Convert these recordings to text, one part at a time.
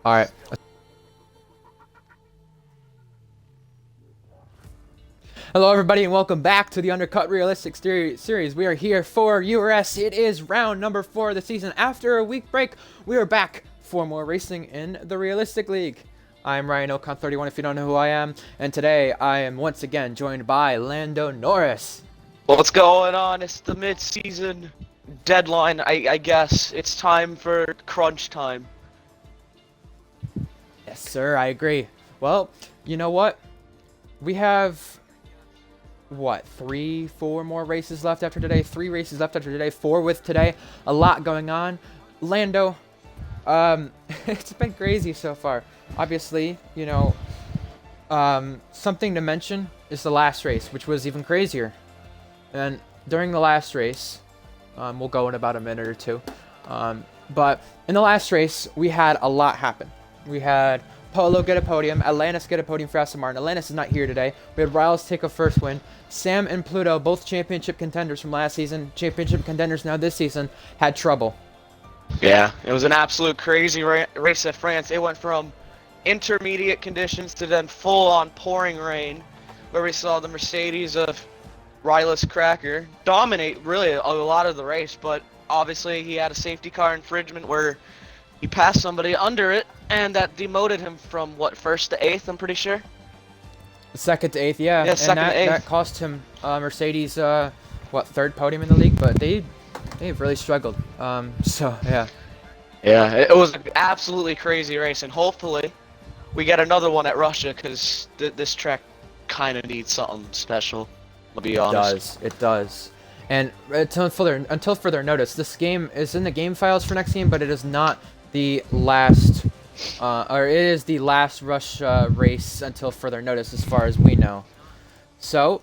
All right. Hello, everybody, and welcome back to the Undercut Realistic series. We are here for URS. It is round number 4 of the season. After a week break, we are back for more racing in the Realistic League. I'm Ryan Ocon31 if you don't know who I am, and today I am once again joined by Lando Norris. What's going on? It's the mid-season deadline, I guess. It's time for crunch time. Yes, sir, I agree. Well, you know what? We have, what, 3-4 more races left after today? 3 races left after today, 4 with today. A lot going on. Lando, it's been crazy so far. Obviously, you know, something to mention is the last race, which was even crazier. And during the last race, we'll go in about a minute or two. But in the last race, we had a lot happen. We had Polo get a podium, Atlantis get a podium for Aston Martin. Atlantis is not here today. We had Riles take a first win. Sam and Pluto, both championship contenders from last season, championship contenders now this season, had trouble. Yeah, it was an absolute crazy race at France. It went from intermediate conditions to then full-on pouring rain, where we saw the Mercedes of Riles Cracker dominate really a lot of the race, but obviously he had a safety car infringement where he passed somebody under it, and that demoted him from, what, 1st to 8th, I'm pretty sure? 2nd to 8th, yeah. Yeah, 2nd to 8th. That cost him Mercedes, what, 3rd podium in the league, but they've really struggled. So, yeah. Yeah, it was an absolutely crazy race, and hopefully we get another one at Russia, because this track kind of needs something special, I'll be honest. It does. And until further notice, this game is in the game files for next game, but it is not the last, or it is the last Rush race until further notice, as far as we know. So,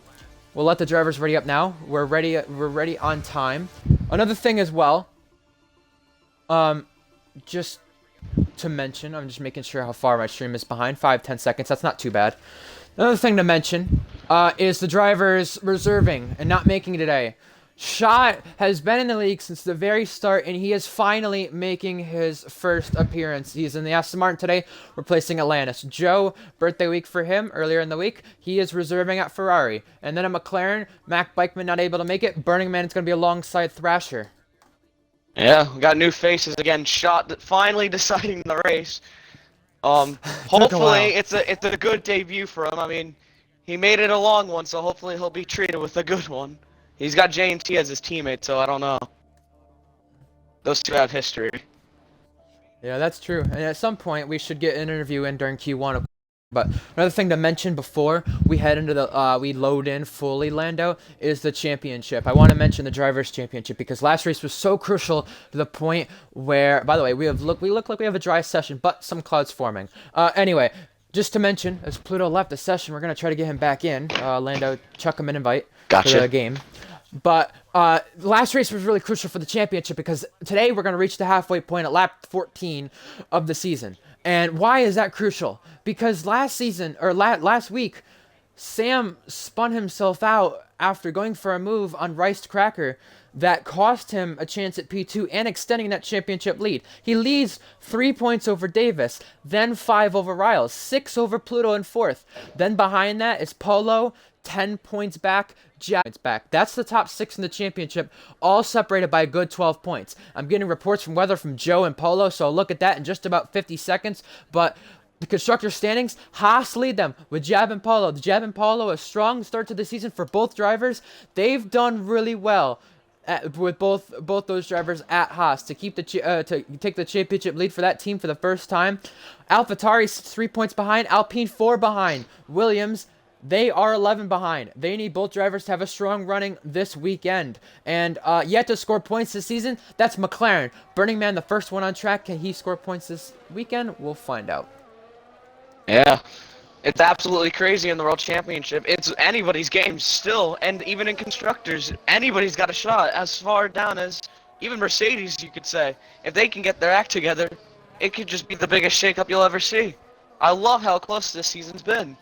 we'll let the drivers ready up now. We're ready on time. Another thing as well, just to mention, I'm just making sure how far my stream is behind. 5-10 seconds. That's not too bad. Another thing to mention is the drivers reserving and not making it today. Schott has been in the league since the very start, and he is finally making his first appearance. He's in the Aston Martin today, replacing Atlantis. Joe, birthday week for him, earlier in the week. He is reserving at Ferrari. And then at McLaren, Mac Bikeman not able to make it. Burning Man is going to be alongside Thrasher. Yeah, we got new faces again. Schott finally deciding the race. Hopefully it's a good debut for him. I mean, he made it a long one, so hopefully he'll be treated with a good one. He's got J&T as his teammate, so I don't know. Those two have history. Yeah, that's true. And at some point, we should get an interview in during Q1. But another thing to mention before we head into the we load in fully, Lando, is the championship. I want to mention the drivers' championship because last race was so crucial to the point where, by the way, we look like we have a dry session, but some clouds forming. Anyway, just to mention, as Pluto left the session, we're gonna try to get him back in. Lando, chuck him an invite for the game. But last race was really crucial for the championship because today we're going to reach the halfway point at lap 14 of the season. And why is that crucial? Because last week, Sam spun himself out after going for a move on Rice Cracker that cost him a chance at P2 and extending that championship lead. He leads 3 points over Davis, then 5 over Riles, 6 over Pluto in 4th. Then behind that is Polo, 10 points back, Jack points back. That's the top 6 in the championship, all separated by a good 12 points. I'm getting reports from weather from Joe and Polo, so I'll look at that in just about 50 seconds. But the constructor standings, Haas lead them with Jab and Polo. The Jab and Polo, a strong start to the season for both drivers. They've done really well with both those drivers at Haas to keep to take the championship lead for that team for the first time. AlphaTauri's 3 points behind, Alpine 4 behind, Williams. They are 11 behind. They need both drivers to have a strong running this weekend. And yet to score points this season, that's McLaren. Burning Man, the first one on track. Can he score points this weekend? We'll find out. Yeah, it's absolutely crazy in the World Championship. It's anybody's game still, and even in Constructors, anybody's got a shot as far down as even Mercedes, you could say. If they can get their act together, it could just be the biggest shakeup you'll ever see. I love how close this season's been.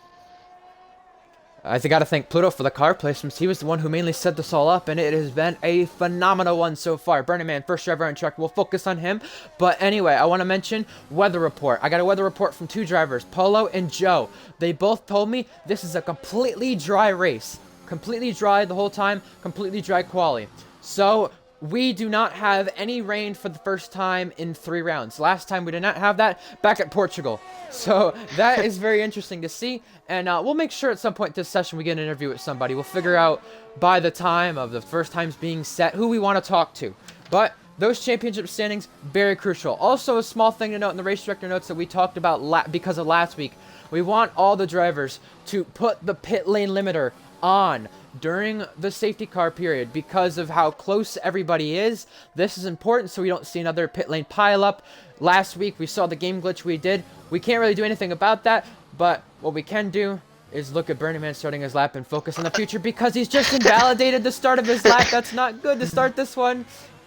I got to thank Pluto for the car placements. He was the one who mainly set this all up, and it has been a phenomenal one so far. Burning Man, first driver on track. We'll focus on him. But anyway, I want to mention weather report. I got a weather report from 2 drivers, Polo and Joe. They both told me this is a completely dry race. Completely dry the whole time, completely dry quali. So we do not have any rain for the first time in 3 rounds. Last time we did not have that back at Portugal. So that is very interesting to see. And we'll make sure at some point this session we get an interview with somebody. We'll figure out by the time of the first times being set who we want to talk to. But those championship standings, very crucial. Also, a small thing to note in the race director notes that we talked about because of last week. We want all the drivers to put the pit lane limiter on during the safety car period because of how close everybody is. This is important so we don't see another pit lane pile up. Last week we saw the game glitch we did. We can't really do anything about that, but what we can do is look at Burning Man starting his lap and focus on the future because he's just invalidated the start of his lap. That's not good to start this one.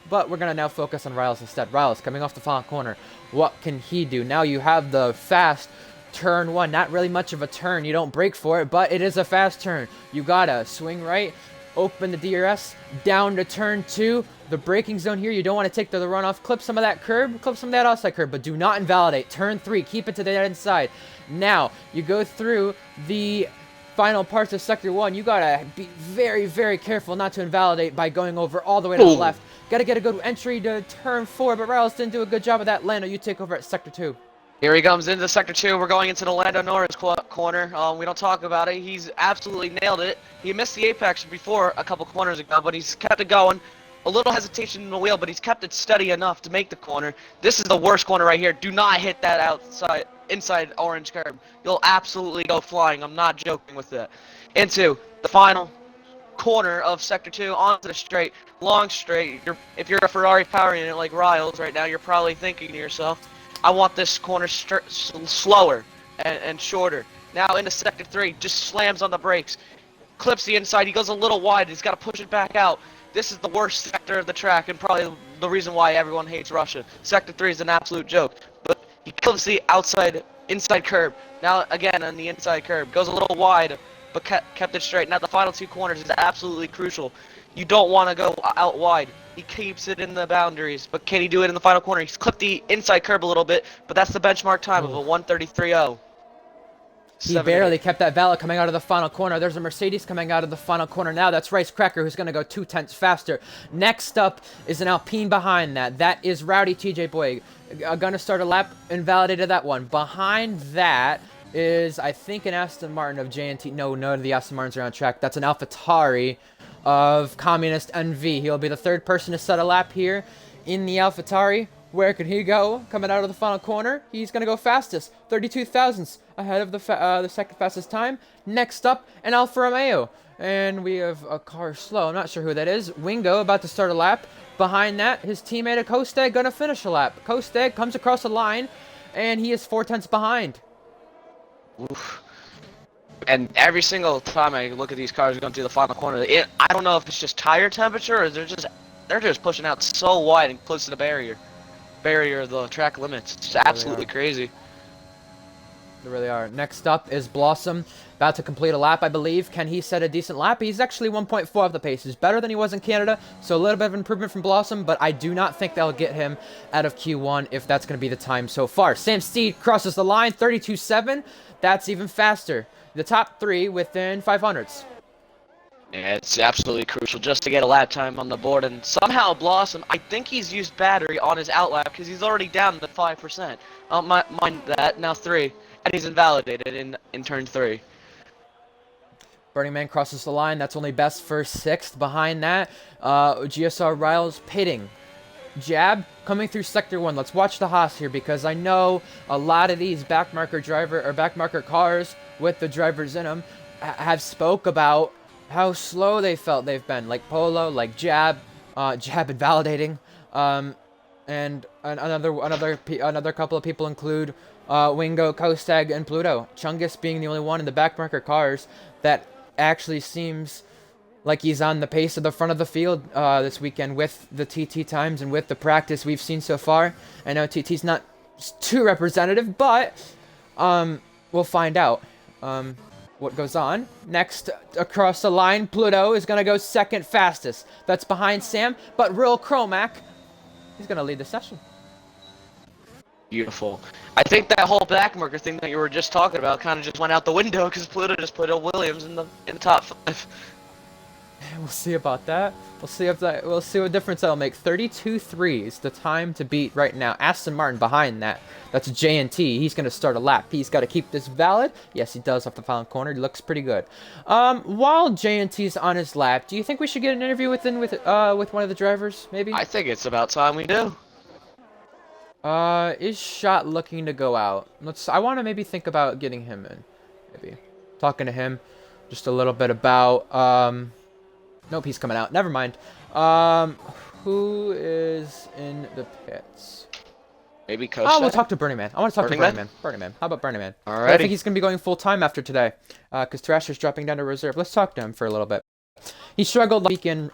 But we're going to now focus on Riles instead. Riles coming off the final corner. What can he do? Now you have the fast turn 1, not really much of a turn. You don't brake for it, but it is a fast turn. You gotta swing right, open the DRS, down to turn 2. The braking zone here, you don't want to take the runoff. Clip some of that curb, clip some of that outside curb, but do not invalidate. Turn 3, keep it to the inside. Now, you go through the final parts of Sector 1. You gotta be very, very careful not to invalidate by going over all the way to the left. Gotta get a good entry to turn 4, but Riles didn't do a good job of that. Lando, you take over at Sector 2. Here he comes into Sector 2. We're going into the Lando Norris corner. We don't talk about it. He's absolutely nailed it. He missed the apex before a couple corners ago, but he's kept it going. A little hesitation in the wheel, but he's kept it steady enough to make the corner. This is the worst corner right here. Do not hit that inside orange curb. You'll absolutely go flying. I'm not joking with that. Into the final corner of Sector 2, onto the straight, long straight. If you're a Ferrari power unit like Riles right now, you're probably thinking to yourself, I want this corner slower and shorter. Now into Sector 3, just slams on the brakes. Clips the inside, he goes a little wide, he's got to push it back out. This is the worst sector of the track and probably the reason why everyone hates Russia. Sector 3 is an absolute joke. But he clips the inside curb. Now again on the inside curb. Goes a little wide, but kept it straight. Now the final 2 corners is absolutely crucial. You don't want to go out wide. He keeps it in the boundaries, but can he do it in the final corner? He's clipped the inside curb a little bit, but that's the benchmark time of a 1:33.0. He barely kept that valid coming out of the final corner. There's a Mercedes coming out of the final corner now. That's Rice Cracker who's going to go 2/10 faster. Next up is an Alpine behind that. That is Rowdy TJ Boyd. Going to start a lap, invalidated that one. Behind that is, I think, an Aston Martin of JNT. No, none of the Aston Martins are on track. That's an AlphaTauri of Communist NV. He'll be the 3rd person to set a lap here in the AlphaTauri. Where could he go? Coming out of the final corner, he's going to go fastest. 32 thousandths ahead of the 2nd fastest time. Next up, an Alfa Romeo. And we have a car slow. I'm not sure who that is. Wingo about to start a lap. Behind that, his teammate Kostag going to finish a lap. Kostag comes across the line, and he is 4/10 behind. Oof. And every single time I look at these cars going through the final corner, I don't know if it's just tire temperature or they're just pushing out so wide and close to the barrier of the track limits. It's absolutely crazy. They really are. Next up is Blossom, about to complete a lap, I believe. Can he set a decent lap? He's actually 1.4 off the pace. He's better than he was in Canada, so a little bit of improvement from Blossom, but I do not think that'll get him out of Q1 if that's going to be the time so far. Sam Steed crosses the line, 32.7. That's even faster. The top 3 within 500s. Yeah, it's absolutely crucial just to get a lap time on the board, and somehow Blossom, I think he's used battery on his out lap because he's already down to 5%. Mind that, now 3, and he's invalidated in turn 3. Burning Man crosses the line. That's only best for 6th. Behind that, GSR Riles pitting. Jab coming through Sector 1. Let's watch the Haas here because I know a lot of these backmarker cars with the drivers in them have spoke about how slow they felt they've been. Like Polo, like Jab invalidating. And another couple of people include Wingo, Kostag, and Pluto. Chungus being the only one in the backmarker cars that actually seems like he's on the pace of the front of the field this weekend with the TT times and with the practice we've seen so far. I know TT's not too representative, but we'll find out. what goes on. Next, across the line, Pluto is going to go second fastest. That's behind Sam, but Real Chromac, he's going to lead the session. Beautiful. I think that whole backmarker thing that you were just talking about kind of just went out the window because Pluto just put Williams in the top 5. We'll see about that. We'll see what difference that'll make. 32 threes, the time to beat right now. Aston Martin behind that. That's J&T. He's going to start a lap. He's got to keep this valid. Yes, he does off the final corner. He looks pretty good. While J&T's on his lap, do you think we should get an interview with one of the drivers, maybe? I think it's about time we do. Is Shot looking to go out? I want to maybe think about getting him in. Maybe. Talking to him just a little bit about, nope, he's coming out. Never mind. Who is in the pits? Maybe Coach. Oh, we'll talk to Burning Man. I want to talk to Burning Man. Burning Man. How about Burning Man? Alrighty. I think he's going to be going full-time after today. Because Thrasher's dropping down to reserve. Let's talk to him for a little bit. He struggled last week in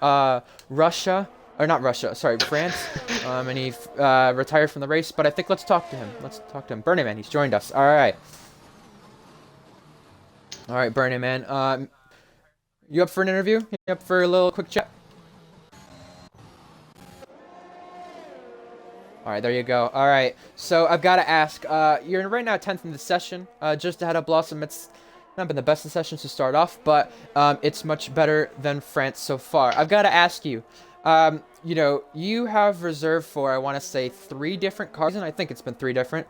Russia. Or not Russia, sorry, France. And he retired from the race. But I think let's talk to him. Let's talk to him. Burning Man, he's joined us. Alright. Alright, Burning Man. You up for an interview? You up for a little quick chat? Alright, there you go. Alright, so I've got to ask, you're right now 10th in the session, just ahead of Blossom. It's not been the best of sessions to start off, but it's much better than France so far. I've got to ask you, you know, you have reserved for, I want to say, 3 different cars, and I think it's been 3 different,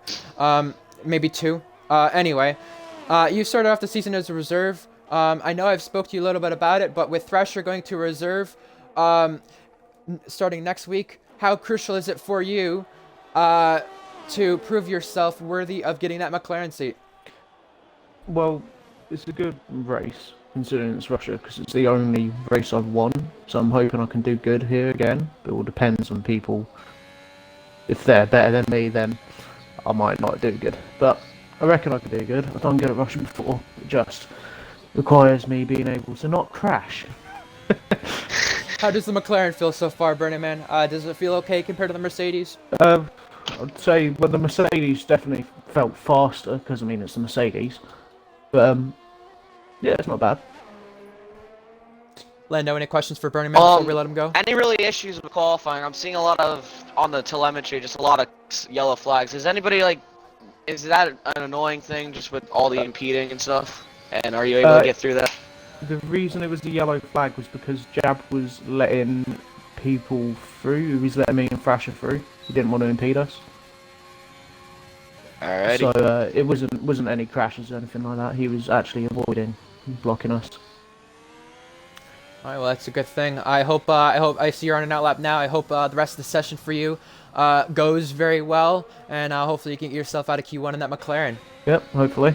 maybe 2. Anyway, you started off the season as a reserve. I know I've spoke to you a little bit about it, but with Thrasher going to reserve, starting next week, how crucial is it for you to prove yourself worthy of getting that McLaren seat? Well, it's a good race, considering it's Russia, because it's the only race I've won, so I'm hoping I can do good here again, but it all depends on people. If they're better than me, then I might not do good, but I reckon I can do good. I've done good at Russia before, it just requires me being able to not crash. How does the McLaren feel so far, Burning Man? Does it feel okay compared to the Mercedes? I'd say, well, the Mercedes definitely felt faster, because, I mean, it's the Mercedes. But, yeah, it's not bad. Lando, any questions for Burning Man before we let him go? Any really issues with qualifying? I'm seeing a lot of, on the telemetry, just a lot of yellow flags. Is anybody, like, is that an annoying thing, just with all the impeding and stuff? And are you able to get through that? The reason it was the yellow flag was because Jab was letting people through. He was letting me and Thrasher through. He didn't want to impede us. Alrighty. So it wasn't any crashes or anything like that. He was actually avoiding blocking us. Alright, well that's a good thing. I hope I see you're on an outlap now. I hope the rest of the session for you goes very well, and hopefully you can get yourself out of Q1 in that McLaren. Yep, hopefully.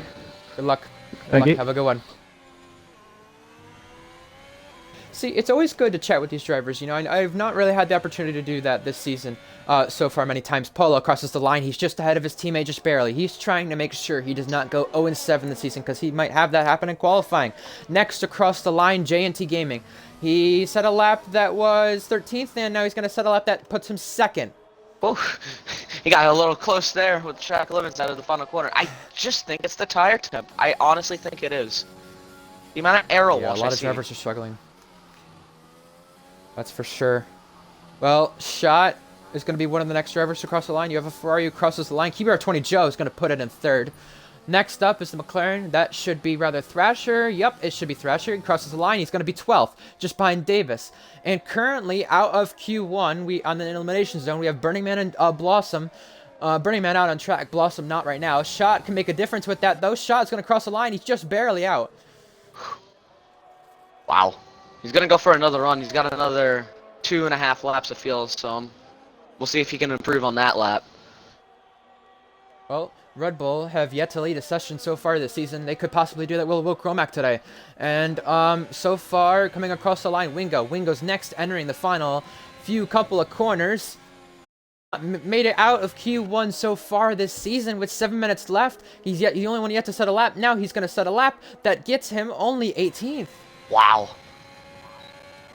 Good luck. Thank you. Have a good one. See, it's always good to chat with these drivers. You know, I've not really had the opportunity to do that this season so far many times. Polo crosses the line. He's just ahead of his teammate, just barely. He's trying to make sure he does not go 0-7 this season because he might have that happen in qualifying. Next across the line, J&T Gaming. He set a lap that was 13th, and now he's going to set a lap that puts him 2nd. Oh, he got a little close there with the track limits out of the final corner. I just think it's the tire temp. I honestly think it is. The amount of aero wash a lot of drivers are struggling. That's for sure. Well, Shot is going to be one of the next drivers to cross the line. You have a Ferrari who crosses the line. QBR20 Joe is going to put it in 3rd. Next up is the McLaren. That should be rather Thrasher. Yep, it should be Thrasher. He crosses the line. He's going to be 12th, just behind Davis. And currently, out of Q1, on the elimination zone, we have Burning Man and Blossom. Burning Man out on track. Blossom not right now. Shot can make a difference with that, though. Shot's going to cross the line. He's just barely out. Wow. He's going to go for another run. He's got another 2.5 laps of fuel, so we'll see if he can improve on that lap. Well, Red Bull have yet to lead a session so far this season. They could possibly do that with Will Chromac today. And so far, coming across the line, Wingo. Wingo's next, entering the final couple of corners. Made it out of Q1 so far this season with 7 minutes left. He's the only one yet to set a lap. Now he's going to set a lap that gets him only 18th. Wow.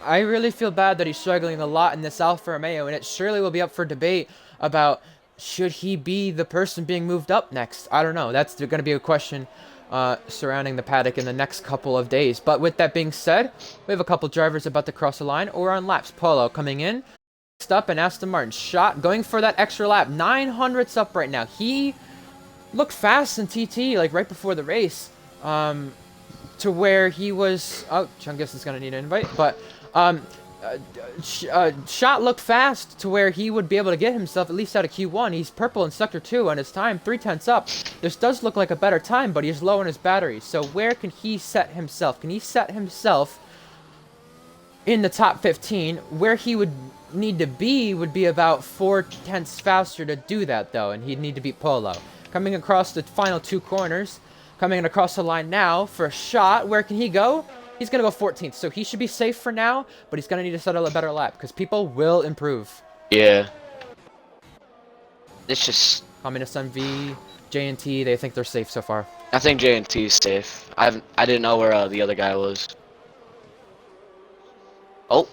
I really feel bad that he's struggling a lot in this Alfa Romeo, and it surely will be up for debate about should he be the person being moved up next. I don't know. That's going to be a question surrounding the paddock in the next couple of days. But with that being said, we have a couple drivers about to cross the line or on laps. Polo coming in, next up, and Aston Martin shot going for that extra lap. 900ths up right now. He looked fast in TT like right before the race, to where he was. Oh, Chungus is gonna need an invite, but Shot looked fast to where he would be able to get himself at least out of Q1. He's purple in Sector 2 and his time 3/10 up. This does look like a better time, but he's low on his battery. So where can he set himself? Can he set himself in the top 15? Where he would need to be would be about 4/10 faster to do that, though, and he'd need to beat Polo. Coming across the final 2 corners, coming across the line now for a shot. Where can he go? He's going to go 14th, so he should be safe for now, but he's going to need to settle a better lap, because people will improve. Yeah. It's just... Communist MV, J&T, they think they're safe so far. I think J&T is safe. I didn't know where the other guy was. Oh.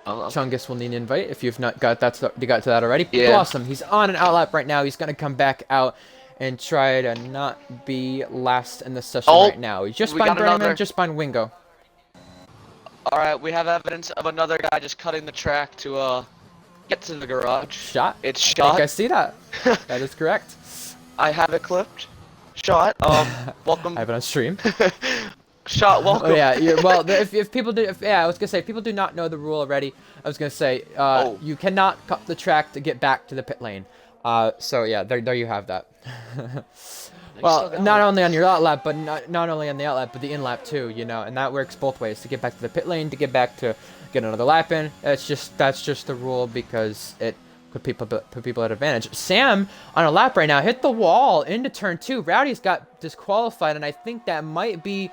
Chungus will need an invite if you've not got that. You got to that already. Yeah. Blossom, he's on an outlap right now. He's going to come back out and try to not be last in the session right now. He's just behind Berman, just behind Wingo. Alright, we have evidence of another guy just cutting the track to get to the garage. Shot? It's Shot. I think I see that. That is correct. I have it clipped. Shot, welcome. I have it on stream. Shot, welcome. Oh, yeah, well, if people do, I was gonna say, if people do not know the rule already, I was gonna say, you cannot cut the track to get back to the pit lane. So yeah, there you have that. Well, not only on your outlap, but not only on the outlap, but the in-lap too, you know, and that works both ways, to get back to the pit lane, to get back to get another lap in. That's just the rule, because it put people at advantage. Sam on a lap right now hit the wall into turn 2. Rowdy's got disqualified, and I think that might be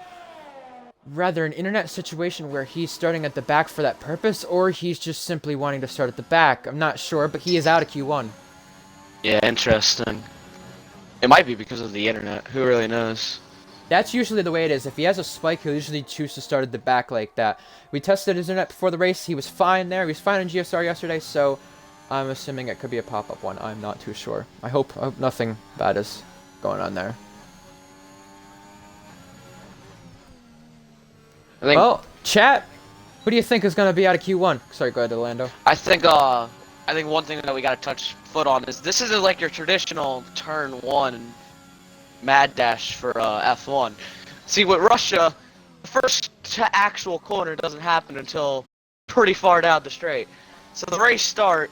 rather an internet situation where he's starting at the back for that purpose, or he's just simply wanting to start at the back. I'm not sure, but he is out of Q1. Yeah, interesting. It might be because of the internet. Who really knows? That's usually the way it is. If he has a spike, he'll usually choose to start at the back like that. We tested his internet before the race. He was fine there. He was fine in GSR yesterday, so I'm assuming it could be a pop-up one. I'm not too sure. I hope nothing bad is going on there. Well, chat, who do you think is going to be out of Q1? Sorry, go ahead, Orlando. I think one thing that we got to touch foot on is this isn't like your traditional turn 1 mad dash for F1. See, with Russia, the first actual corner doesn't happen until pretty far down the straight. So the race start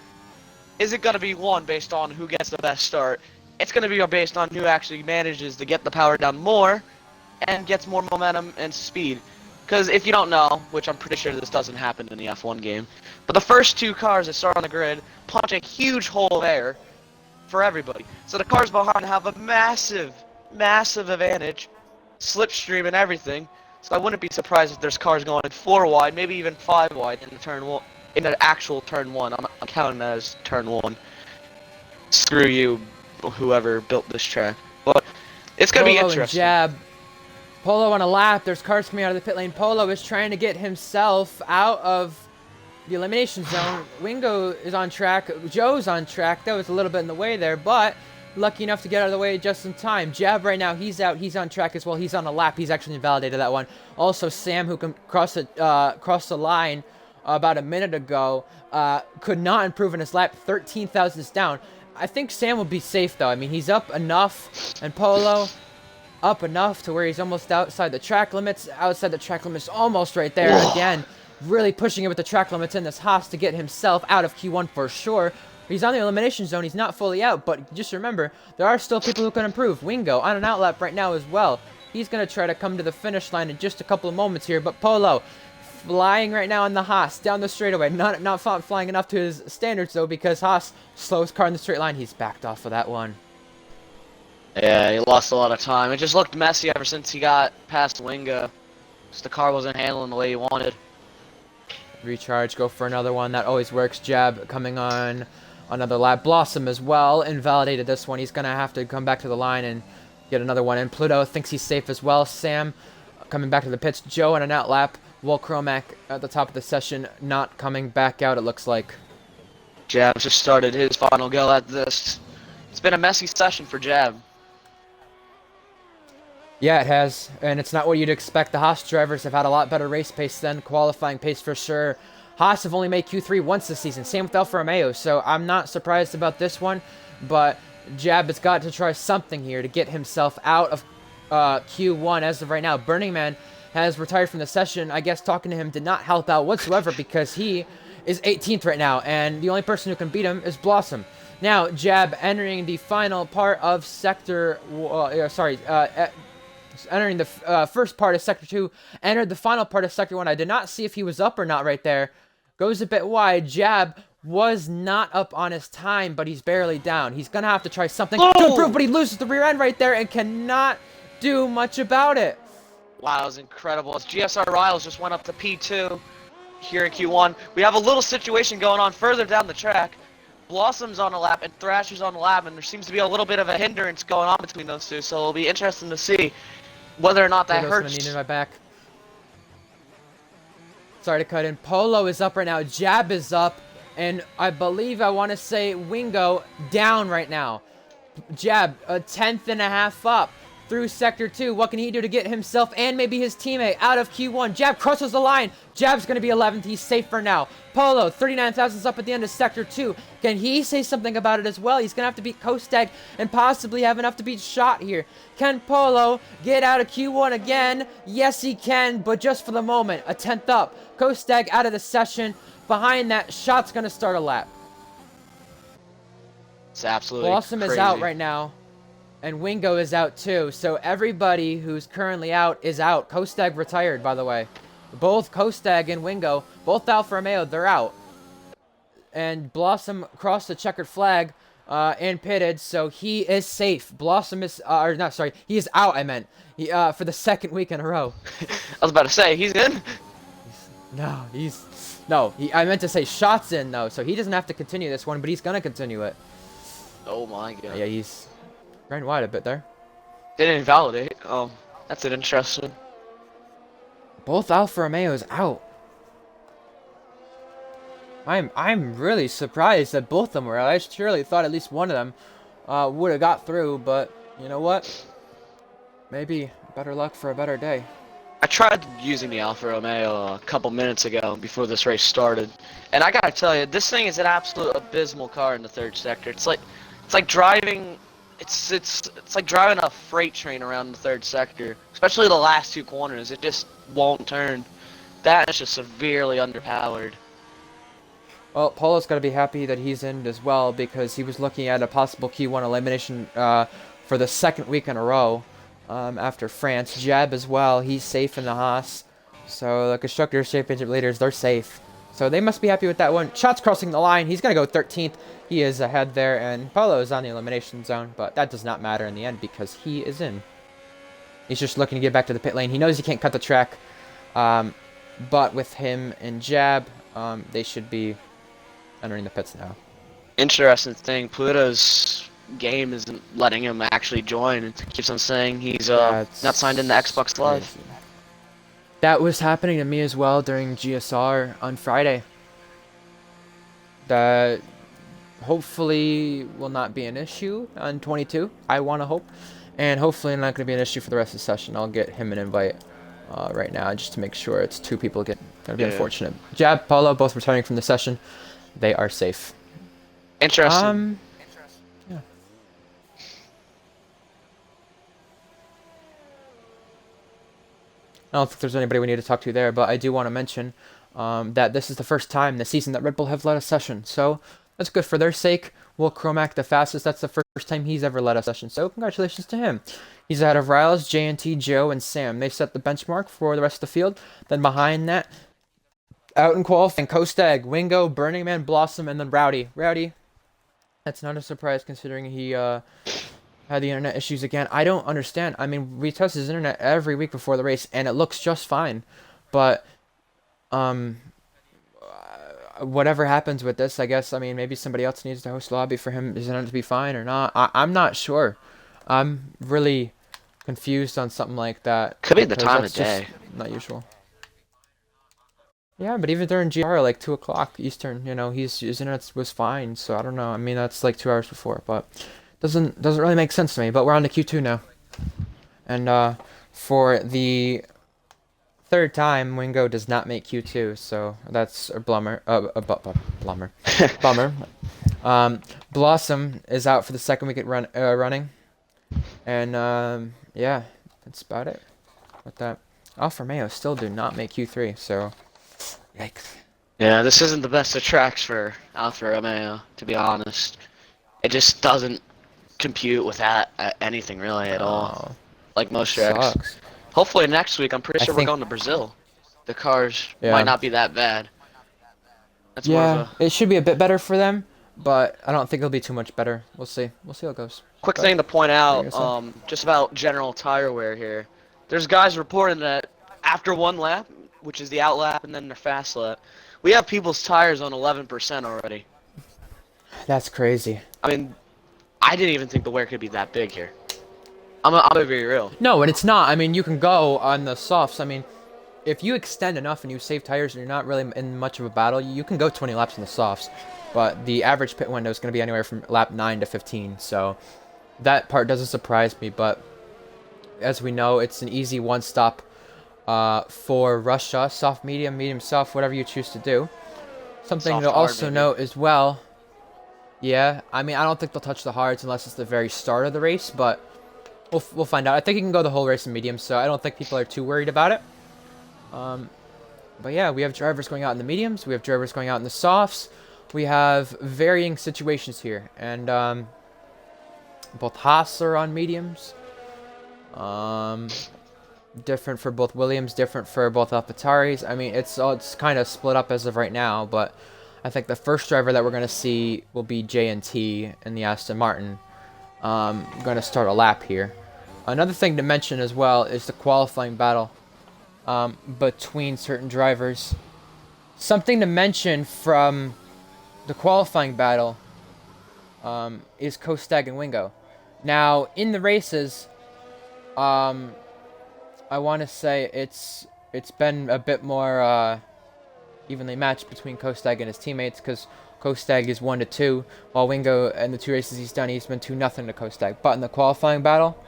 isn't going to be won based on who gets the best start. It's going to be based on who actually manages to get the power down more and gets more momentum and speed. Because if you don't know, which I'm pretty sure this doesn't happen in the F1 game, but the first 2 cars that start on the grid punch a huge hole of air for everybody. So the cars behind have a massive, massive advantage, slipstream and everything. So I wouldn't be surprised if there's cars going 4 wide, maybe even 5 wide in the turn 1, in the actual turn 1. I'm counting that as turn 1. Screw you, whoever built this track. But it's gonna be interesting. Jab. Polo on a lap. There's cars coming out of the pit lane. Polo is trying to get himself out of the elimination zone. Wingo is on track. Joe's on track. That was a little bit in the way there, but lucky enough to get out of the way just in time. Jab right now, he's out. He's on track as well. He's on a lap. He's actually invalidated that one. Also, Sam, who can cross the line about a minute ago, could not improve in his lap. 13 thousandths down. I think Sam will be safe, though. I mean, he's up enough, and Polo up enough to where he's almost outside the track limits. Outside the track limits, almost right there. Whoa. Again, really pushing it with the track limits in this Haas to get himself out of Q1 for sure. He's on the elimination zone. He's not fully out, but just remember, there are still people who can improve. Wingo on an outlap right now as well. He's going to try to come to the finish line in just a couple of moments here, but Polo flying right now in the Haas down the straightaway. Not flying enough to his standards, though, because Haas, slowest car in the straight line, he's backed off of that one. Yeah, he lost a lot of time. It just looked messy ever since he got past Wingo. Just the car wasn't handling the way he wanted. Recharge, go for another one. That always works. Jab coming on another lap. Blossom as well. Invalidated this one. He's going to have to come back to the line and get another one. And Pluto thinks he's safe as well. Sam coming back to the pits. Joe on an out lap. Will Chromac at the top of the session not coming back out, it looks like. Jab just started his final go at this. It's been a messy session for Jab. Yeah, it has, and it's not what you'd expect. The Haas drivers have had a lot better race pace than qualifying pace for sure. Haas have only made Q3 once this season, same with Alfa Romeo, so I'm not surprised about this one, but Jab has got to try something here to get himself out of Q1 as of right now. Burning Man has retired from the session. I guess talking to him did not help out whatsoever because he is 18th right now, and the only person who can beat him is Blossom. Now, Jab entering the final part of Sector... entering the first part of Sector 2, entered the final part of Sector 1. I did not see if he was up or not right there. Goes a bit wide. Jab was not up on his time, but he's barely down. He's going to have to try something to improve, but he loses the rear end right there and cannot do much about it. Wow, that was incredible. As GSR Riles just went up to P2 here in Q1. We have a little situation going on further down the track. Blossom's on a lap and Thrasher's on a lap, and there seems to be a little bit of a hindrance going on between those two, so it'll be interesting to see whether or not that hurts. Gonna need my back. Sorry to cut in. Polo is up right now. Jab is up, and I believe I want to say Wingo down right now. Jab, a 10th and a half up through Sector 2. What can he do to get himself and maybe his teammate out of Q1? Jab crosses the line. Jab's going to be 11th. He's safe for now. Polo, 39,000 up at the end of Sector 2. Can he say something about it as well? He's going to have to beat Kostag and possibly have enough to beat Shot here. Can Polo get out of Q1 again? Yes, he can, but just for the moment. A 10th up. Kostag out of the session. Behind that, Shot's going to start a lap. It's absolutely Blossom crazy. is out right now. And Wingo is out too, so everybody who's currently out is out. Kostag retired, by the way. Both Kostag and Wingo, both Alfa Romeo, they're out. And Blossom crossed the checkered flag and pitted, so he is safe. Blossom is, he is out, I meant, for the second week in a row. I was about to say, he's in? I meant to say Shot's in, though, so he doesn't have to continue this one, but he's going to continue it. Oh my god. Yeah, he's ran wide a bit there. Didn't invalidate. Oh, that's an interesting. Both Alfa Romeos out. I'm really surprised that both of them were out. I surely thought at least one of them would have got through, but you know what? Maybe better luck for a better day. I tried using the Alfa Romeo a couple minutes ago before this race started, and I gotta tell you, this thing is an absolute abysmal car in the third sector. It's like driving. It's like driving a freight train around the third sector, especially the last two corners. It just won't turn. That is just severely underpowered. Well, Polo's got to be happy that he's in as well because he was looking at a possible Q1 elimination for the second week in a row after France. Jab as well, he's safe in the Haas. So the Constructors' Championship leaders, they're safe. So they must be happy with that one. Shot's crossing the line. He's going to go 13th. He is ahead there, and Polo is on the elimination zone, but that does not matter in the end because he is in. He's just looking to get back to the pit lane. He knows he can't cut the track, but with him and Jab, they should be entering the pits now. Interesting thing, Pluto's game isn't letting him actually join. It keeps on saying he's not signed in the Xbox Live. Crazy. That was happening to me as well during GSR on Friday. That hopefully will not be an issue on 22. I want to hope. And hopefully not going to be an issue for the rest of the session. I'll get him an invite right now just to make sure it's two people get. Going to be unfortunate. Jab, Paulo, both returning from the session. They are safe. Interesting. Yeah. I don't think there's anybody we need to talk to there, but I do want to mention that this is the first time this season that Red Bull have led a session, so that's good for their sake. Will Cromack the fastest? That's the first time he's ever led a session, so congratulations to him. He's ahead of Riles, JNT, Joe, and Sam. They set the benchmark for the rest of the field. Then behind that, out in qualifying, Kostag, Wingo, Burning Man, Blossom, and then Rowdy. Rowdy, that's not a surprise considering he had the internet issues again. I don't understand. I mean, we test his internet every week before the race, and it looks just fine. But, whatever happens with this, I guess, I mean, maybe somebody else needs to host lobby for him. Is it to be fine or not? I'm not sure. I'm really confused on something like that. Could be the time of day. Not usual. Yeah, but even during GR, like 2 o'clock Eastern, you know, his internet was fine. So I don't know. I mean, that's like 2 hours before, but doesn't really make sense to me. But we're on to Q2 now. And for the third time, Wingo does not make Q2, so that's a blummer. Blummer. Bummer. Blossom is out for the second week at running. And yeah, that's about it with that. Alfa Romeo still do not make Q3, so yikes. Yeah, this isn't the best of tracks for Alfa Romeo, to be honest. It just doesn't compute with that anything really at all, Oh, like most tracks. sucks. Hopefully next week, I'm pretty I sure we're think, going to Brazil. The cars might yeah. not be that bad. That's more of Yeah, a it should be a bit better for them, but I don't think it'll be too much better. We'll see. We'll see how it goes. quick But thing to point there you out, go, son. just about general tire wear here. There's guys reporting that after one lap, which is the out lap and then the fast lap, we have people's tires on 11% already. That's crazy. I mean, I didn't even think the wear could be that big here. I'm gonna be real. No, and it's not. I mean, you can go on the softs. I mean, if you extend enough and you save tires and you're not really in much of a battle, you can go 20 laps in the softs. But the average pit window is going to be anywhere from lap 9 to 15. So that part doesn't surprise me. But as we know, it's an easy one stop for Russia. Soft, medium, medium, soft, whatever you choose to do. Something Soft to hard, also maybe. note as well. Yeah, I mean, I don't think they'll touch the hards unless it's the very start of the race. But we'll find out. I think you can go the whole race in medium. So I don't think people are too worried about it. But yeah, we have drivers going out in the mediums. We have drivers going out in the softs. We have varying situations here. And both Haas are on mediums. Different for both Williams, different for both AlphaTauris. I mean, it's kind of split up as of right now. But I think the first driver that we're going to see will be J&T in the Aston Martin. Going to start a lap here. Another thing to mention as well is the qualifying battle. Between certain drivers. Something to mention from the qualifying battle is Kostag and Wingo. Now, in the races, I want to say it's been a bit more evenly matched between Kostag and his teammates because Kostag is 1-2, while Wingo in the two races he's done, he's been 2-0 to Kostag. But in the qualifying battle,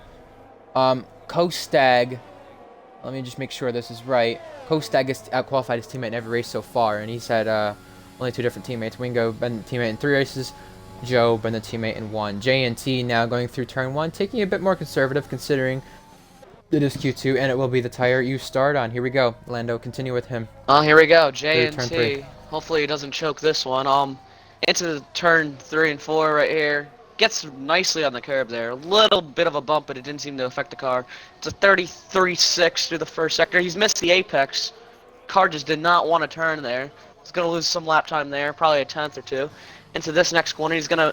Kostag. Let me just make sure this is right. Kostag has outqualified his teammate in every race so far, and he's had only two different teammates. Wingo been the teammate in 3 races. Joe been the teammate in 1. J&T now going through turn 1, taking a bit more conservative considering it is Q2, and it will be the tire you start on. Here we go. Lando, continue with him. Oh, here we go. Through turn 3. J&T. Hopefully he doesn't choke this one. Into the turn 3 and 4 right here. Gets nicely on the curb there. A little bit of a bump, but it didn't seem to affect the car. It's a 33.6 through the first sector. He's missed the apex. Car just did not want to turn there. He's going to lose some lap time there, probably a 10th or 2. Into this next corner, he's going to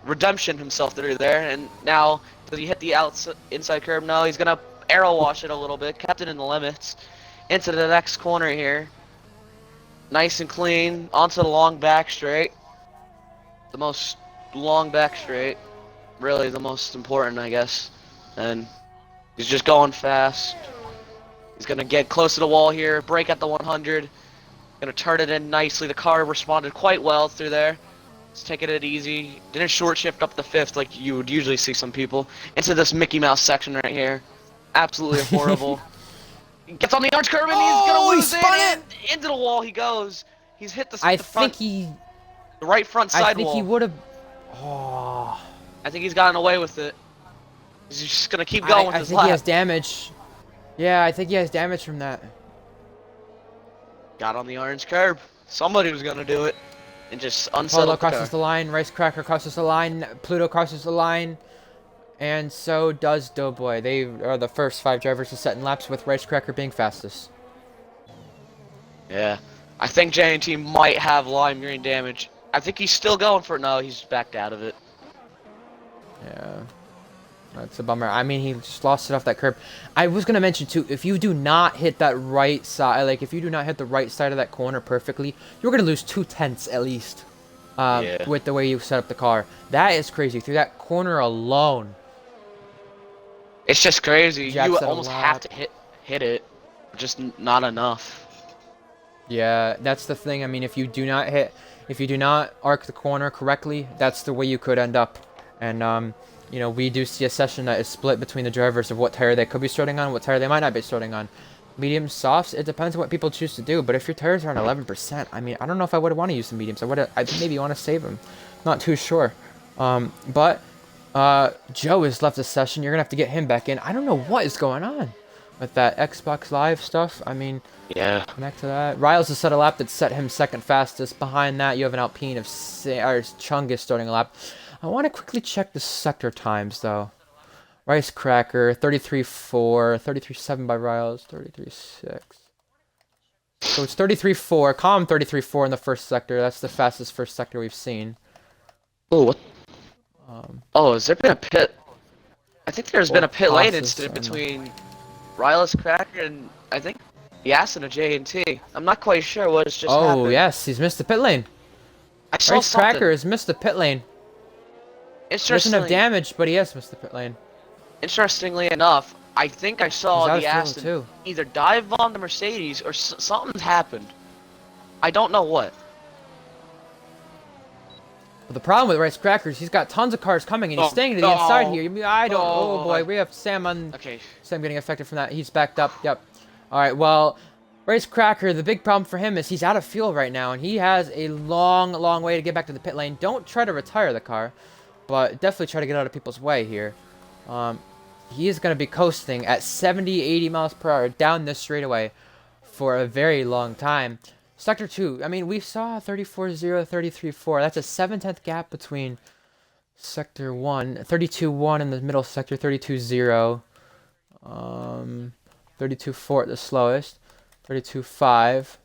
redemption himself through there. And now, does he hit the inside curb? No, he's going to arrow wash it a little bit. Kept it in the limits. Into the next corner here. Nice and clean. Onto the long back straight. The most long back straight, really the most important, I guess. And he's just going fast. He's gonna get close to the wall here, brake at the 100, gonna turn it in nicely. The car responded quite well through there. He's taking it easy. Didn't short shift up the 5th like you would usually see some people. Into this Mickey Mouse section right here. Absolutely horrible. He gets on the orange curb and he's gonna lose it. Into the wall he goes. He's hit the front, the right front sidewall. I think he would have. Oh. I think he's gotten away with it. He's just gonna keep going with his lap. I think he has damage. Yeah, I think he has damage from that. Got on the orange curb. Somebody was gonna do it. And just Apollo unsettled the crosses the line, Rice Cracker crosses the line, Pluto crosses the line, and so does Doughboy. They are the first 5 drivers to set in laps, with Rice Cracker being fastest. Yeah. I think J&T might have lime green damage. I think he's still going for it. No, he's backed out of it. Yeah. That's a bummer. I mean, he just lost it off that curb. I was going to mention, too, if you do not hit that right side, like, if you do not hit the right side of that corner perfectly, you're going to lose 2/10 at least with the way you set up the car. That is crazy. Through that corner alone. It's just crazy. Jacks You at a almost lap. have to hit it. Just not enough. Yeah, that's the thing. I mean, if you do not arc the corner correctly, that's the way you could end up. And you know, we do see a session that is split between the drivers of what tire they could be starting on, what tire they might not be starting on. Medium softs, it depends on what people choose to do. But if your tires are on 11%, I mean, I don't know if I would want to use the mediums. I maybe want to save them. Not too sure. But Joe has left the session. You're gonna have to get him back in. I don't know what is going on with that Xbox Live stuff. I mean, Yeah. connect to that. Riles has set a lap that set him second fastest. Behind that, you have an Alpine of Chungus starting a lap. I want to quickly check the sector times though. Rice Cracker, 33.4, 33.7 by Riles, 33.6. So it's 33.4, calm 33.4 in the first sector. That's the fastest first sector we've seen. Oh, what? Oh, has there been a pit? I think there's been a pit lane incident between Rylus Cracker and I think Yasin of J&T. I'm not quite sure what has just happened. Oh yes, he's missed the pit lane. I saw Rice something. Cracker has missed the pit lane. He doesn't have damage, but he has missed the pit lane. Interestingly enough, I think I saw the He's out of fuel, Aston too. either dive on the Mercedes or something's happened. I don't know what. But the problem with Rice Cracker is he's got tons of cars coming and he's staying to the inside here. I don't. Oh boy, we have Sam on. Okay. Sam getting affected from that. He's backed up. Yep. All right. Well, Rice Cracker. The big problem for him is he's out of fuel right now, and he has a long, long way to get back to the pit lane. Don't try to retire the car, but definitely try to get out of people's way here. He is going to be coasting at 70, 80 miles per hour down this straightaway for a very long time. Sector 2, I mean, we saw 34.0, 33.4. That's a 7/10 gap between Sector 1, 32.1 in the middle sector, 32.0. 32.4 at the slowest, 32.5.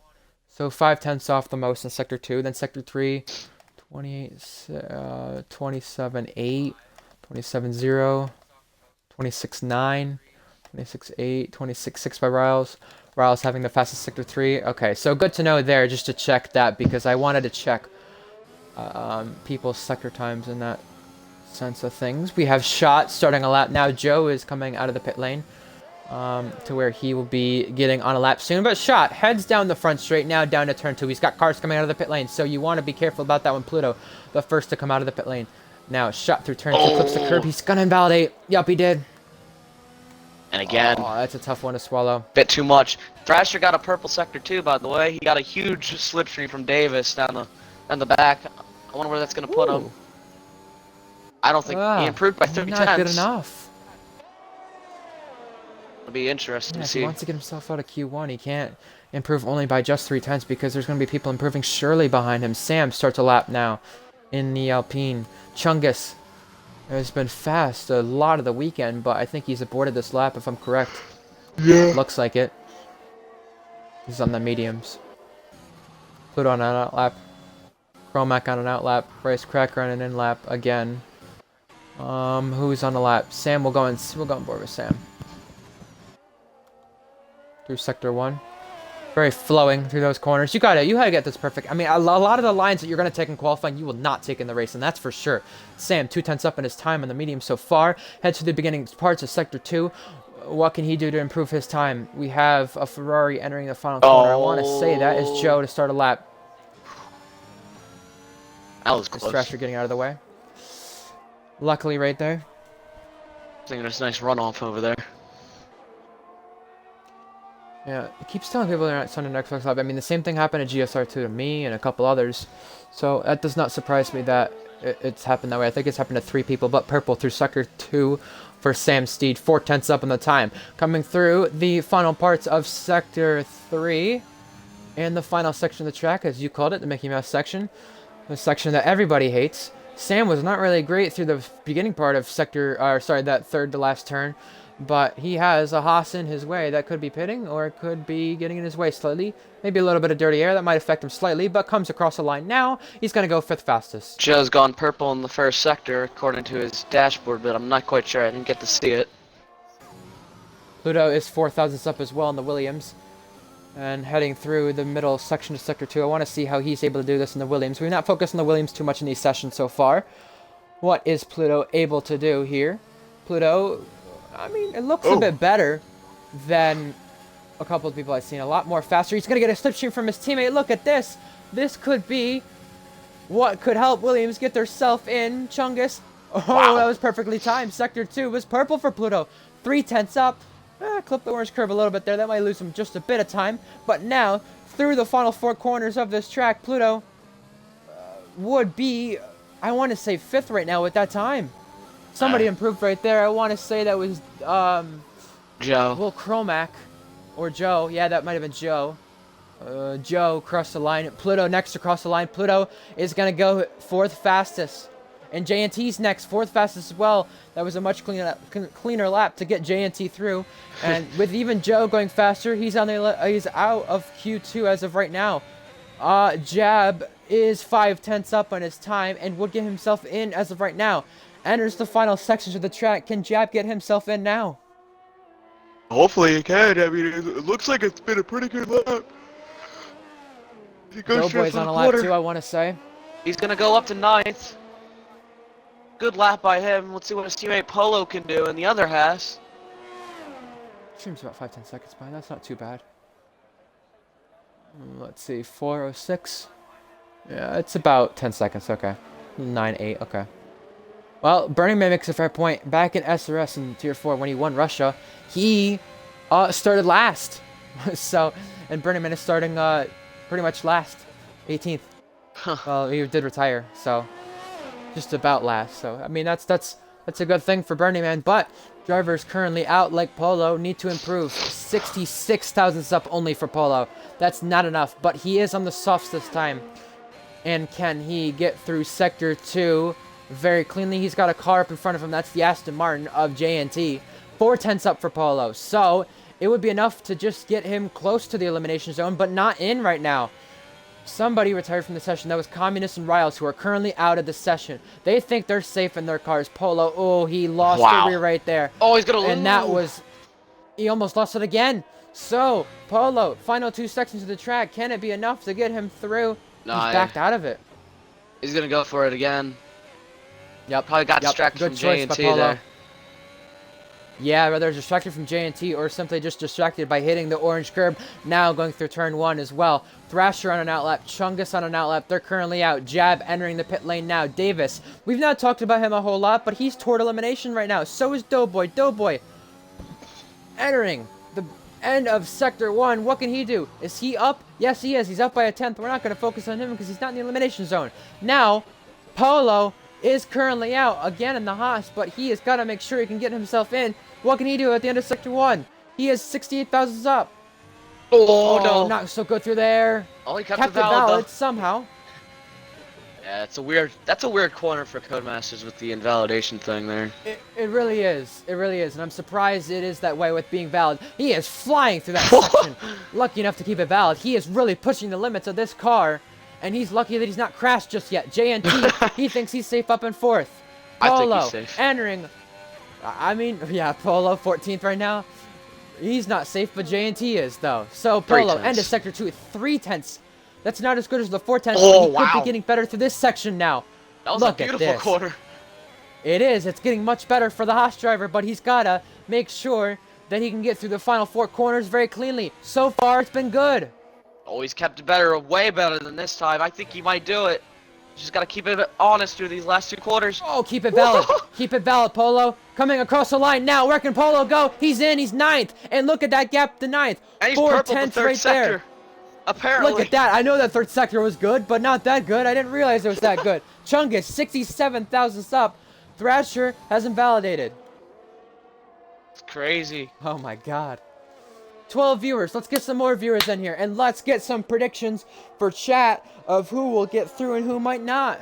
So 5/10 off the most in Sector 2. Then Sector 3, 28, 27.8, 27.0. 26.9, 26.8, 26.6 by Riles. Riles having the fastest sector 3. Okay, so good to know there just to check that because I wanted to check people's sector times in that sense of things. We have Shot starting a lap now. Joe is coming out of the pit lane to where he will be getting on a lap soon. But Shot heads down the front straight now down to turn 2. He's got cars coming out of the pit lane, so you want to be careful about that one. Pluto, the first to come out of the pit lane. Now, Shot through turn 2, clips the curb. He's gonna invalidate. Yup, he did. And again, Oh, that's a tough one to swallow. bit too much. Thrasher got a purple sector too, by the way. He got a huge slipstream from Davis down the back. I wonder where that's gonna put him. I don't think he improved by 30 Not good tenths. enough. It'll be interesting Yeah, to if see. he wants to get himself out of Q1, he can't improve only by just 3 tenths because there's going to be people improving surely behind him. Sam starts a lap now in the Alpine. Chungus has been fast a lot of the weekend, but I think he's aborted this lap if I'm correct. Yeah. Looks like it. He's on the mediums. Pluto on an out lap. Chromac on an out lap. Rice Cracker on an in lap again. Who's on the lap? Sam will go on board with Sam. Through sector 1. Very flowing through those corners. You gotta get this perfect. I mean, a lot of the lines that you're gonna take in qualifying, you will not take in the race, and that's for sure. Sam, 2 tenths up in his time on the medium so far. Heads to the beginning parts of sector 2. What can he do to improve his time? We have a Ferrari entering the final corner. I want to say that is Joe to start a lap. That was close. Thrasher getting out of the way. Luckily, right there. I think there's a nice runoff over there. Yeah, it keeps telling people they're not sending Xbox Live. I mean, the same thing happened at GSR2 to me and a couple others. So that does not surprise me that it's happened that way. I think it's happened to 3 people, but purple through sector 2 for Sam Steed. 4 tenths up in the time. Coming through the final parts of sector 3 and the final section of the track, as you called it, the Mickey Mouse section. The section that everybody hates. Sam was not really great through the beginning part of that third to last turn. But he has a Haas in his way that could be pitting or it could be getting in his way slightly. Maybe a little bit of dirty air that might affect him slightly, but comes across the line now. He's going to go 5th fastest. Joe's gone purple in the first sector according to his dashboard, but I'm not quite sure. I didn't get to see it. Pluto is 4 thousandths up as well in the Williams. And heading through the middle section of sector 2. I want to see how he's able to do this in the Williams. We've not focused on the Williams too much in these sessions so far. What is Pluto able to do here? Pluto, I mean, it looks a bit better than a couple of people I've seen. A lot more faster. He's going to get a slipstream from his teammate. Look at this. This could be what could help Williams get theirself in. Chungus Oh, Wow. that was perfectly timed. Sector 2 was purple for Pluto. 3/10 up. Clip the orange curve a little bit there. That might lose him just a bit of time. But now, through the final 4 corners of this track, Pluto would be, I want to say, 5th right now with that time. Somebody improved right there. I want to say that was Joe. Will Chromac or Joe. Yeah, that might have been Joe. Joe crossed the line. Pluto next to cross the line. Pluto is going to go 4th fastest. And JNT's next, 4th fastest as well. That was a much cleaner lap to get JNT through. And with even Joe going faster, he's out of Q2 as of right now. Jab is 5/10 up on his time and would get himself in as of right now. Enters the final sections of the track. Can Jab get himself in now? Hopefully he can. I mean, it looks like it's been a pretty good lap. He goes Doughboy's on a lap too, I want to say. He's gonna go up to 9th. Good lap by him. Let's see what his teammate Polo can do in the other half. Seems about 5-10 seconds by. That's not too bad. Let's see, 4:06. Yeah, it's about 10 seconds. Okay, 9:08. Okay. Well, Burning Man makes a fair point. Back in SRS in Tier 4 when he won Russia, he started last. So, and Burning Man is starting pretty much last, 18th. Well, he did retire, so just about last. So, I mean, that's a good thing for Burning Man. But drivers currently out like Polo need to improve. 66 thousandths up only for Polo. That's not enough, but he is on the softs this time. And can he get through Sector 2 very cleanly? He's got a car up in front of him. That's the Aston Martin of JNT. 4/10 up for Polo. So, it would be enough to just get him close to the elimination zone, but not in right now. Somebody retired from the session. That was Communist and Riles, who are currently out of the session. They think they're safe in their cars. Polo, oh, he lost the rear right there. Oh, he's gonna lose. And that was, he almost lost it again. So, Polo, final 2 sections of the track. Can it be enough to get him through? No, He's backed out of it. He's gonna go for it again. Yep. Probably got distracted Good from choice by J&T Polo. there. Yeah, whether distracted from J&T or simply just distracted by hitting the orange curb. Now going through turn 1 as well. Thrasher on an outlap. Chungus on an outlap. They're currently out. Jab entering the pit lane now. Davis. We've not talked about him a whole lot, but he's toward elimination right now. So is Doughboy. Doughboy entering the end of Sector 1. What can he do? Is he up? Yes, he is. He's up by a 10th. We're not going to focus on him because he's not in the elimination zone. Now, Polo is currently out again in the Haas, but he has got to make sure he can get himself in. What can he do at the end of Sector 1? He is 68,000 up. Oh, no. Not so good through there. Oh, he kept Kept it valid, though. somehow. Yeah, that's a weird corner for Codemasters with the invalidation thing there. It really is. It really is. And I'm surprised it is that way with being valid. He is flying through that section. Lucky enough to keep it valid. He is really pushing the limits of this car. And he's lucky that he's not crashed just yet. JNT, he thinks he's safe up in 4th. Polo, I think he's safe. entering. I mean, yeah, Polo, 14th right now. He's not safe, but JNT is, though. So, Polo, 3/10. end of Sector 2, 3/10. That's not as good as the 4/10. Oh, He could wow. be getting better through this section now. That was Look a at beautiful this. corner. It is. It's getting much better for the Haas driver, but he's got to make sure that he can get through the final 4 corners very cleanly. So far, it's been good. Oh, he's kept it better, way better than this time. I think he might do it. Just gotta keep it honest through these last 2 quarters. Oh, keep it valid. Keep it valid, Polo. Coming across the line now. Where can Polo go? He's in. He's 9th. And look at that gap to 9th. And he's purple the 4/10 3rd right sector. there. Apparently. Look at that. I know that 3rd sector was good, but not that good. I didn't realize it was that good. Chungus, 67,000 up. Thrasher hasn't validated. It's crazy. Oh my god. 12 viewers. Let's get some more viewers in here. And let's get some predictions for chat of who will get through and who might not.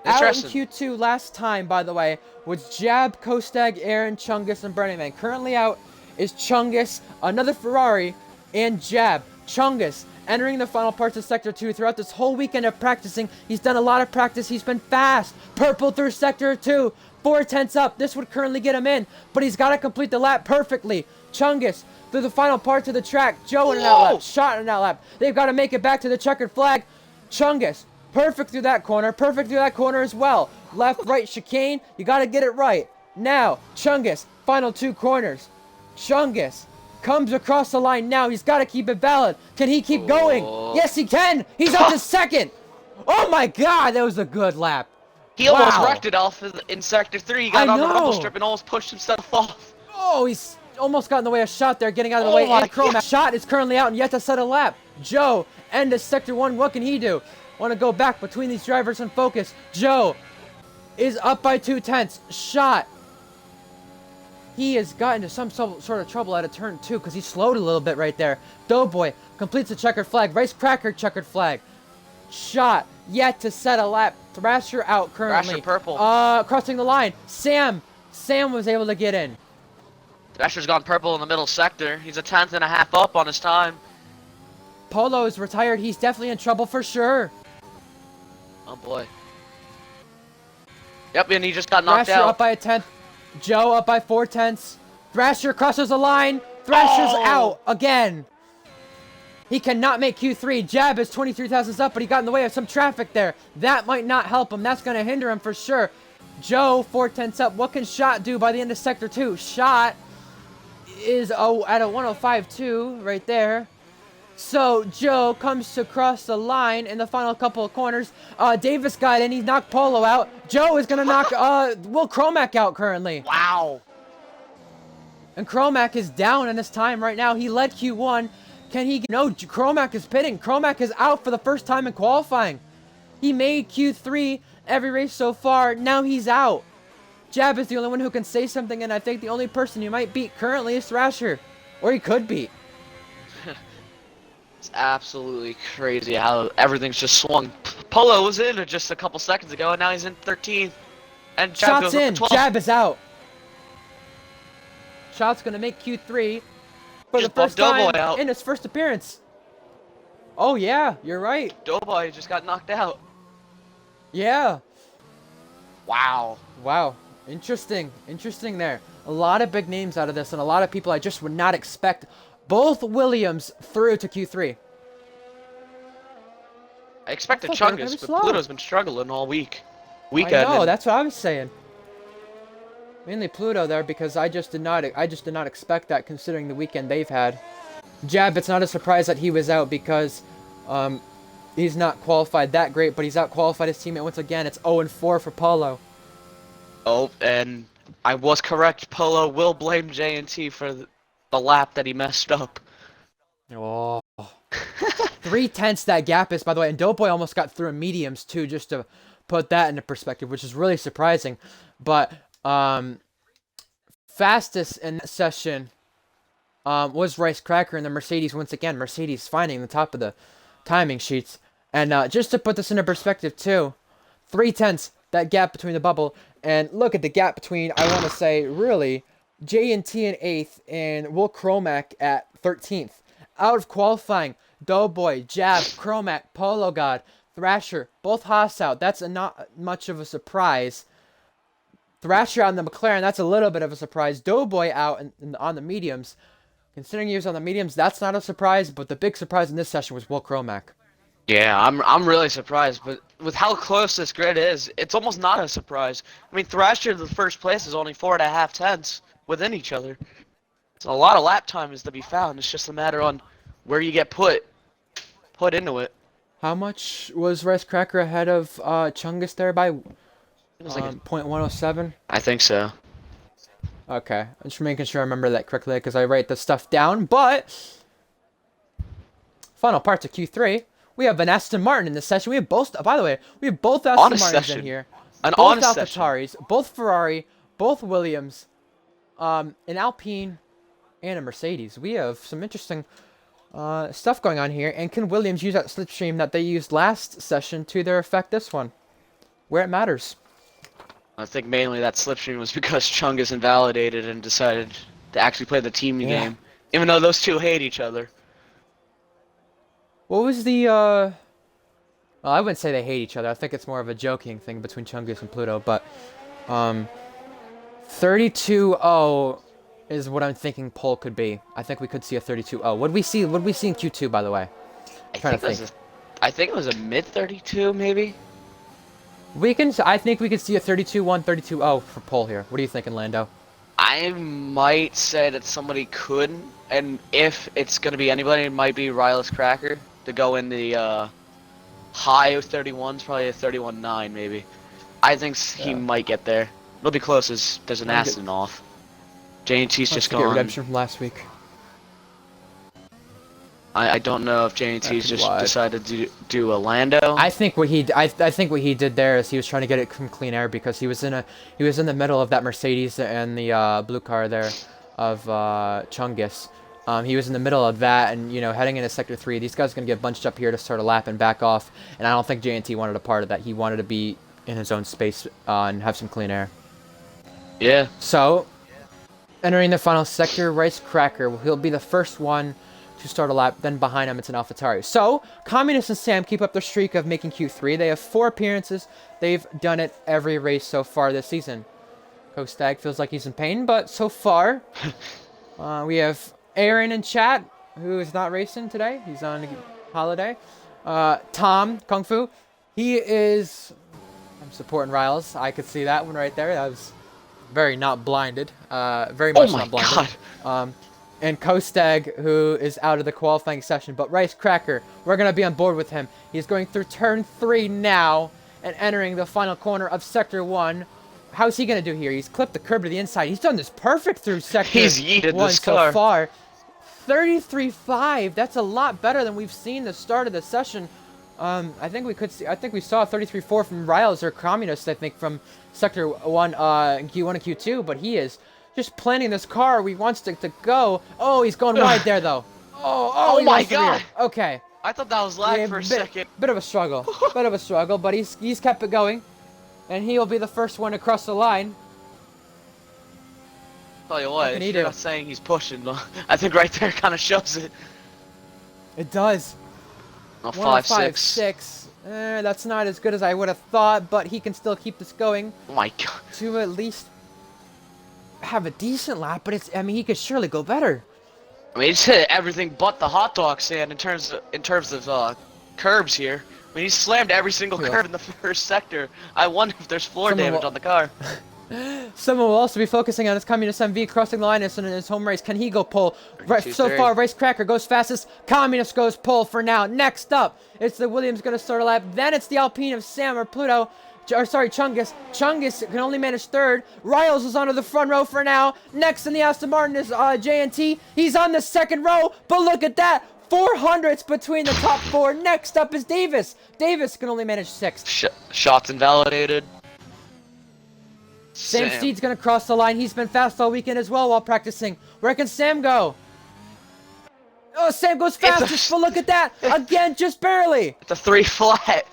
Out in Interesting. Q2 last time, by the way, was Jab, Kostag, Aaron, Chungus, and Burning Man. Currently out is Chungus, another Ferrari, and Jab. Chungus entering the final parts of Sector 2 throughout this whole weekend of practicing. He's done a lot of practice. He's been fast. Purple through Sector 2. 4/10 up. This would currently get him in, but he's got to complete the lap perfectly. Chungus through the final parts of the track. Joe in an outlap. Shot in an outlap. They've got to make it back to the checkered flag. Chungus, perfect through that corner. Perfect through that corner as well. Left, right, chicane. You got to get it right. Now, Chungus, final 2 corners. Chungus comes across the line now. He's got to keep it valid. Can he keep going? Yes, he can. He's up to 2nd. Oh my god, that was a good lap. He almost Wow. wrecked it in Sector 3. He I got on the rumble know. strip and almost pushed himself off. Oh, he's almost got in the way of Shot there, getting out of the Oh way. my And Chromac. God. Shot is currently out and yet to set a lap. Joe, end of Sector 1. What can he do? Want to go back between these drivers and focus. Joe is up by 2/10. Shot. He has gotten into some sort of trouble out of turn 2 because he slowed a little bit right there. Doughboy completes the checkered flag. Rice Cracker checkered flag. Shot yet to set a lap. Thrasher out currently. Thrasher purple. Crossing the line. Sam was able to get in. Thrasher's gone purple in the middle sector. He's a 10th and a half up on his time. Polo is retired. He's definitely in trouble for sure. Oh boy. Yep, and he just got knocked Thrasher out. up by a 10th. Joe up by 4/10. Thrasher crosses the line. Thrasher's out again. He cannot make Q3. Jab is 23 thousandths up, but he got in the way of some traffic there. That might not help him. That's going to hinder him for sure. Joe, 4/10 up. What can Shot do by the end of Sector 2? Shot is at a 105.2 right there. So Joe comes to cross the line in the final couple of corners. Davis got in. He knocked Polo out. Joe is going to knock Will Chromac out currently. Wow. And Chromac is down in his time right now. He led Q1. Can he? No, Chromac is pitting. Chromac is out for the first time in qualifying. He made Q3 every race so far. Now he's out. Jab is the only one who can say something, and I think the only person you might beat currently is Thrasher. Or he could beat. It's absolutely crazy how everything's just swung. Polo was in just a couple seconds ago, and now he's in 13th. And Jab Shot's goes in. up to 12th. Jab is out. Shot's going to make Q3 for the Just bumped first time Doughboy out. in his first appearance. Oh, yeah. You're right. Doughboy just got knocked out. Yeah. Wow. Wow. Interesting. Interesting there. A lot of big names out of this, and a lot of people I just would not expect. Both Williams through to Q3. I expected I thought they were gonna Chungus, be but slow. Pluto's been struggling all week. I Weekend. know, and that's what I was saying. Mainly Pluto there because I just did not expect that considering the weekend they've had. Jab, it's not a surprise that he was out because he's not qualified that great, but he's out qualified his teammate once again. It's 0-4 for Polo. Oh, and I was correct. Polo will blame J&T for the lap that he messed up. Oh. 3/10 that gap is, by the way, and Doughboy almost got through in mediums too, just to put that into perspective, which is really surprising. But fastest in that session was Rice Cracker and the Mercedes once again. Mercedes finding the top of the timing sheets. And just to put this into perspective too, 3/10, that gap between the bubble. And look at the gap between, I want to say, really, J&T in 8th and Will Chromac at 13th. Out of qualifying, Doughboy, Jab, Chromac, Polo God, Thrasher, both Haas out. That's not much of a surprise. Thrasher on the McLaren, that's a little bit of a surprise. Doughboy out on the mediums. Considering he was on the mediums, that's not a surprise, but the big surprise in this session was Will Chromac. Yeah, I'm really surprised, but with how close this grid is, it's almost not a surprise. I mean, Thrasher, the first place, is only 4.5 tenths within each other. So a lot of lap time is to be found. It's just a matter on where you get put into it. How much was Rice Cracker ahead of Chungus there by It was like 0.107? I think so. Okay, I'm just making sure I remember that correctly because I write the stuff down. But final parts of Q3, we have an Aston Martin in this session. We have both. By the way, we have both Aston Honest Martins session. in here. An Both honest session. AlphaTauris, both Ferrari, both Williams, an Alpine, and a Mercedes. We have some interesting stuff going on here. And can Williams use that slipstream that they used last session to their effect this one, where it matters? I think mainly that slipstream was because Chungus invalidated and decided to actually play the team game, even though those two hate each other. What was the, well, I wouldn't say they hate each other. I think it's more of a joking thing between Chungus and Pluto, but, 32-0 is what I'm thinking pole could be. I think we could see a 32-0. What did we see in Q2, by the way? I think it was a mid 32, maybe. I think we could see a 32-1, 32-0 for pole here. What are you thinking, Lando? I might say that somebody could, and if it's gonna be anybody, it might be Rylus Cracker to go in the high of 31s, probably a 31-9 maybe. I think he Yeah. might get there. It'll be close as there's an I'll get- accident off. J&T's Let's just get gone. redemption from last week. I don't know if J&T's could just lie. decided to do a Lando. I think what I think what he did there is he was trying to get it from clean air because he was in the middle of that Mercedes and the blue car there of Chungus. He was in the middle of that, and heading into sector 3, these guys are gonna get bunched up here to start a lap and back off. And I don't think J&T wanted a part of that. He wanted to be in his own space and have some clean air. Yeah. So, entering the final sector, Rice Cracker. He'll be the first one to start a lap. Then behind him, it's an AlphaTauri. So, Communist and Sam keep up their streak of making Q3. They have 4 appearances. They've done it every race so far this season. Kostag feels like he's in pain, but so far, we have Aaron in chat, who is not racing today. He's on holiday. Tom, Kung Fu, he is... I'm supporting Riles. I could see that one right there. That was very not blinded. Very much not blinded. God. And Kostag, who is out of the qualifying session. But Rice Cracker, we're going to be on board with him. He's going through turn 3 now and entering the final corner of Sector 1. How's he going to do here? He's clipped the curb to the inside. He's done this perfect through Sector He's yeeted 1 this so car. far. 33.5. That's a lot better than we've seen the start of the session. I think we saw 33.4 from Riles or Communist, I think, from Sector 1, Q1 and Q2, but he is just planning this car where he wants to go. Oh, he's going wide there, though. Oh Oh my lost the rear. God. Okay. I thought that was lag Yeah, for a second. Bit of a struggle. Bit of a struggle, but he's kept it going. And he'll be the first one to cross the line. Tell you what, can if he you're do? not saying he's pushing, I think right there kind of shows it. It does. Oh, 105.6. 5.6. That's not as good as I would have thought, but he can still keep this going Oh my God. to at least have a decent lap. But he could surely go better. I mean, he's hit everything but the hot dog stand in terms of curbs here. I mean, he slammed every single Yeah. curb in the first sector. I wonder if there's floor Someone damage will- on the car. Someone will also be focusing on his Communist MV crossing the line in his home race. Can he go pole? Right, so 32.3. far, Rice Cracker goes fastest. Communist goes pole for now. Next up, it's the Williams going to start a lap. Then it's the Alpine of Sam or Pluto. Chungus. Chungus can only manage third. Riles is onto the front row for now. Next in the Aston Martin is J&T. He's on the second row, but look at that. 400s between the top 4. Next up is Davis. Davis can only manage 6th. Shots invalidated. Sam Steed's gonna cross the line. He's been fast all weekend as well while practicing. Where can Sam go? Oh, Sam goes fastest, but look at that. Again, just barely. It's a 3 flat.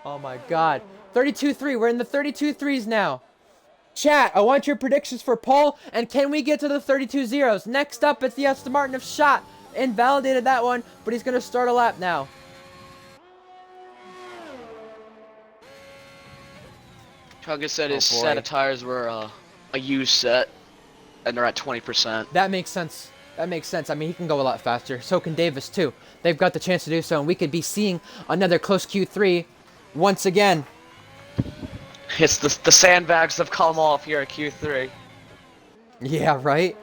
Oh my god. 32-3. We're in the 32-3s now. Chat, I want your predictions for pole, and can we get to the 32 zeros? Next up, it's the Aston Martin of Shot. Invalidated that one, but he's gonna start a lap now. Chugga said his boy. set of tires were a used set, and they're at 20%. That makes sense. That makes sense. I mean, he can go a lot faster. So can Davis, too. They've got the chance to do so, and we could be seeing another close Q3 once again. It's the sandbags have come off here at Q3. Yeah, right?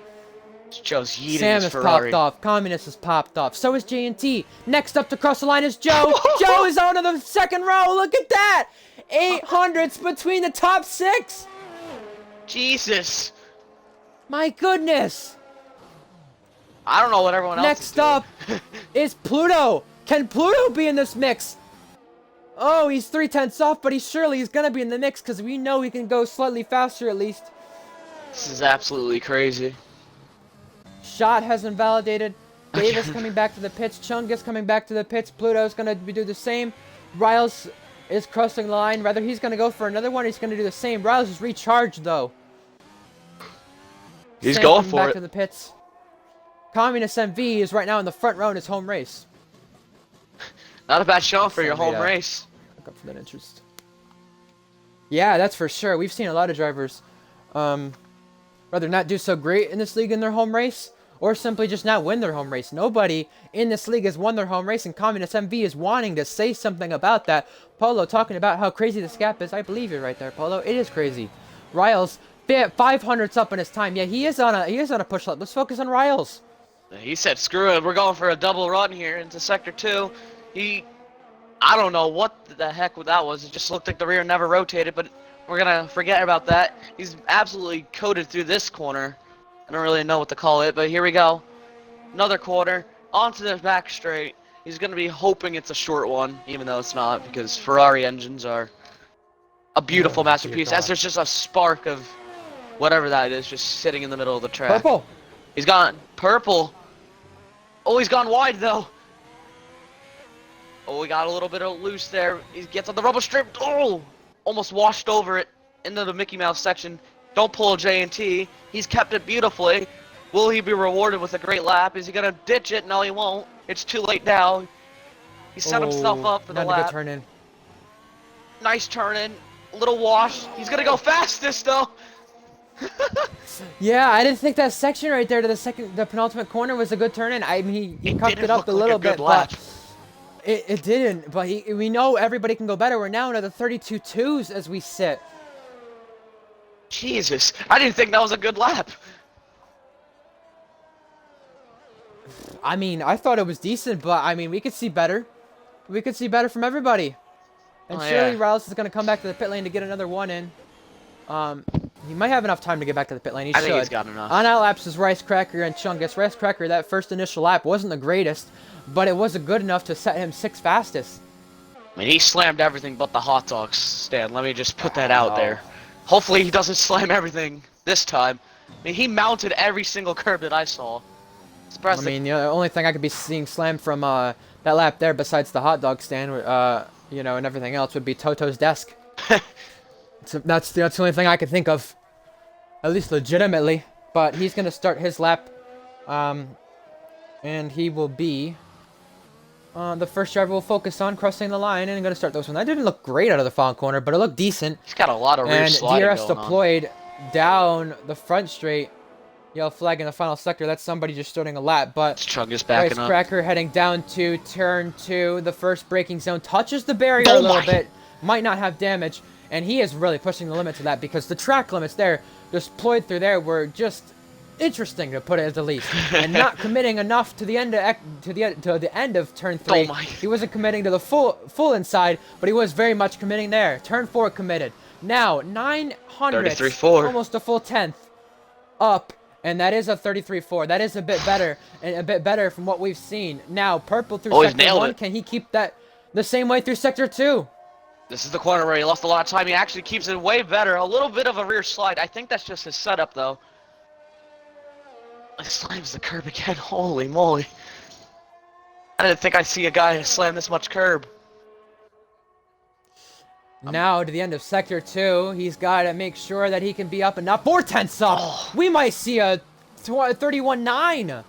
Joe's yeeting Sam his has Ferrari. popped off. Communist has popped off. So is J&T. Next up to cross the line is Joe. Joe is on to the second row. Look at that. 800s between the top 6. Jesus. My goodness. I don't know what everyone else is Next doing. up is Pluto. Can Pluto be in this mix? Oh, he's 3/10 off, but he's going to be in the mix because we know he can go slightly faster at least. This is absolutely crazy. Shot has invalidated. Davis coming back to the pits. Chungus coming back to the pits. Pluto's going to do the same. Riles is crossing the line. Rather, he's going to go for another one. He's going to do the same. Riles is recharged, though. He's Sam going coming for back it. to the pits. Communist MV is right now in the front row in his home race. Not a bad showing for your Somebody, home race. Look up for that interest. Yeah, that's for sure. We've seen a lot of drivers rather not do so great in this league in their home race, or simply just not win their home race. Nobody in this league has won their home race, and Communist MV is wanting to say something about that. Polo talking about how crazy this gap is. I believe you right there, Polo. It is crazy. Riles 500s up in his time. Yeah, he is on a push up. Let's focus on Riles. He said, "Screw it, we're going for a double run here into Sector 2." He I don't know what the heck that was. It just looked like the rear never rotated, but we're gonna forget about that. He's absolutely coated through this corner. I don't really know what to call it, but here we go. Another corner, onto the back straight. He's gonna be hoping it's a short one, even though it's not, because Ferrari engines are a beautiful Oh, dear masterpiece. As God. there's just a spark of whatever that is just sitting in the middle of the track. Purple. He's gone purple. Oh, he's gone wide though. Oh, we got a little bit of loose there. He gets on the rubber strip. Oh, almost washed over it into the Mickey Mouse section. Don't pull a J&T. He's kept it beautifully. Will he be rewarded with a great lap? Is he gonna ditch it? No, he won't. It's too late now. He set himself up for the Not a good lap. turn in. Nice turn in. A little wash. He's gonna go fastest though. Yeah, I didn't think that section right there to the penultimate corner was a good turn in. I mean, he It cupped didn't it up look a like little a good bit, lap. but it didn't. But we know everybody can go better. We're now into the 32.2s as we sit. Jesus, I didn't think that was a good lap. I mean, I thought it was decent, but I mean, we could see better. We could see better from everybody. And Oh, surely yeah. Riles is going to come back to the pit lane to get another one in. He might have enough time to get back to the pit lane. He I should. think he's got enough. On outlaps is Rice Cracker and Chungus. Rice Cracker, that first initial lap wasn't the greatest, but it was good enough to set him 6th fastest. I mean, he slammed everything but the hot dogs stand. Let me just put that out there. Hopefully he doesn't slam everything this time. I mean, he mounted every single curb that I saw. It's I impressive. mean, the only thing I could be seeing slammed from that lap there, besides the hot dog stand, you know, and everything else, would be Toto's desk. So that's the only thing I could think of, at least legitimately. But he's gonna start his lap, and he will be the first driver will focus on crossing the line and gonna start those one. That didn't look great out of the final corner, but it looked decent. He's got a lot of rear And sliding DRS going on. deployed down the front straight. Yellow flag in the final sector. That's somebody just starting a lap, but Chungus Rice backing up. Cracker heading down to turn 2. The first braking zone touches the barrier Oh a little my. bit. Might not have damage. And he is really pushing the limits of that because the track limits there, deployed through there, were just interesting to put it at the least. And not committing enough to the end of turn 3. Oh my. He wasn't committing to the full inside, but he was very much committing there. Turn 4 committed. Now 900, 33.4. almost a full 10th up. And that is a 33.4. That is a bit better, and a bit better from what we've seen. Now, purple through Oh, he's sector nailed 1. it. Can he keep that the same way through sector 2? This is the corner where he lost a lot of time. He actually keeps it way better. A little bit of a rear slide. I think that's just his setup, though. He slams the curb again. Holy moly. I didn't think I'd see a guy slam this much curb. Now to the end of sector 2, he's got to make sure that he can be up and not 4/10 up. Oh. We might see a 31.9.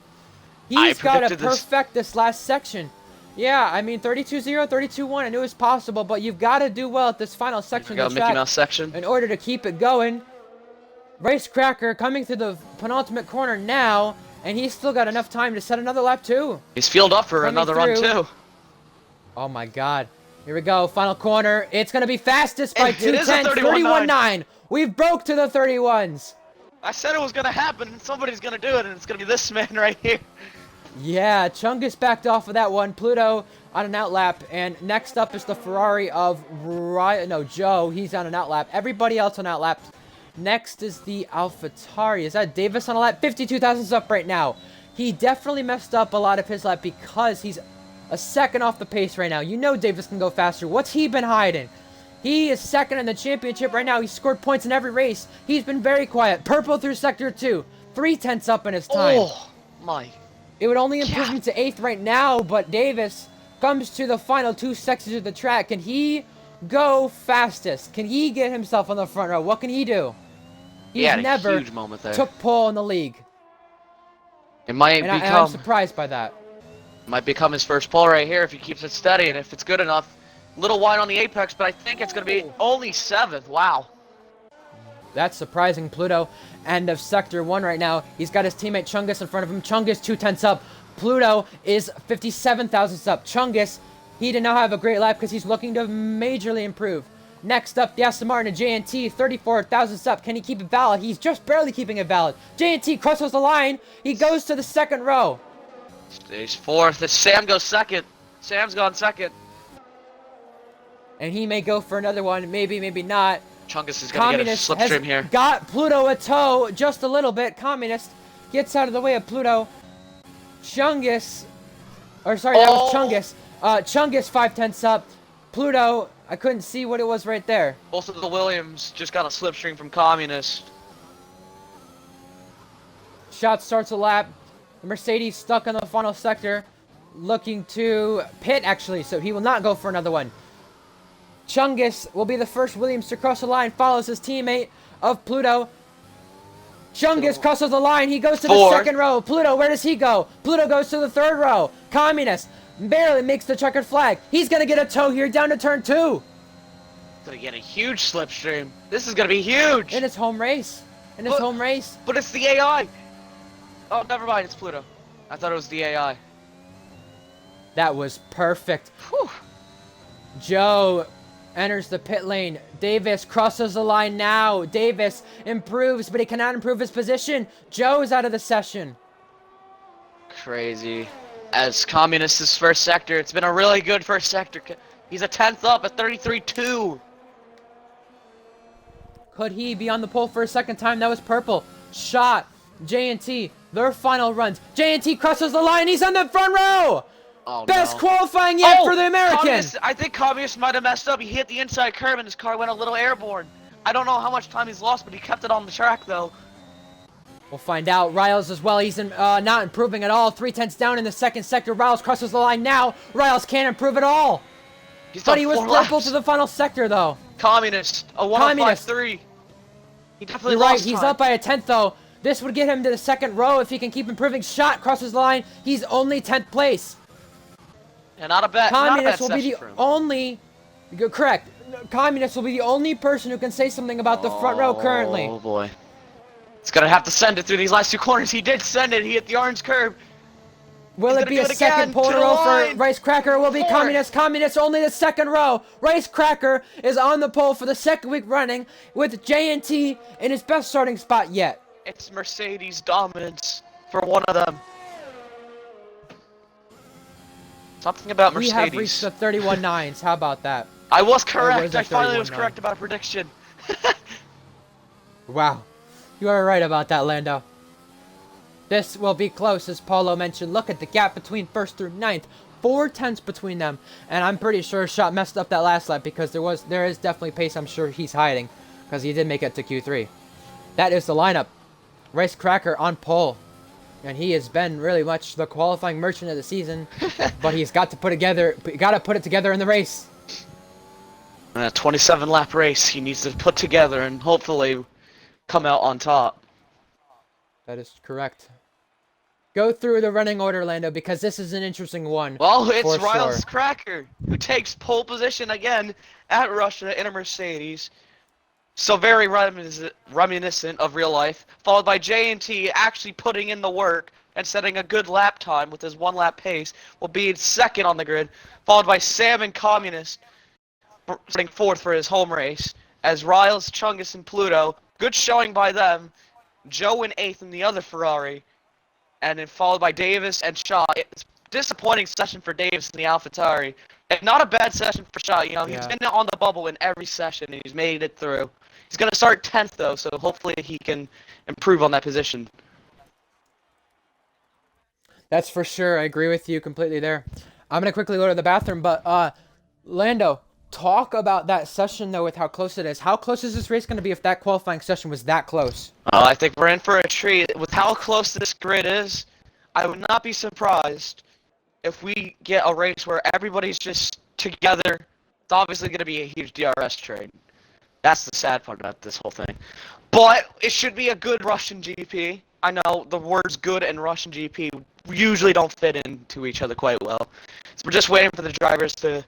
He's got to predicted this. perfect this last section. Yeah, I mean 32.0, 32.1. I knew it was possible, but you've got to do well at this final section We got of a the Mickey track Mouse section. in order to keep it going. Rice Cracker coming through the penultimate corner now, and he's still got enough time to set another lap too. He's fueled up for Coming another run, through. too. Oh my god. Here we go, final corner. It's going to be fastest by It is a 2 tenths, 31.9. 31.9. We've broke to the 31s. I said it was going to happen, and somebody's going to do it, and it's going to be this man right here. Yeah, Chungus backed off of that one. Pluto on an outlap. And next up is the Ferrari of Joe. He's on an outlap. Everybody else on outlaps. Next is the AlphaTauri. Is that Davis on a lap? 52 thousandths up right now. He definitely messed up a lot of his lap because he's a second off the pace right now. You know Davis can go faster. What's he been hiding? He is second in the championship right now. He scored points in every race. He's been very quiet. Purple through sector 2. 3/10 up in his time. Oh, my. It would only improve Yeah. him to 8th right now, but Davis comes to the final 2 sections of the track. Can he go fastest? Can he get himself on the front row? What can he do? He He's had a never huge moment there. took pole in the league. It might And I'm become surprised by that. his first pole right here if he keeps it steady and if it's good enough. Little wide on the apex, but I think it's going to be only 7th. Wow. That's surprising. Pluto, end of sector 1 right now. He's got his teammate Chungus in front of him. Chungus 2/10 up. Pluto is 57 thousandths up. Chungus, he did not have a great lap because he's looking to majorly improve. Next up, the Aston Martin JNT, 34 thousandths up. Can he keep it valid? He's just barely keeping it valid. JNT crosses the line. He goes to the second row. He's 4th. Sam goes 2nd. Sam's gone 2nd. and he may go for another one. Maybe, maybe not. Chungus is gonna get a Communist slipstream has here. got Pluto a toe just a little bit. Communist gets out of the way of Pluto. Chungus, or sorry, that was Chungus. Chungus 5/10 up. Pluto, I couldn't see what it was right there. Both of the Williams just got a slipstream from Communist. Shot starts a lap. The Mercedes stuck in the final sector, looking to pit actually, so he will not go for another one. Chungus will be the first Williams to cross the line, follows his teammate of Pluto. Chungus crosses the line, he goes to the second row. Pluto, where does he go? Pluto goes to the third row. Communist barely makes the checkered flag. He's gonna get a toe here down to turn 2. Gonna get a huge slipstream. This is gonna be huge. In his home race. In his home race. But it's the AI. Oh, never mind, it's Pluto. I thought it was the AI. That was perfect. Whew. Joe enters the pit lane. Davis crosses the line now. Davis improves, but he cannot improve his position. Joe's out of the session. Crazy. As Communist's first sector, it's been a really good first sector. He's a 10th up at 33.2. Could he be on the pole for a second time? That was purple. Shot. J&T, their final runs. J&T crosses the line. He's on the front row. Oh, Best no. qualifying yet for the American. I think Communist might have messed up. He hit the inside curb and his car went a little airborne. I don't know how much time he's lost, but he kept it on the track, though. We'll find out. Riles as well. He's not improving at all. 3/10 down in the second sector. Riles crosses the line now. Riles can't improve at all. But he was purple to the final sector, though. Communist, a 105.3. He definitely You're lost right. He's time. up by a 10th, though. This would get him to the second row if he can keep improving. Shot crosses the line. He's only 10th place. Yeah, not a bad Communist will be session the for him. only... Correct. Communist will be the only person who can say something about the front row currently. Oh, boy. He's gonna have to send it through these last 2 corners. He did send it. He hit the orange curb. Will He's it be gonna a do it second again, pole to in a the row for line. Rice Cracker? Will be Fourth. Communist. Communist only the second row. Rice Cracker is on the pole for the second week running with J&T in his best starting spot yet. It's Mercedes dominance for one of them. Something about We Mercedes. have reached the 31.9s. How about that? I was was correct. that I finally was 31.9? correct about a prediction. Wow. You are right about that, Lando. This will be close, as Paulo mentioned. Look at the gap between first through ninth. 4/10 between them. And I'm pretty sure Shot messed up that last lap because there is definitely pace I'm sure he's hiding. Because he did make it to Q3. That is the lineup. Rice Cracker on pole. And he has been really much the qualifying merchant of the season. But he's got to put it together in the race. A 27 lap race he needs to put together and hopefully come out on top. That is correct. Go through the running order, Lando, because this is an interesting one. Well, it's for Riles sure. Cracker who takes pole position again at Russia in a Mercedes. So very reminiscent of real life. Followed by J&T actually putting in the work and setting a good lap time with his 1 lap pace. Will be second on the grid. Followed by Sam and Communist starting fourth for his home race. As Riles, Chungus, and Pluto. Good showing by them. Joe in 8th in the other Ferrari. And then followed by Davis and Shaw. It's a disappointing session for Davis in the AlphaTauri. And not a bad session for Shaw. You know, he's been on the bubble in every session and he's made it through. He's going to start 10th though, so hopefully he can improve on that position. That's for sure. I agree with you completely there. I'm going to quickly go to the bathroom, but Lando, talk about that session though with how close it is. How close is this race going to be if that qualifying session was that close? I think we're in for a treat. With how close this grid is, I would not be surprised if we get a race where everybody's just together. It's obviously going to be a huge DRS trade. That's the sad part about this whole thing. But it should be a good Russian GP. I know the words good and Russian GP usually don't fit into each other quite well. So we're just waiting for the drivers to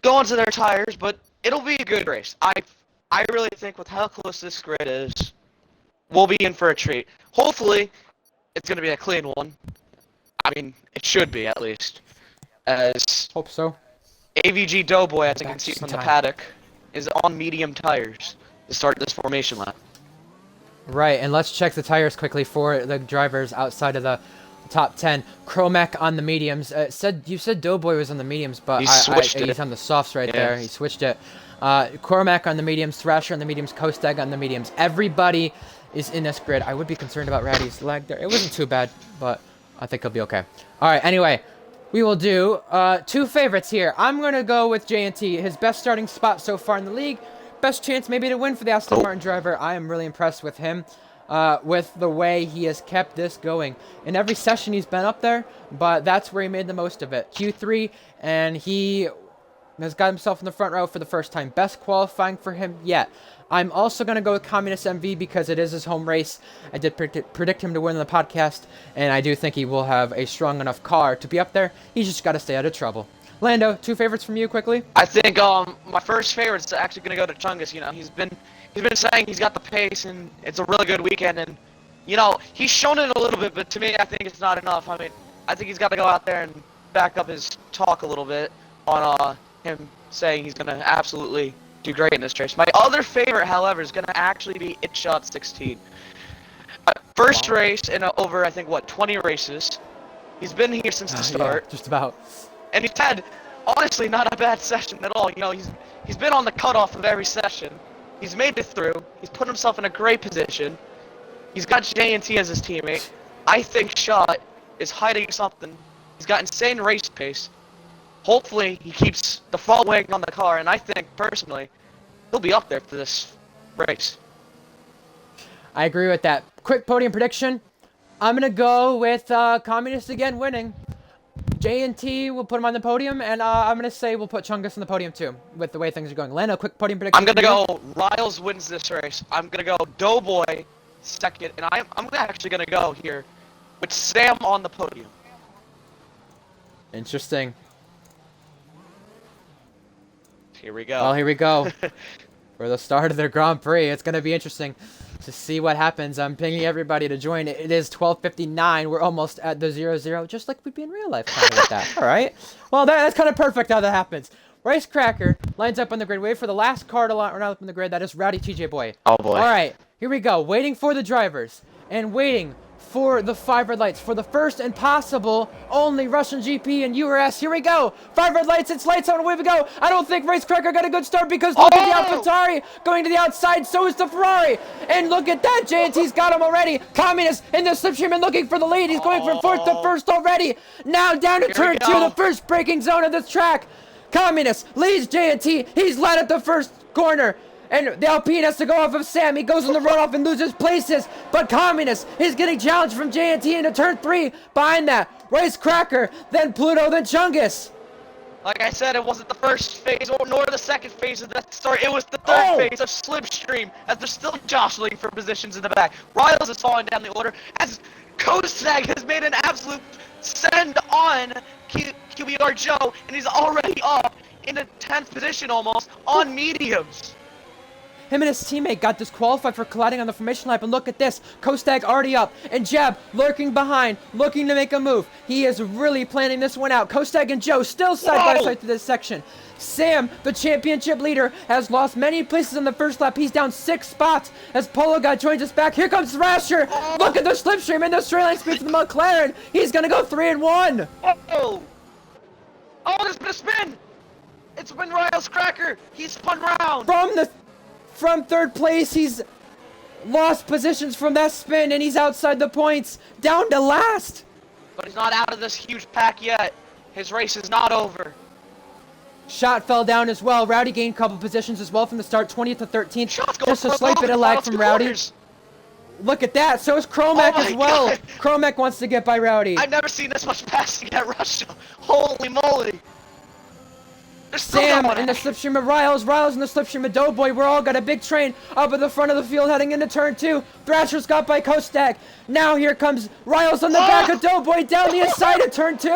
go onto their tires, but it'll be a good race. I really think with how close this grid is, we'll be in for a treat. Hopefully, it's going to be a clean one. I mean, it should be at least. As Hope so. AVG Doughboy, as you can Back see just from in the time. paddock, is on medium tires to start this formation lap. Right, and let's check the tires quickly for the drivers outside of the top 10. Chromac on the mediums. You said Doughboy was on the mediums, but He switched it. he's on the softs right there. Yes. He switched it. Chromac on the mediums, Thrasher on the mediums, Kostag on the mediums. Everybody is in this grid. I would be concerned about Ratty's leg there. It wasn't too bad, but I think he'll be okay. All right, anyway, we will do two favorites here. I'm going to go with JNT, his best starting spot so far in the league. Best chance maybe to win for the Aston Martin driver. I am really impressed with him, with the way he has kept this going. In every session he's been up there, but that's where he made the most of it. Q3, and he has got himself in the front row for the first time. Best qualifying for him yet. I'm also going to go with Communist MV because it is his home race. I did predict him to win the podcast, and I do think he will have a strong enough car to be up there. He's just got to stay out of trouble. Lando, two favorites from you quickly? I think my first favorite's actually gonna go to Chungus. You know, he's been saying he's got the pace and it's a really good weekend, and you know he's shown it a little bit, but to me I think it's not enough. I mean, I think he's got to go out there and back up his talk a little bit on him saying he's gonna absolutely do great in this race. My other favorite, however, is gonna actually be Itshot 16. First race in over I think what 20 races. He's been here since the start. Yeah, just about. And he's had, honestly, not a bad session at all. You know, he's been on the cutoff of every session. He's made it through. He's put himself in a great position. He's got JNT as his teammate. I think Shot is hiding something. He's got insane race pace. Hopefully, he keeps the front wing on the car, and I think, personally, he'll be up there for this race. I agree with that. Quick podium prediction. I'm going to go with Communist again winning. JNT will put him on the podium, and I'm going to say we'll put Chungus on the podium too, with the way things are going. Lando, quick podium prediction. I'm going to go Riles wins this race. I'm going to go Doughboy second, and I'm actually going to go here with Sam on the podium. Interesting. Here we go. Well, here we go. For the start of the Grand Prix. It's going to be interesting to see what happens. I'm pinging everybody to join. It is 12:59. We're almost at the 0-0, just like we'd be in real life. Kind of like that. All right. Well, that's kind of perfect how that happens. Rice Cracker lines up on the grid. Wait for the last car to line up on the grid. That is Rowdy TJ Boy. Oh, boy. All right. Here we go. Waiting for the drivers and waiting for the 5 red lights for the first and possible only Russian GP and URS. Here we go. 5 red lights. It's lights on. Away we go. I don't think Race Cracker got a good start because look at the AlphaTauri going to the outside. So is the Ferrari. And look at that. JNT's got him already. Communist in the slipstream and looking for the lead. He's going from 4th to 1st already. Now down to turn 2, the first braking zone of this track. Communist leads JNT. He's led at the first corner. And the Alpine has to go off of Sam. He goes on the runoff and loses places. But Communist is getting challenged from JNT into turn 3. Behind that, Rice Cracker, then Pluto, then Chungus. Like I said, it wasn't the first phase nor the second phase of that start. It was the third phase of Slipstream as they're still jostling for positions in the back. Riles is falling down the order as Kostag has made an absolute send on QBR Joe, and he's already up in the 10th position almost on mediums. Him and his teammate got disqualified for colliding on the formation lap, and look at this. Kostag already up, and Jeb lurking behind, looking to make a move. He is really planning this one out. Kostag and Joe still side by side through this section. Sam, the championship leader, has lost many places on the first lap. He's down 6 spots as Polo Guy joins us back. Here comes Thrasher. Look at the slipstream and the straight line speed for the McLaren. He's going to go 3-1. Oh, there's been a spin. It's been Riles Cracker. He's spun round. From 3rd place, he's lost positions from that spin, and he's outside the points, down to last. But he's not out of this huge pack yet. His race is not over. Shot fell down as well. Rowdy gained a couple positions as well from the start, 20th to 13th. Shot's going Just a slight bit of lag from Rowdy. Look at that. So is Chromac as well. God. Chromac wants to get by Rowdy. I've never seen this much passing at Russia. Holy moly. Sam in the slipstream of Riles in the slipstream of Doughboy. We're all got a big train up at the front of the field heading into turn 2. Thrasher's got by Kostag. Now here comes Riles on the back of Doughboy down the inside of turn 2.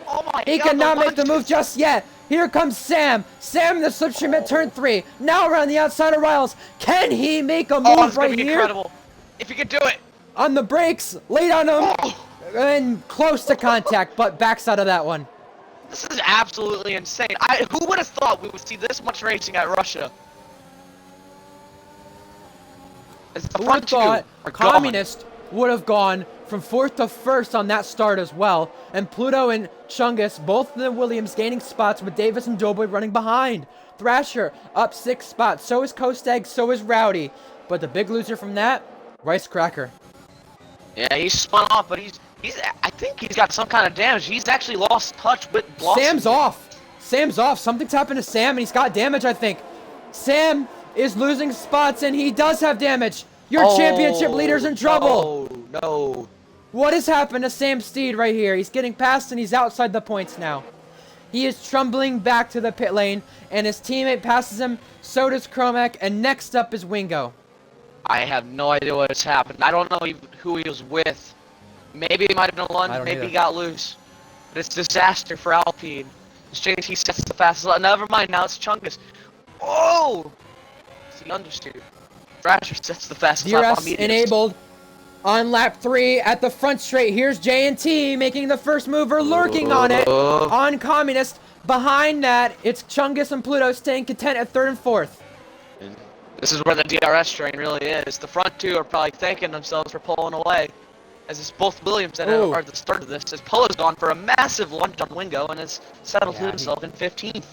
Oh my He God, cannot make the move just yet. Here comes Sam. Sam in the slipstream at turn 3. Now around the outside of Riles. Can he make a move right here? Incredible. If he could do it. On the brakes, late on him, and close to contact, but backs out of that one. This is absolutely insane. Who would have thought we would see this much racing at Russia? As the Who would have front two thought are Communist would have gone from 4th to 1st on that start as well. And Pluto and Chungus, both of the Williams gaining spots with Davis and Doughboy running behind. Thrasher up 6 spots. So is Kostag, so is Rowdy. But the big loser from that, Rice Cracker. Yeah, he's spun off, but I think he's got some kind of damage. He's actually lost touch with Blossom. Sam's off. Sam's off. Something's happened to Sam, and he's got damage, I think. Sam is losing spots, and he does have damage. Your championship leader's in trouble. No, no. What has happened to Sam Steed right here? He's getting past, and he's outside the points now. He is tumbling back to the pit lane, and his teammate passes him. So does Chromac, and next up is Wingo. I have no idea what has happened. I don't know who he was with. Maybe he might have been alone. Maybe he got loose. But it's disaster for Alpine. JT sets the fastest lap. Never mind, now it's Chungus. Oh! It's the understeer. Thrasher sets the fastest lap on URS mediums. enabled on lap 3 at the front straight. Here's J&T making the first mover, lurking on it on Communist. Behind that, it's Chungus and Pluto staying content at 3rd and 4th. And this is where the DRS train really is. The front two are probably thanking themselves for pulling away. As it's both Williams that are the start of this. As Polo's gone for a massive lunge on Wingo and has settled himself in 15th.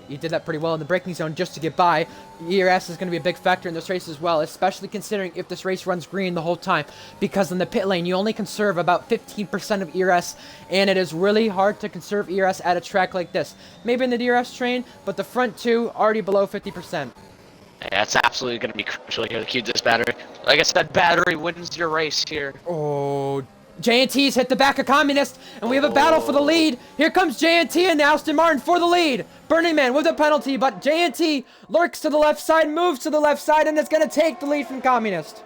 He did that pretty well in the braking zone just to get by. URS is going to be a big factor in this race as well, especially considering if this race runs green the whole time. Because in the pit lane, you only conserve about 15% of ERS, and it is really hard to conserve ERS at a track like this. Maybe in the DRS train, but the front two already below 50%. Yeah, it's absolutely going to be crucial here to keep this battery. Like I said, battery wins your race here. Oh, J&T's hit the back of Communist, and we have a battle for the lead. Here comes J&T and Aston Martin for the lead. Burning Man with a penalty, but J&T lurks to the left side, moves to the left side, and it's going to take the lead from Communist.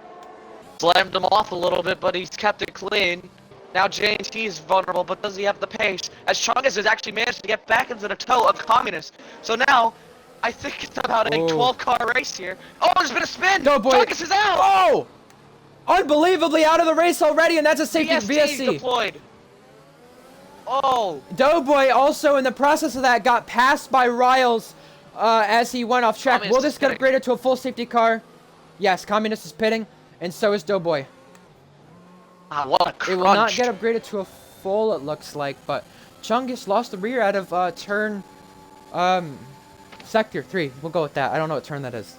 Slammed him off a little bit, but he's kept it clean. Now J&T is vulnerable, but does he have the pace? As Chungus has actually managed to get back into the toe of Communist. So now, I think it's about a 12-car race here. Oh, there's been a spin! Go, boy. Chungus is out! Oh! Unbelievably out of the race already, and that's a safety VSC. Deployed. Oh! Doughboy also in the process of that got passed by Riles as he went off track. Will this get upgraded to a full safety car? Yes, Communist is pitting, and so is Doughboy. Ah, what a crunch. It will not get upgraded to a full, it looks like, but Chungus lost the rear out of turn sector 3. We'll go with that. I don't know what turn that is.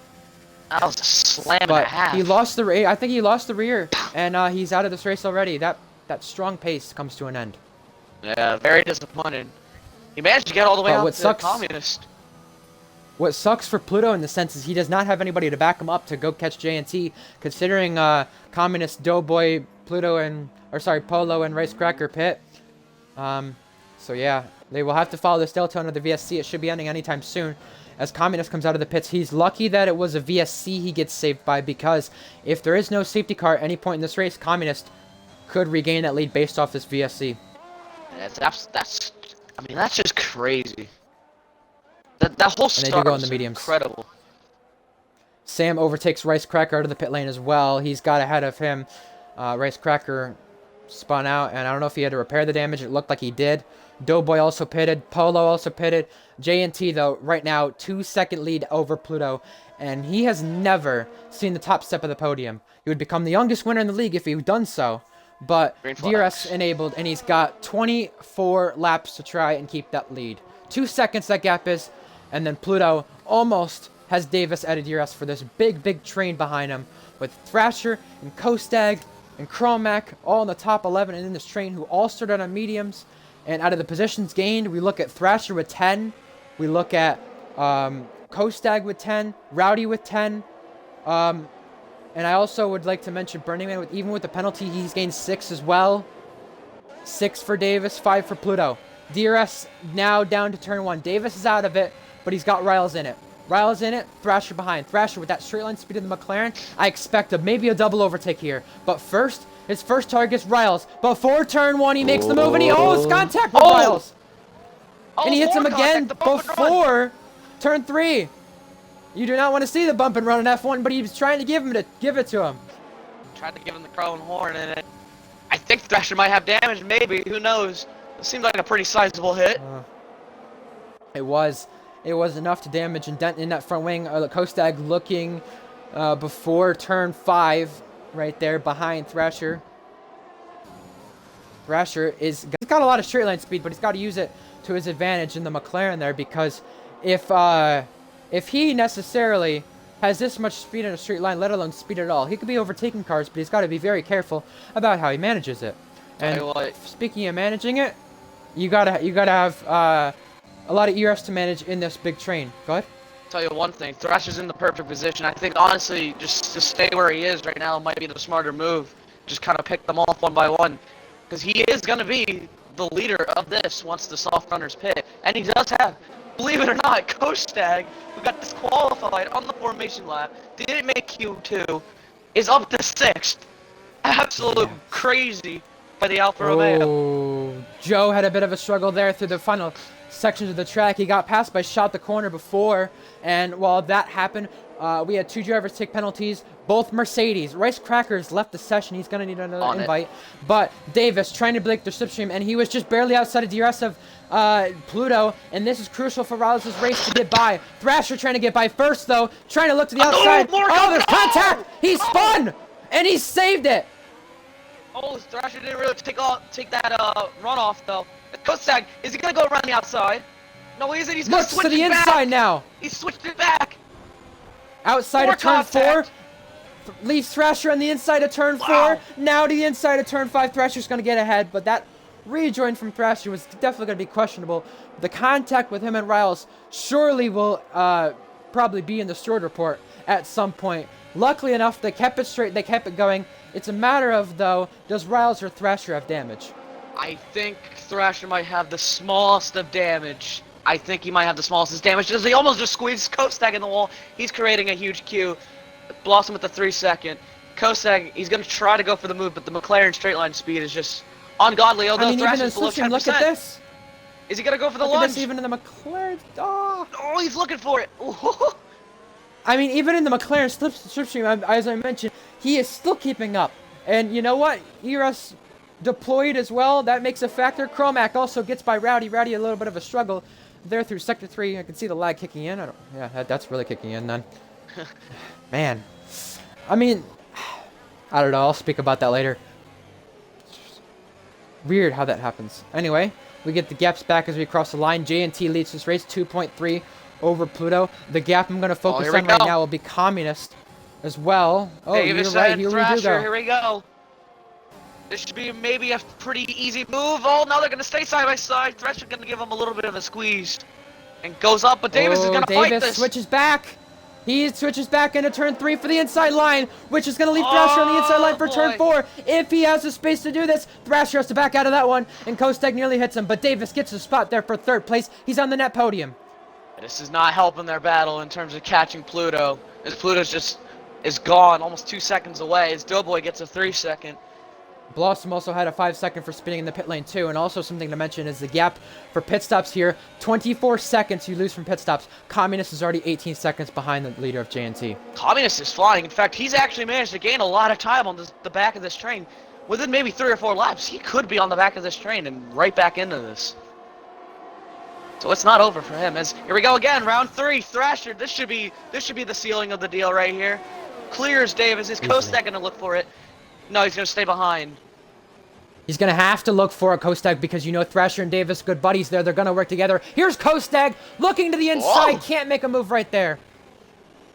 That was a slam and a But half. he lost the rear. I think he lost the rear, and he's out of this race already. That strong pace comes to an end. Yeah, very disappointed. He managed to get all the way out to the Communist. What sucks for Pluto in the sense is he does not have anybody to back him up to go catch J&T, considering Communist, Doughboy, Polo, and Rice Cracker pit. So yeah, they will have to follow this delta under the VSC. It should be ending anytime soon. As Communist comes out of the pits, he's lucky that it was a VSC he gets saved by, because if there is no safety car at any point in this race, Communist could regain that lead based off this VSC. That's just crazy. That whole start was incredible. Sam overtakes Rice Cracker out of the pit lane as well. He's got ahead of him. Rice Cracker spun out, and I don't know if he had to repair the damage. It looked like he did. Doughboy also pitted. Polo also pitted. J&T, though, right now, 2-second lead over Pluto, and he has never seen the top step of the podium. He would become the youngest winner in the league if he had done so, but DRS enabled, and he's got 24 laps to try and keep that lead. 2 seconds that gap is, and then Pluto almost has Davis at a DRS for this big train behind him, with Thrasher and Kostag and Chromac all in the top 11 and in this train, who all started on mediums. And out of the positions gained, we look at Thrasher with 10. We look at Kostag with 10. Rowdy with 10. And I also would like to mention Burning Man, even with the penalty, he's gained 6 as well. 6 for Davis, 5 for Pluto. DRS now down to turn 1. Davis is out of it, but he's got Riles in it. Riles in it, Thrasher behind. Thrasher with that straight line speed of the McLaren. I expect maybe a double overtake here. But first, his first target is Riles. Before turn 1, he makes the move, and he it's contact with Riles. And he hits him again before turn 3. You do not want to see the bump and run in F1, but he was trying to give it to him. Tried to give him the crow and horn, and I think Thrasher might have damage, maybe. Who knows? It seemed like a pretty sizable hit. It was enough to damage and dent in that front wing. Kostag looking before turn 5, right there behind Thrasher. Thrasher he's got a lot of straight line speed, but he's got to use it to his advantage in the McLaren there, because if he necessarily has this much speed in a straight line, let alone speed at all, he could be overtaking cars, but he's got to be very careful about how he manages it. And speaking of managing it, you gotta have a lot of URS to manage in this big train. Go ahead. Tell you one thing, Thrasher's in the perfect position. I think honestly, just to stay where he is right now might be the smarter move. Just kind of pick them off one by one, because he is gonna be the leader of this once the soft runners pit, and he does have, believe it or not, Kostag, who got disqualified on the formation lap, didn't make Q2, is up to 6th. Absolute crazy by the Alfa Romeo. Joe had a bit of a struggle there through the final sections of the track. He got passed by Shot the corner before, and while that happened, we had 2 drivers take penalties. Both Mercedes. Rice Crackers left the session. He's going to need another invite. But Davis trying to break the slipstream, and he was just barely outside of DRS of Pluto, and this is crucial for Riles' race to get by. Thrasher trying to get by first, though. Trying to look to the outside. Oh, there's contact! He spun! And he saved it! Oh, Thrasher didn't really take that runoff, though. Kostag, is he going to go around the outside? No, he isn't. He's going to switch it back. Looks to the inside now. He switched it back. Outside of turn 4. Leaves Thrasher on the inside of turn 4. Now to the inside of turn 5. Thrasher's going to get ahead, but that rejoin from Thrasher was definitely going to be questionable. The contact with him and Riles surely will probably be in the steward report at some point. Luckily enough, they kept it straight. They kept it going. It's a matter of, though, does Riles or Thrasher have damage? I think Thrasher might have the smallest of damage. I think he might have the smallest of damage, because he almost just squeezed Kostag in the wall. He's creating a huge queue. Blossom with the 3-second. Kostag, he's going to try to go for the move, but the McLaren straight line speed is just ungodly. Although Thrasher's below 10%. Look at this. Is he going to go for the lunge? lunge? This, even in the McLaren. Oh, he's looking for it. I mean, even in the McLaren slipstream, as I mentioned, he is still keeping up. And you know what? URS deployed as well. That makes a factor. Chromac also gets by Rowdy. Rowdy a little bit of a struggle there through sector 3. I can see the lag kicking in. That's really kicking in then. Man. I mean, I don't know. I'll speak about that later. Weird how that happens. Anyway, we get the gaps back as we cross the line. J&T leads this race 2.3 over Pluto. The gap I'm going to focus on right now will be Communist as well. Oh, Davis, you're right. Here Thrasher, we do go. Here we go. This should be maybe a pretty easy move. Oh, now they're going to stay side by side. Thrasher's going to give him a little bit of a squeeze. And goes up, but Davis is going to fight this. Davis switches back. He switches back into turn 3 for the inside line, which is going to leave Thrasher on the inside line for turn 4. If he has the space to do this, Thrasher has to back out of that one, and Kostag nearly hits him, but Davis gets a spot there for 3rd place. He's on the net podium. This is not helping their battle in terms of catching Pluto, as Pluto's just is gone, almost 2 seconds away, as Doughboy gets a 3-second. Blossom also had a 5-second for spinning in the pit lane too, and also something to mention is the gap for pit stops here. 24 seconds you lose from pit stops. Communist is already 18 seconds behind the leader of J&T. Communist is flying. In fact, he's actually managed to gain a lot of time on the back of this train. Within maybe 3 or 4 laps, he could be on the back of this train and right back into this. So it's not over for him. As here we go again, round 3. Thrasher. This should be the ceiling of the deal right here. Clears Davis. Is Kostag gonna look for it? No, he's gonna stay behind. He's going to have to look for a Kostag because you know Thrasher and Davis, good buddies there. They're going to work together. Here's Kostag looking to the inside. Can't make a move right there.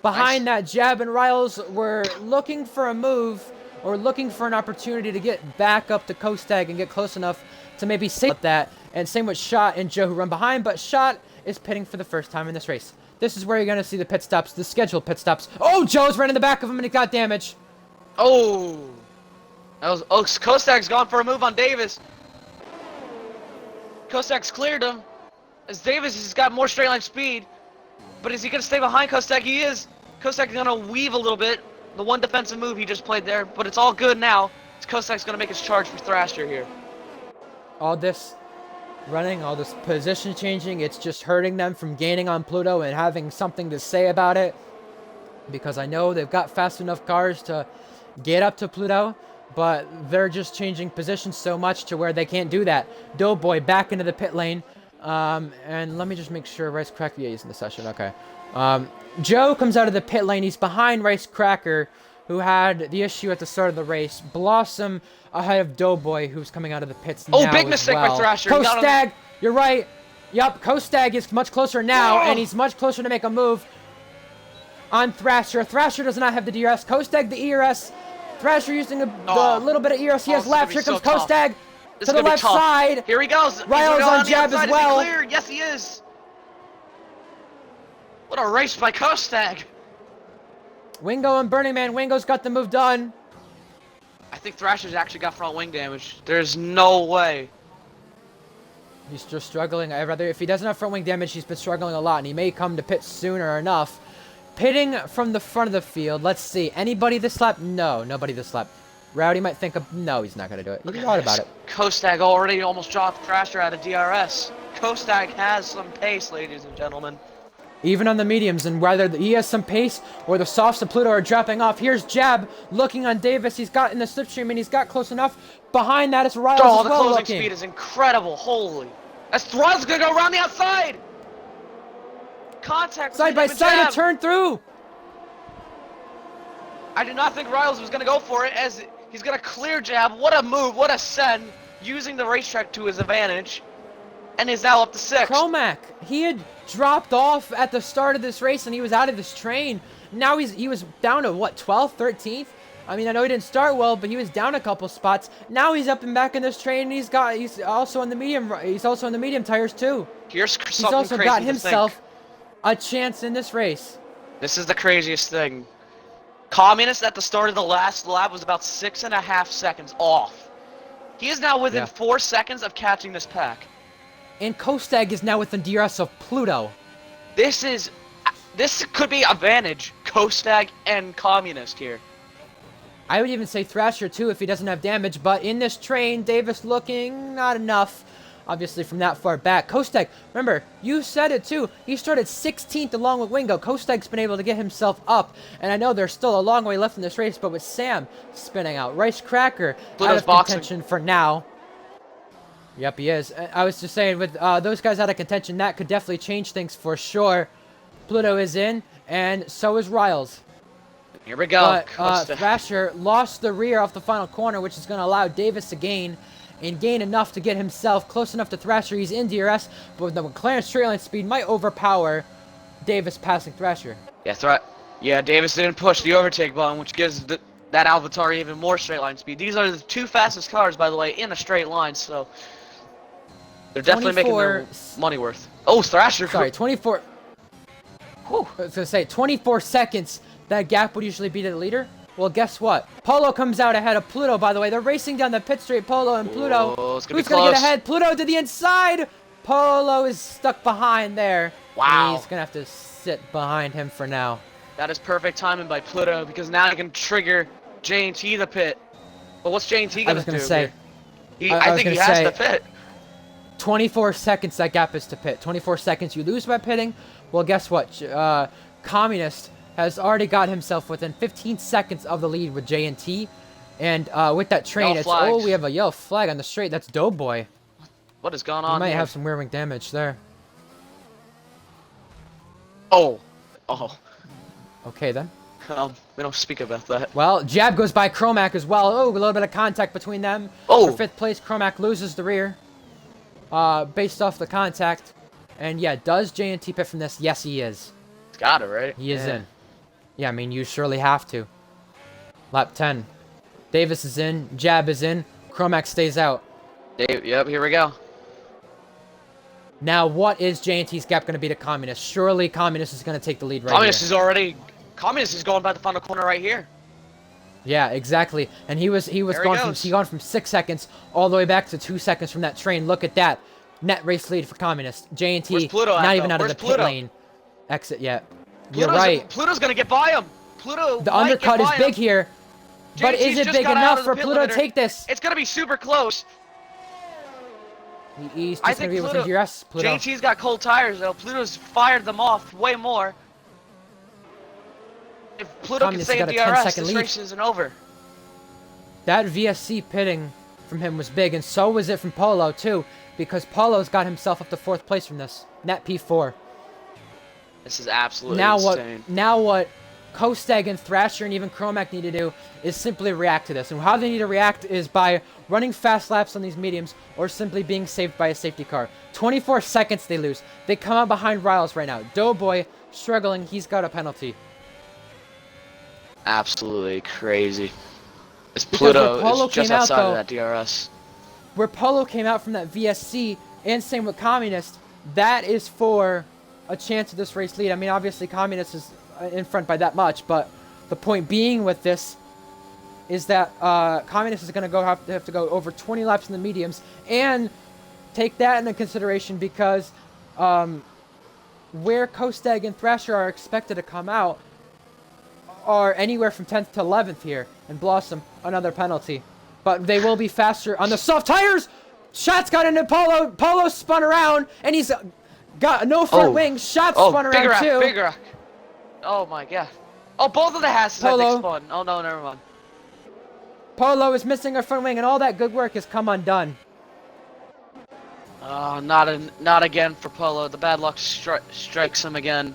Behind that, Jab and Riles were looking for a move or looking for an opportunity to get back up to Kostag and get close enough to maybe save that. And same with Shot and Joe who run behind, but Shot is pitting for the first time in this race. This is where you're going to see the pit stops, the scheduled pit stops. Oh, Joe's right in the back of him and he got damage. Oh. Kostag's gone for a move on Davis. Kostag's cleared him. As Davis has got more straight line speed. But is he going to stay behind Kostag? He is. Kostag's going to weave a little bit. The one defensive move he just played there. But it's all good now. Kostag's going to make his charge for Thrasher here. All this running, all this position changing, it's just hurting them from gaining on Pluto and having something to say about it. Because I know they've got fast enough cars to get up to Pluto. But they're just changing positions so much to where they can't do that. Doughboy back into the pit lane. And let me just make sure Rice Cracker is in the session. Okay. Joe comes out of the pit lane. He's behind Rice Cracker, who had the issue at the start of the race. Blossom ahead of Doughboy, who's coming out of the pits Oh, now big as mistake by well. Thrasher. He got him. Kostag, you're right. Yup, Kostag is much closer now, Whoa. and he's much closer to make a move on Thrasher. Thrasher does not have the DRS. Kostag, the ERS. Thrasher using the little bit of ERS he has this is left. gonna Here be comes so tough. Kostag This to is the gonna be left tough. side. Here he goes. Ryle's on jab as well. Is he clear? Yes, he is. What a race by Kostag. Wingo and Burning Man. Wingo's got the move done. I think Thrasher's actually got front wing damage. There's no way. He's just struggling. If he doesn't have front wing damage, he's been struggling a lot, and he may come to pit sooner enough. Pitting from the front of the field. Let's see. Anybody this lap? No, nobody this lap. Rowdy might think of... No, he's not going to do it. He thought about it. Kostag already almost dropped Thrasher out of DRS. Kostag has some pace, ladies and gentlemen. Even on the mediums, and whether he has some pace or the softs of Pluto are dropping off. Here's Jab looking on Davis. He's got in the slipstream, and he's got close enough. Behind that is Riles Oh, as the well closing looking. speed is incredible. Holy. As Riles is going to go around the outside. Contact Side by side, a turn through. I did not think Riles was going to go for it, as he's going to clear Jab. What a move. What a send. Using the racetrack to his advantage. And is now up to 6. Cromac, he had dropped off at the start of this race, and he was out of this train. Now he was down to, what, 12th, 13th? I mean, I know he didn't start well, but he was down a couple spots. Now he's up and back in this train, and he's also in the medium. He's also in the medium tires too. Here's He's something also crazy got to himself think. a chance in this race. This is the craziest thing. Communist at the start of the last lap was about 6.5 seconds off. He is now within 4 seconds of catching this pack. And Kostag is now within DRS of Pluto. This could be advantage Kostag and Communist here. I would even say Thrasher too if he doesn't have damage, but in this train, Davis looking not enough, obviously from that far back. Kostag, remember, you said it too, he started 16th along with Wingo. Kostag's been able to get himself up, and I know there's still a long way left in this race, but with Sam spinning out, Rice Cracker Pluto's out of boxing. contention for now. Yep, he is. I was just saying, with those guys out of contention, that could definitely change things for sure. Pluto is in, and so is Riles. Here we go. But Thrasher lost the rear off the final corner, which is going to allow Davis to gain, and gain enough to get himself close enough to Thrasher. He's in DRS, but with the McLaren straight line speed might overpower Davis passing Thrasher. Yeah, Davis didn't push the overtake button, which gives that Avatar even more straight line speed. These are the 2 fastest cars, by the way, in a straight line, so they're definitely making their money worth. Oh, Thrasher. Sorry, 24. Whew, I was going to say 24 seconds. That gap would usually be to the leader. Well, guess what? Polo comes out ahead of Pluto, by the way. They're racing down the pit straight, Polo and Pluto. Whoa, Who's going to get ahead? Pluto to the inside. Polo is stuck behind there. Wow. He's going to have to sit behind him for now. That is perfect timing by Pluto, because now he can trigger J&T the pit. But what's J&T I going was to going do? to say. I think he has to pit. 24 seconds that gap is to pit. 24 seconds you lose by pitting. Well, guess what? Communist has already got himself within 15 seconds of the lead with J&T. And with that train, we have a yellow flag on the straight. That's Doughboy. What has gone on He might here? have some rear wing damage there. Oh. Okay, then. We don't speak about that. Well, jab goes by Cromac as well. Oh, a little bit of contact between them. Oh. For 5th place, Cromac loses the rear. Based off the contact. And yeah, does J&T pit from this? Yes, he is. It's got it, right? He is in. Yeah, I mean, you surely have to. Lap 10. Davis is in. Jab is in. Cromac stays out. Yep, here we go. Now, what is J&T's gap going to be to Communist? Surely Communist is going to take the lead right Communist here. Communist is going by the final corner right here. Yeah, exactly. And he gone from 6 seconds all the way back to 2 seconds from that train. Look at that. Net race lead for Communist. J&T not even out of the pit lane exit yet. You're right. Pluto's going to get by him. The undercut is big here. But is it big enough for Pluto to take this? It's going to be super close. He's just going to be within DRS, Pluto. JT's got cold tires, though. Pluto's fired them off way more. If Pluto can stay in DRS, this race isn't over. That VSC pitting from him was big, and so was it from Polo, too, because Polo's got himself up to 4th place from this. Net P4. This is absolutely insane. Now what Kostag and Thrasher and even Chromac need to do is simply react to this. And how they need to react is by running fast laps on these mediums or simply being saved by a safety car. 24 seconds they lose. They come out behind Riles right now. Doughboy struggling. He's got a penalty. Absolutely crazy. This Because Pluto where Polo is just came out, outside though- of that DRS. Where Polo came out from that VSC and same with Communist, that is for a chance of this race lead. I mean, obviously Communist is in front by that much, but the point being with this is that Communist is going to have to go over 20 laps in the mediums, and take that into consideration because where Kostag and Thrasher are expected to come out are anywhere from 10th to 11th here, and Blossom another penalty, but they will be faster on the soft tires. Shots got into Polo. Polo spun around, and he's got no front wing. Shots spun around too. Big rock. Oh my god. Oh, both of the hasses I think spun. Oh no, never mind. Polo is missing a front wing, and all that good work has come undone. Oh, not again for Polo. The bad luck strikes him again.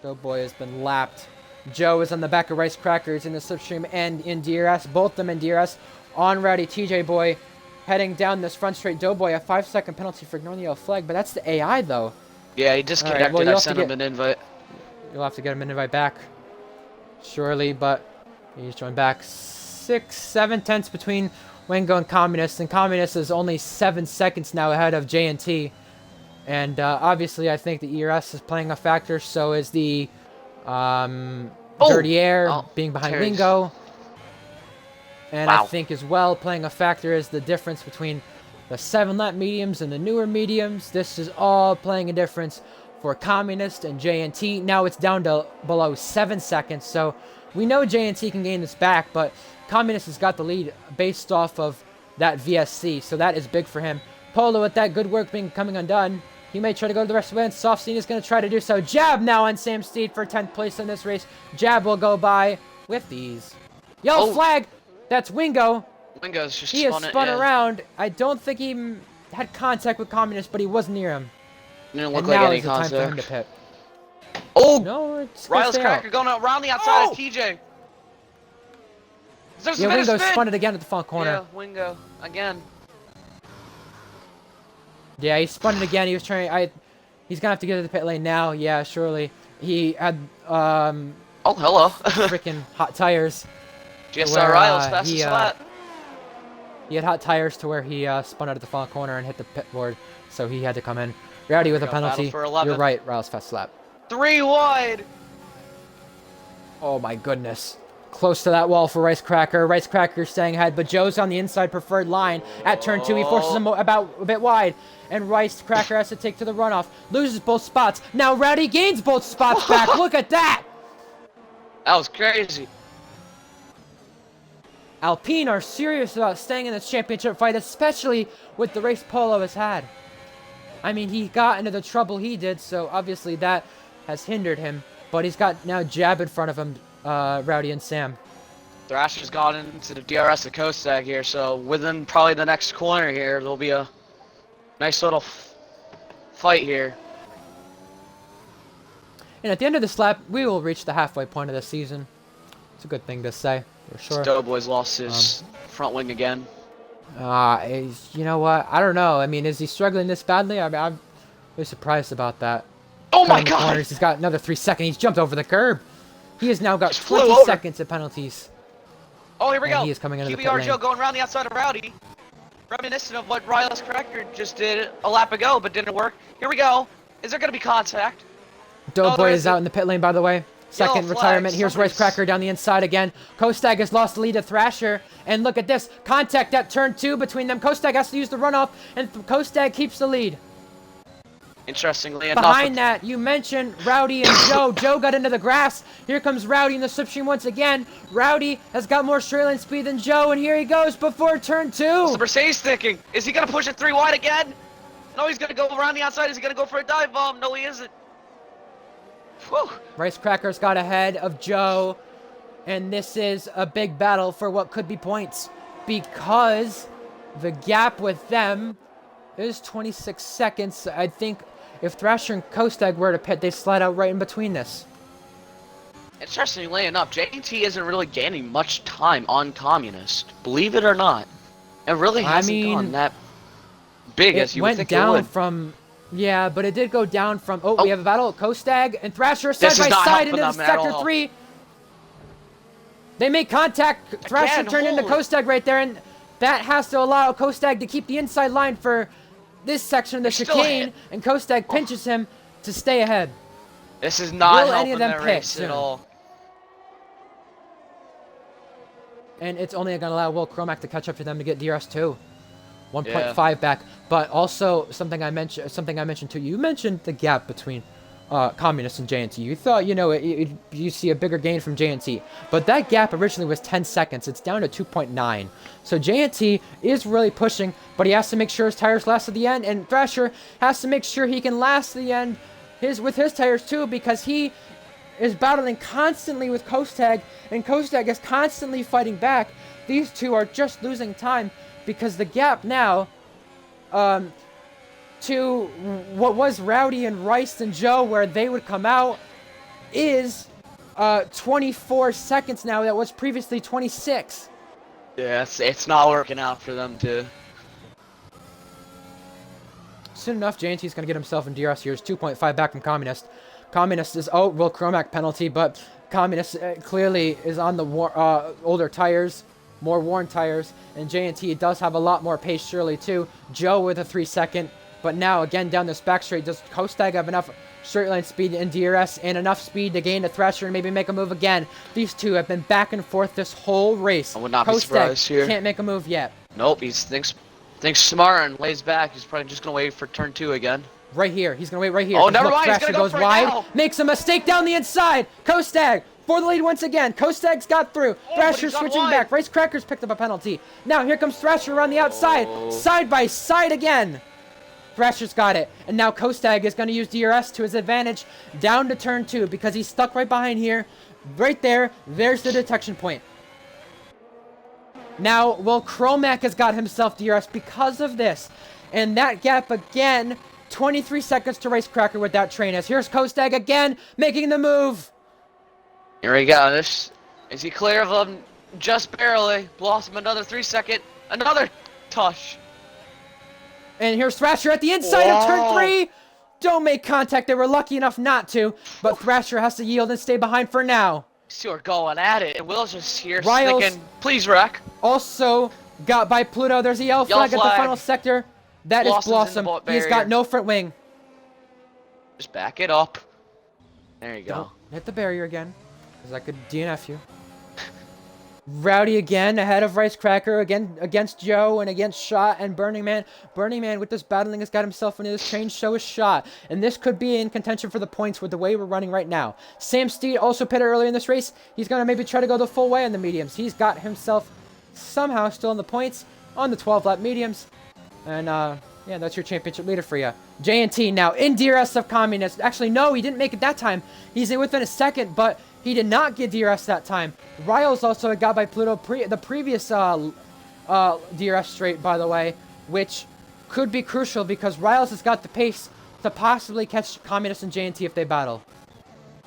Doughboy has been lapped. Joe is on the back of Rice Crackers in the slipstream and in DRS. Both of them in DRS. On Rowdy TJ Boy heading down this front straight. Doughboy, a 5-second penalty for ignoring the yellow flag, but that's the AI though. Yeah, he disconnected. Right, well, I sent him an invite. You'll have to get him an invite back, surely, but he's joined back. 6, 7 tenths between Wingo and Communist is only 7 seconds now ahead of JNT. And obviously, I think the ERS is playing a factor, so is the Dirty Air being behind Wingo. And I think as well, playing a factor is the difference between the 7-lap mediums and the newer mediums. This is all playing a difference for Communist and JNT. Now it's down to below 7 seconds, so we know JNT can gain this back, but Communist has got the lead based off of that VSC, so that is big for him. Polo with that good work coming undone. He may try to go to the rest of the way, and Soft Scene is going to try to do so. Jab now on Sam Steed for 10th place in this race. Jab will go by with ease. Yellow flag! That's Wingo. Wingo's just He has spun around. I don't think he had contact with Communist, but he was near him. Didn't look And like now any is the time contact. for him to pit. Oh! No, it's Riles Cracker out. going around the outside of TJ. Yeah, Wingo spun it again at the front corner. Yeah, Wingo again. Yeah, he spun it again. He was trying. He's gonna have to get to the pit lane now. Yeah, surely. He had oh, hello. freaking hot tires. GSR Riles fastest lap. He had hot tires to where he spun out at the front corner and hit the pit board, so he had to come in. Rowdy with a penalty. You're right, Riles fast lap. 3 wide. Oh my goodness. Close to that wall for Rice Cracker. Rice Cracker staying ahead, but Joe's on the inside preferred line at turn 2. He forces him about a bit wide, and Rice Cracker has to take to the runoff. Loses both spots. Now Rowdy gains both spots back. Look at that! That was crazy. Alpine are serious about staying in this championship fight, especially with the race Polo has had. I mean, he got into the trouble he did, so obviously that has hindered him. But he's got now Jab in front of him, Rowdy and Sam. Thrasher's got into the DRS of Kostag here, so within probably the next corner here, there'll be a nice little fight here. And at the end of this lap, we will reach the halfway point of the season. It's a good thing to say, for sure. Doughboy's lost his front wing again. You know what? I don't know. I mean, is he struggling this badly? I mean, I'm really surprised about that. Oh my god! He's got another 3 seconds. He's jumped over the curb. He has now got 20 seconds of penalties. Oh, here we go. He is coming into the pit QBR lane. Joe going around the outside of Rowdy. Reminiscent of what Riles Cracker just did a lap ago, but didn't work. Here we go. Is there going to be contact? Doughboy is out in the pit lane, by the way. Second retirement. Here's Rice Cracker down the inside again. Kostag has lost the lead to Thrasher. And look at this. Contact at turn 2 between them. Kostag has to use the runoff, and Kostag keeps the lead. Interestingly enough. Behind that, you mentioned Rowdy and Joe. Joe got into the grass. Here comes Rowdy in the slipstream once again. Rowdy has got more straight line speed than Joe, and here he goes before turn 2. The Mercedes sticking. Is he going to push it 3 wide again? No, he's going to go around the outside. Is he going to go for a dive bomb? No, he isn't. Whew. Rice Crackers got ahead of Joe, and this is a big battle for what could be points, because the gap with them is 26 seconds. I think if Thrasher and Kostag were to pit, they slide out right in between this. Interesting laying up. JT isn't really gaining much time on Communist, believe it or not. It really hasn't gone that big as you would think it would. It went down from... Yeah, but it did go down from... Oh, we have a battle. Kostag and Thrasher This side is by not side helping into them at Sector all. 3. They make contact. Thrasher turned into holy. Kostag right there, and that has to allow Kostag to keep the inside line for this section of the They're still chicane, ahead. and Kostag pinches him to stay ahead. This is not Will any helping of them their pit race soon? at all. And it's only going to allow Will Chromac to catch up to them to get DRS too. 1.5 Yeah. back, but also something I mentioned too. You mentioned the gap between Communist and JNT. You thought, you know, you see a bigger gain from JNT, but that gap originally was 10 seconds. It's down to 2.9. So JNT is really pushing, but he has to make sure his tires last to the end, and Thrasher has to make sure he can last to the end with his tires too, because he is battling constantly with Kostag, and Kostag is constantly fighting back. These two are just losing time, because the gap now to what was Rowdy and Rice and Joe, where they would come out, is 24 seconds now. That was previously 26. Yeah, it's not working out for them to... Soon enough, JNT's going to get himself in DRS here. He's 2.5 back from Communist. Communist is, oh, Will Chromac penalty, but Communist clearly is on the older tires, more worn tires, and JNT does have a lot more pace surely too. Joe with a 3-second, but now again down this back straight, does Kostag have enough straight line speed in DRS and enough speed to gain the Thrasher and maybe make a move again? These two have been back and forth this whole race. I would not be surprised here. Can't make a move yet. Nope, he thinks smart and lays back. He's probably just gonna wait for turn 2 again. Right here. He's going to wait right here. Oh, 'cause never look, mind. He's Thrasher gonna go goes for it wide. now. Makes a mistake down the inside. Kostag for the lead once again. Kostag's got through. but Thrasher he's on switching wide. back. Rice Crackers picked up a penalty. Now here comes Thrasher around the outside. Oh. Side by side again. Thrasher's got it. And now Kostag is going to use DRS to his advantage down to turn 2 because he's stuck right behind here. Right there. There's the detection point. Now, Will Chromac has got himself DRS because of this. And that gap again, 23 seconds to Rice Cracker with that train. As here's Kostag again, making the move. Here we go. Is he clear of them? Just barely. Blossom another 3-second. Another touch. And here's Thrasher at the inside of turn Whoa. 3. Don't make contact. They were lucky enough not to. But Thrasher has to yield and stay behind for now. These two are going at it. And Will's just here Riles. thinking, please wreck. Also got by Pluto. There's a yellow flag at the flag. final sector. That is Blossom's in Blossom. the He's got barrier. no front wing. Just back it up. There you go. Don't hit the barrier again, because I could DNF you. Rowdy again ahead of Rice Cracker again against Joe and against Shot and Burning Man. Burning Man with this battling has got himself into this train show with Shot, and this could be in contention for the points with the way we're running right now. Sam Steed also pitted earlier in this race. He's gonna maybe try to go the full way on the mediums. He's got himself somehow still in the points on the 12-lap mediums. And, yeah, that's your championship leader for you. JNT now in DRS of Communist. Actually, no, he didn't make it that time. He's in within a second, but he did not get DRS that time. Riles also got by Pluto the previous DRS straight, by the way, which could be crucial because Riles has got the pace to possibly catch Communist and JNT if they battle.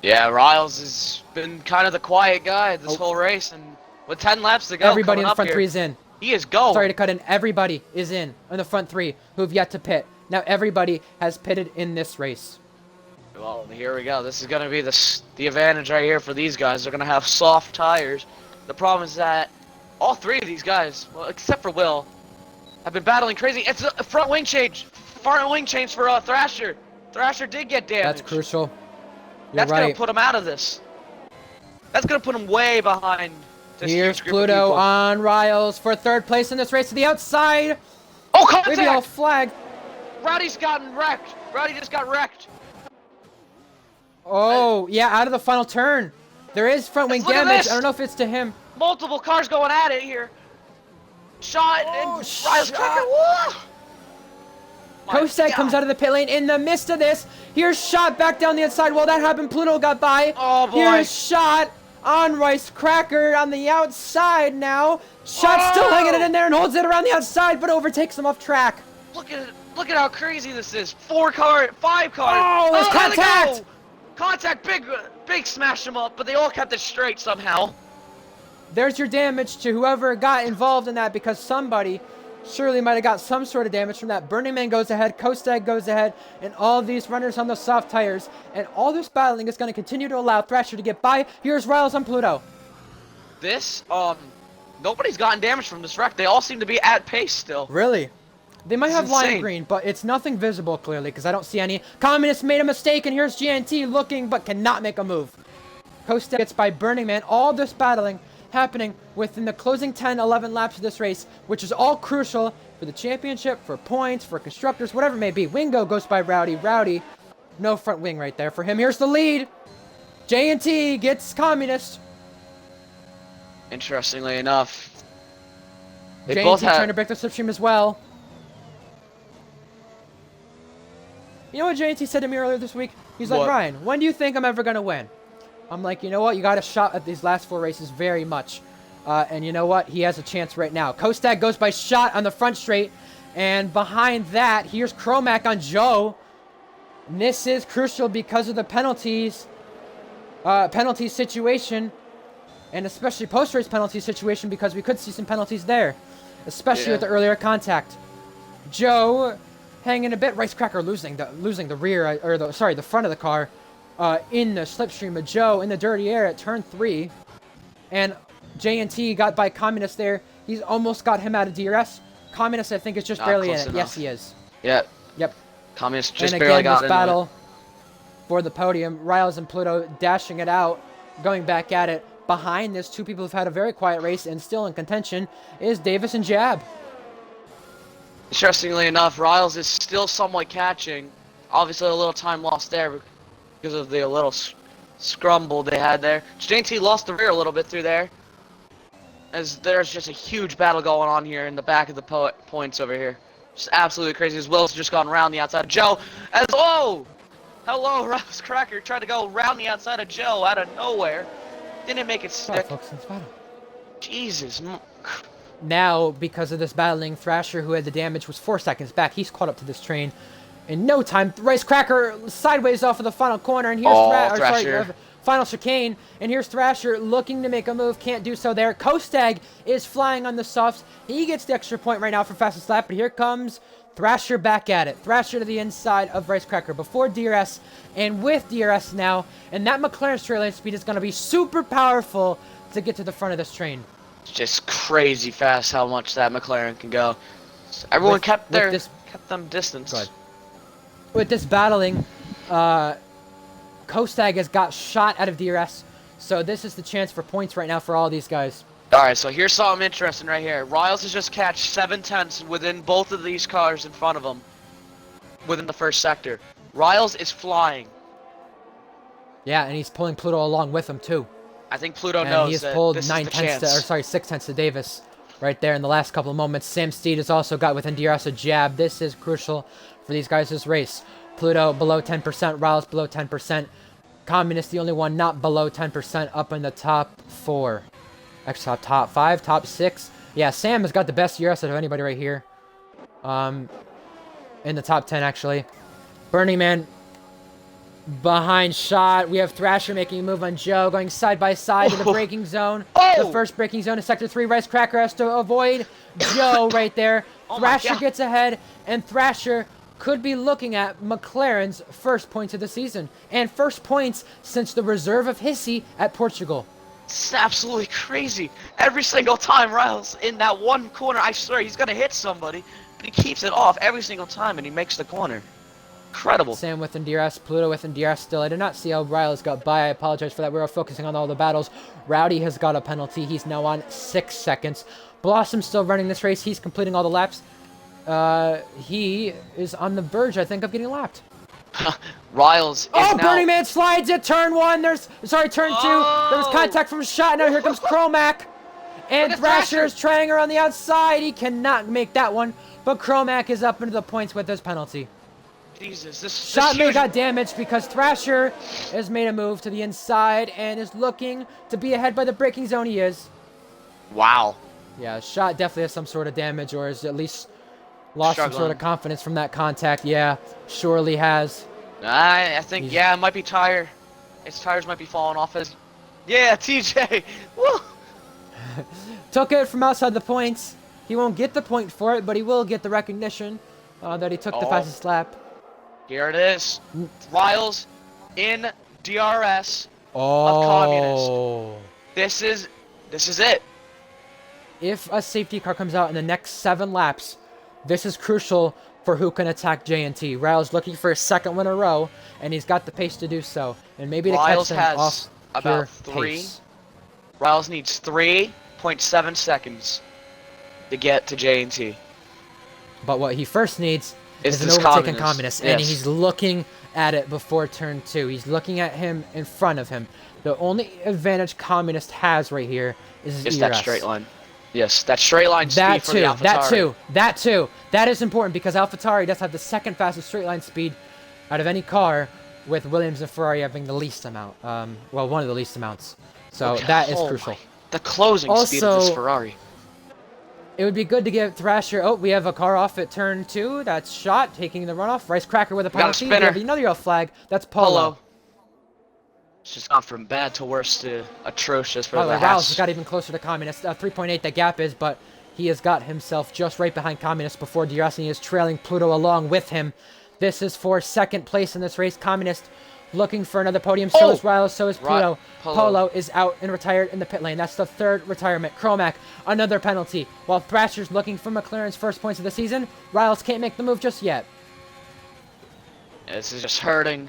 Yeah, Riles has been kind of the quiet guy this whole race, and with 10 laps to go, Everybody in coming the up front here, three is in. he is going. Sorry to cut in. Everybody is in the front three who have yet to pit. Now everybody has pitted in this race. Well, here we go. This is going to be the advantage right here for these guys. They're going to have soft tires. The problem is that all 3 of these guys, well, except for Will, have been battling crazy. It's a front wing change. Front wing change for Thrasher. Thrasher did get damaged. That's crucial. You're That's going right. to put him out of this. That's going to put him way behind this Here's huge group of Pluto people. on Riles for 3rd place in this race to the outside. Oh, Maybe a contact! flag. Rowdy's gotten wrecked. Rowdy just got wrecked. Oh, yeah, out of the final turn. There is front wing Look at damage. this. I don't know if it's to him. Multiple cars going at it here. Shot and Riles Shot. Cracker. Whoa! My Kostag God. comes out of the pit lane in the midst of this. Here's Shot back down the inside. Well, that happened. Pluto got by. Oh, boy. Here's Shot on Rice Cracker on the outside now. Shot still hanging it in there and holds it around the outside, but overtakes him off track. Look at how crazy this is. 5 cars. Oh, there's how'd it contact. go? Contact, big Fake smashed him up, but they all kept it straight somehow. There's your damage to whoever got involved in that, because somebody surely might have got some sort of damage from that. Burning Man goes ahead, Kostag goes ahead, and all of these runners on the soft tires. And all this battling is going to continue to allow Thrasher to get by. Here's Riles on Pluto. This, nobody's gotten damage from this wreck. They all seem to be at pace still. Really? They might It's have lime insane. green, but it's nothing visible clearly, because I don't see any. Communist made a mistake, and here's GNT looking, but cannot make a move. Kostag gets by Burning Man. All this battling happening within the closing 10-11 laps of this race, which is all crucial for the championship, for points, for constructors, whatever it may be. Wingo goes by Rowdy. Rowdy, no front wing right there for him. Here's the lead. J&T gets Communist. Interestingly enough, they J&T both trying had. to break the slipstream as well. You know what J&T said to me earlier this week? He's like, What? Ryan, when do you think I'm ever going to win? I'm like, you know what? You got a shot at these last 4 races very much. And you know what? He has a chance right now. Kostag goes by Shot on the front straight. And behind that, here's Chromac on Joe. And this is crucial because of the penalties. Penalty situation. And especially post-race penalty situation, because we could see some penalties there. Especially with the earlier contact. Joe hanging a bit. Ricecracker losing the rear, or the front of the car. In the slipstream of Joe in the dirty air at turn 3. And J&T got by Communist there. He's almost got him out of DRS. Communist, I think, is just Not barely in close it. enough. Yes, he is. Yeah, Yep. Communist just And barely again, got this into battle for the podium. Riles and Pluto dashing it out, going back at it. Behind this, 2 people who've had a very quiet race and still in contention is Davis and Jab. Interestingly enough, Riles is still somewhat catching. Obviously, a little time lost there because of the little scrumble they had there. JT lost the rear a little bit through there, as there's just a huge battle going on here in the back of the points over here. Just absolutely crazy. As Will's just gone around the outside of Joe. As hello, Riles Cracker tried to go around the outside of Joe out of nowhere. Didn't make it stick. Folks in this battle. Jesus. Now, because of this battling, Thrasher, who had the damage, was 4 seconds back. He's caught up to this train in no time. Ricecracker sideways off of the final corner, and here's Thrasher. Final chicane, and here's Thrasher looking to make a move, can't do so there. Kostag is flying on the softs. He gets the extra point right now for fastest lap, but here comes Thrasher back at it. Thrasher to the inside of Ricecracker before DRS, and with DRS now, and that McLaren's trailing speed is going to be super powerful to get to the front of this train. It's just crazy fast how much that McLaren can go. Everyone kept them distance. Good. With this battling, Kostag has got shot out of DRS, so this is the chance for points right now for all these guys. Alright, so here's something interesting right here. Riles has just catched 7/10 within both of these cars in front of him. Within the first sector. Riles is flying. Yeah, and he's pulling Pluto along with him too. I think Pluto And knows he has that pulled this 9 is the tenths to, chance. or sorry, 6 tenths to Davis right there in the last couple of moments. Sam Steed has also got within DRS a jab. This is crucial for these guys' this race. Pluto below 10%, Riles below 10%. Communist the only one not below 10% up in the top 4. Actually, top 5, top 6. Yeah, Sam has got the best DRS out of anybody right here. In the top 10, actually. Burning Man behind Shot. We have Thrasher making a move on Joe, going side by side in the braking zone. The first braking zone is Sector 3. Ricecracker has to avoid Joe right there. Thrasher gets ahead, and Thrasher could be looking at McLaren's first points of the season. And first points since the reserve of Hissy at Portugal. It's absolutely crazy. Every single time Riles in that one corner, I swear he's gonna hit somebody, but he keeps it off every single time and he makes the corner. Incredible. Sam within DRS, Pluto within DRS still. I did not see how Riles got by. I apologize for that. We were focusing on all the battles. Rowdy has got a penalty. He's now on 6 seconds. Blossom's still running this race. He's completing all the laps. He is on the verge, I think, of getting lapped. Riles is Oh, now... Burning Man slides at turn 1. Turn 2. There was contact from Shot. Now here comes Chromac. And Look at Thrasher is trying around the outside. He cannot make that one. But Chromac is up into the points with this penalty. Jesus, this Shot may huge... got damaged because Thrasher has made a move to the inside and is looking to be ahead by the braking zone. He is. Wow. Yeah, Shot definitely has some sort of damage, or is at least lost some sort Struggling. of confidence from that contact. Yeah, surely has. I think, yeah, it might be tire. His tires might be falling off as... Yeah, TJ! Woo! Took it from outside the points. He won't get the point for it, but he will get the recognition that he took the Oh. fastest lap. Here it is. Riles in DRS of Oh. Communist. This is it. If a safety car comes out in the next 7 laps, this is crucial for who can attack JNT. Riles looking for his second win in a row, and he's got the pace to do so. And maybe to Riles catch them has off about pure 3. pace. Riles needs 3.7 seconds to get to JNT. But what he first needs is an this overtaken Communist, and Yes. he's looking at it before turn 2. He's looking at him in front of him. The only advantage Communist has right here is his Is ERS. that straight line. Yes, that straight line speed for the AlphaTauri. That too. That is important because AlphaTauri does have the second fastest straight line speed out of any car, with Williams and Ferrari having the least amount. Well, one of the least amounts. So Okay, that is oh crucial. my- The closing speed of this Also, Ferrari. It would be good to give Thrasher... Oh, we have a car off at turn 2. That's Shot taking the runoff. Rice Cracker with a got a penalty. We spinner. have another yellow flag. That's Polo. Polo. It's just gone from bad to worse to atrocious for By the the way, Riles Haas. has got even closer to Communist. 3.8 the gap is, but he has got himself just right behind Communist before DRS, and he is trailing Pluto along with him. This is for second place in this race. Communist looking for another podium. So is Riles, so is Pluto. Polo is out and retired in the pit lane. That's the 3rd retirement. Cromack, another penalty. While Thrasher's looking for McLaren's first points of the season, Riles can't make the move just yet. This is just hurting.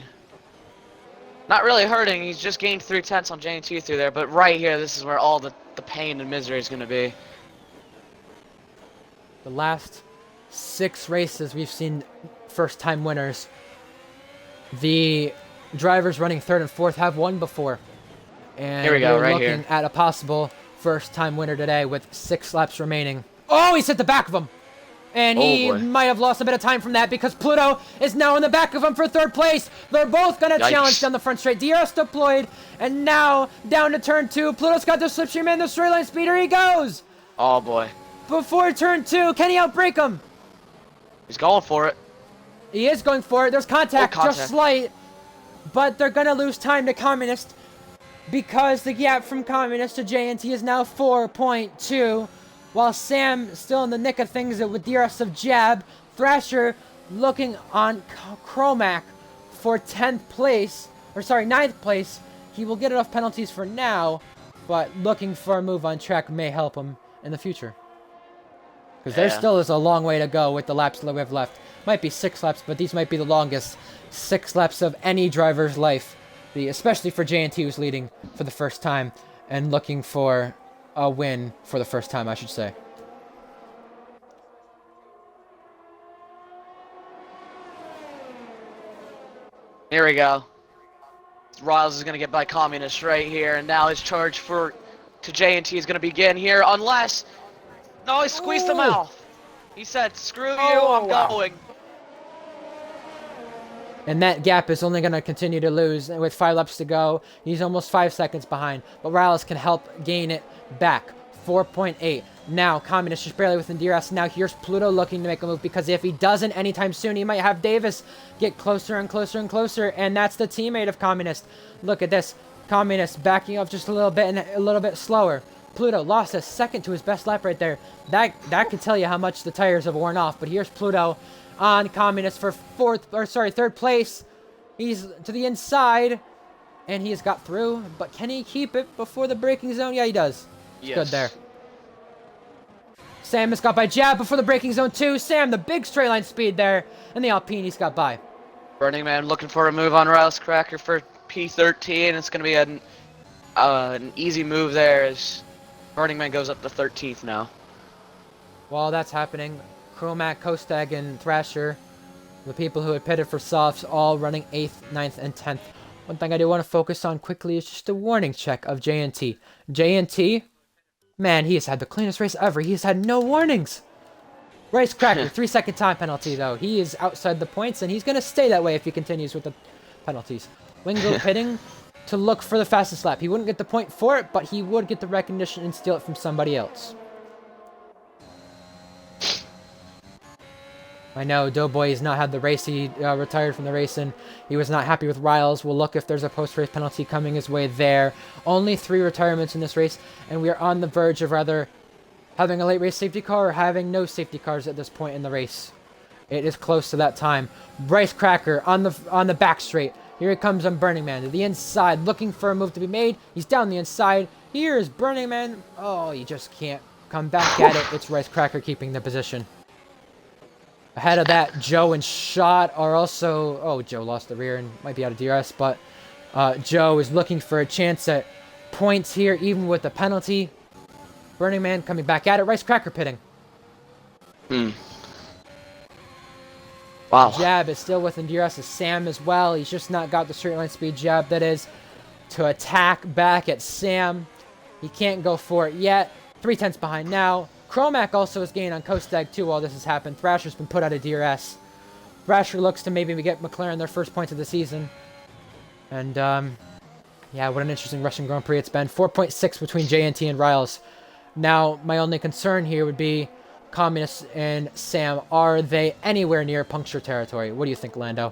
Not really hurting, he's just gained 3/10 on JNT through there, but right here, this is where all the pain and misery is going to be. The last 6 races, we've seen first-time winners. The drivers running 3rd and 4th have won before. And Here we go, we're right looking here. at a possible first-time winner today with 6 laps remaining. Oh, he's hit the back of him! And he boy. might have lost a bit of time from that because Pluto is now in the back of him for 3rd place. They're both going to Yikes. challenge down the front straight. DRS deployed, and now down to turn 2. Pluto's got the slipstream and the straight line speed. Here he goes! Oh boy. Before turn 2, can he outbrake him? He's going for it. He is going for it. There's contact, Oh, contact. just slight. But they're going to lose time to Communist because the gap from Communist to JNT is now 4.2. While Sam still in the nick of things with DRS of Jab. Thrasher looking on Cromack for 10th place. Or sorry, 9th place. He will get enough penalties for now. But looking for a move on track may help him in the future. Because there Yeah. still is a long way to go with the laps that we have left. Might be 6 laps, but these might be the longest 6 laps of any driver's life. Especially for JNT, who's leading for the first time and looking for a win for the first time, I should say. Here we go. Riles is going to get by Communist right here, and now his charge to JNT is going to begin here, unless... No, he squeezed him Ooh. out. He said, screw you, Oh, I'm wow. going. And that gap is only going to continue to lose. And with 5 laps to go, he's almost 5 seconds behind. But Riles can help gain it back. 4.8. Now, Communist just barely within DRS. Now, here's Pluto looking to make a move, because if he doesn't anytime soon, he might have Davis get closer and closer and closer. And that's the teammate of Communist. Look at this. Communist backing up just a little bit and a little bit slower. Pluto lost a second to his best lap right there. That could tell you how much the tires have worn off. But here's Pluto on Communist for 3rd place. He's to the inside, and he has got through. But can he keep it before the braking zone? Yeah, he does. Yes. Good there. Sam has got by Jab before the braking zone too. Sam, the big straight line speed there, and the Alpine he's got by. Burning Man looking for a move on Riles Cracker for P13. It's going to be an easy move there as Burning Man goes up to 13th now. While that's happening, Cromack, Kostag, and Thrasher, the people who had pitted for softs, all running 8th, 9th, and 10th. One thing I do want to focus on quickly is just a warning check of JNT. JNT, man, he has had the cleanest race ever. He has had no warnings. Rice Cracker, 3-second time penalty, though. He is outside the points, and he's going to stay that way if he continues with the penalties. Wingo pitting to look for the fastest lap. He wouldn't get the point for it, but he would get the recognition and steal it from somebody else. I know Doughboy has not had the race. He retired from the race, and he was not happy with Riles. We'll look if there's a post-race penalty coming his way there. Only 3 retirements in this race, and we are on the verge of rather having a late race safety car or having no safety cars at this point in the race. It is close to that time. Bryce Cracker on the back straight. Here he comes on Burning Man to the inside, looking for a move to be made. He's down the inside. Here is Burning Man. Oh, you just can't come back at it. It's Bryce Cracker keeping the position. Ahead of that, Joe and Shot are also... Oh, Joe lost the rear and might be out of DRS, but Joe is looking for a chance at points here, even with the penalty. Burning Man coming back at it. Rice Cracker pitting. Wow. Jab is still within DRS as Sam as well. He's just not got the straight line speed jab that is to attack back at Sam. He can't go for it yet. 3/10 behind now. Chromac also has gained on Kostag too while this has happened. Thrasher's been put out of DRS. Thrasher looks to maybe get McLaren their first points of the season. And, yeah, what an interesting Russian Grand Prix it's been. 4.6 between JNT and Riles. Now, my only concern here would be Communist and Sam. Are they anywhere near puncture territory? What do you think, Lando?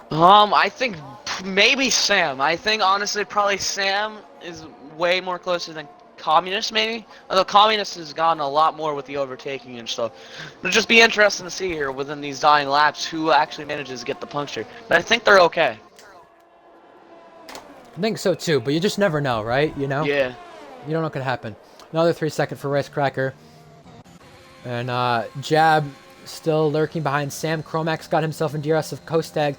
I think maybe Sam. I think, honestly, probably Sam is way more closer than Communist, maybe? Although Communist has gotten a lot more with the overtaking and stuff. It'll just be interesting to see here within these dying laps who actually manages to get the puncture. But I think they're okay. I think so too, but you just never know, right? You know? Yeah. You don't know what could happen. Another 3 second for Rice Cracker. And Jab still lurking behind Sam. Chromac's got himself in DRS of Kostag.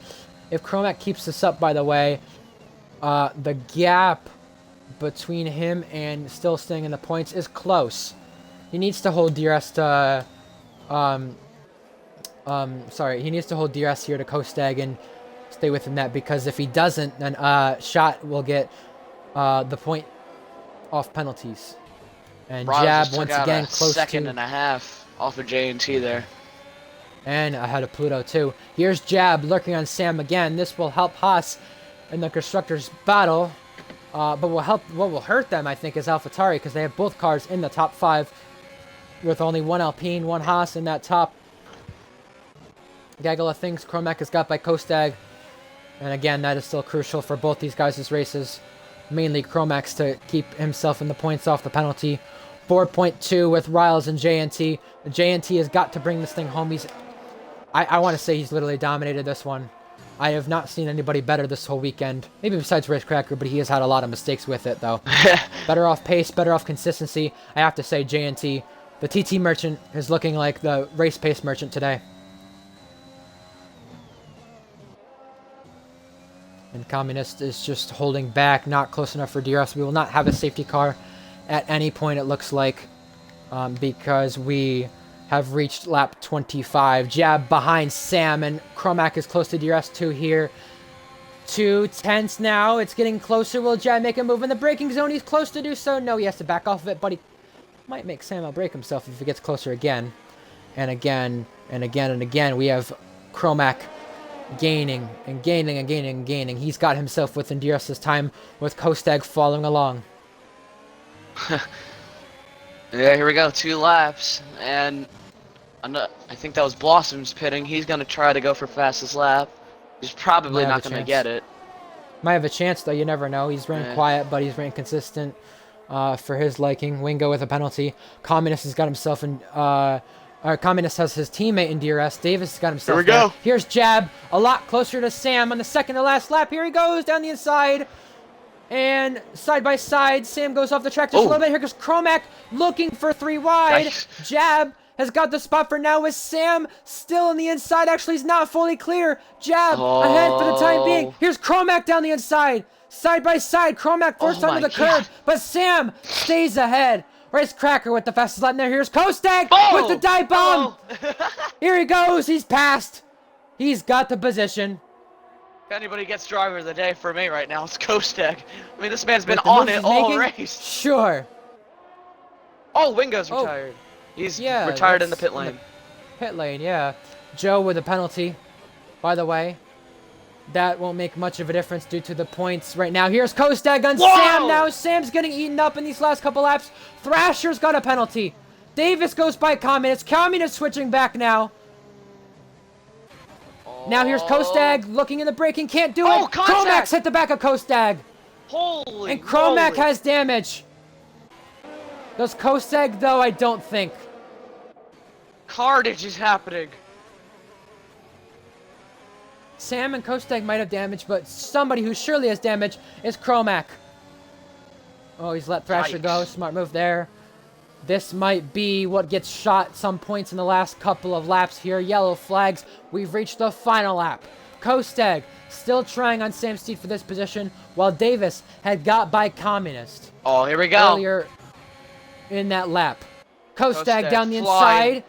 If Chromac keeps this up, by the way, the gap between him and still staying in the points is close. He needs to hold DRS to... he needs to hold DRS here to Kostag and stay within that, because if he doesn't, then Shot will get the point off penalties. And Rob Jab just once took out again a close second to... and a half off of J&T there. And ahead of Pluto too. Here's Jab lurking on Sam again. This will help Haas in the constructors' battle. But what will hurt them, I think, is AlphaTauri, because they have both cars in the top 5 with only one Alpine, one Haas in that top gaggle of things Chromac has got by Kostag. And again, that is still crucial for both these guys' races. Mainly Chromac's to keep himself in the points off the penalty. 4.2 with Riles and JNT. JNT has got to bring this thing home. I want to say he's literally dominated this one. I have not seen anybody better this whole weekend. Maybe besides Race Cracker, but he has had a lot of mistakes with it, though. Better off pace, better off consistency. I have to say, JNT, the TT Merchant, is looking like the race pace Merchant today. And Communist is just holding back, not close enough for DRS. We will not have a safety car at any point, it looks like, because we have reached lap 25. Jab behind Sam, and Chromac is close to DRS 2 here. 2/10 now. It's getting closer. Will Jab make a move in the braking zone? He's close to do so. No, he has to back off of it, but he might make Sam outbrake himself if he gets closer again. And again, and again, and again. We have Chromac gaining, and gaining, and gaining, and gaining. He's got himself within DRS this time, with Kostag following along. Yeah, here we go. 2 laps, and I think that was Blossom's pitting. He's going to try to go for fastest lap. He's probably not going to get it. Might have a chance, though. You never know. He's running quiet, but he's running consistent for his liking. Wingo with a penalty. Communist has got himself in... Communist has his teammate in DRS. Davis has got himself Here we go. Here's Jab, a lot closer to Sam on the second to last lap. Here he goes down the inside. And side by side, Sam goes off the track just a little bit. Here goes Chromac looking for 3 wide. Nice. Jab has got the spot for now with Sam still on the inside. Actually, he's not fully clear. Jab ahead for the time being. Here's Chromac down the inside. Side by side, Chromac forced onto the curb, but Sam stays ahead. Rice Cracker with the fastest lap there. Here's Kostag with the dive bomb. Here he goes. He's passed. He's got the position. If anybody gets driver of the day for me right now, it's Kostag. I mean, this man's been on it all race. Sure. Oh, Wingo's retired. He's retired in the pit lane. Pit lane, yeah. Joe with a penalty, by the way. That won't make much of a difference due to the points right now. Here's Kostag on Sam now. Sam's getting eaten up in these last couple laps. Thrasher's got a penalty. Davis goes by Communist. Communist switching back now. Now here's Kostag looking in the braking, can't do Oh, it. contact! Chromax hit the back of Kostag. Holy And Chromac moly. has damage. Does Kostag, though? I don't think. Carnage is happening. Sam and Kostag might have damage, but somebody who surely has damage is Chromac. Oh, he's let Thrasher go. Yikes. Smart move there. This might be what gets shot some points in the last couple of laps here. Yellow flags. We've reached the final lap. Kostag still trying on Sam Steed for this position, while Davis had got by Communist Oh, here we go. earlier in that lap. Kostag Kostag down the flying. inside.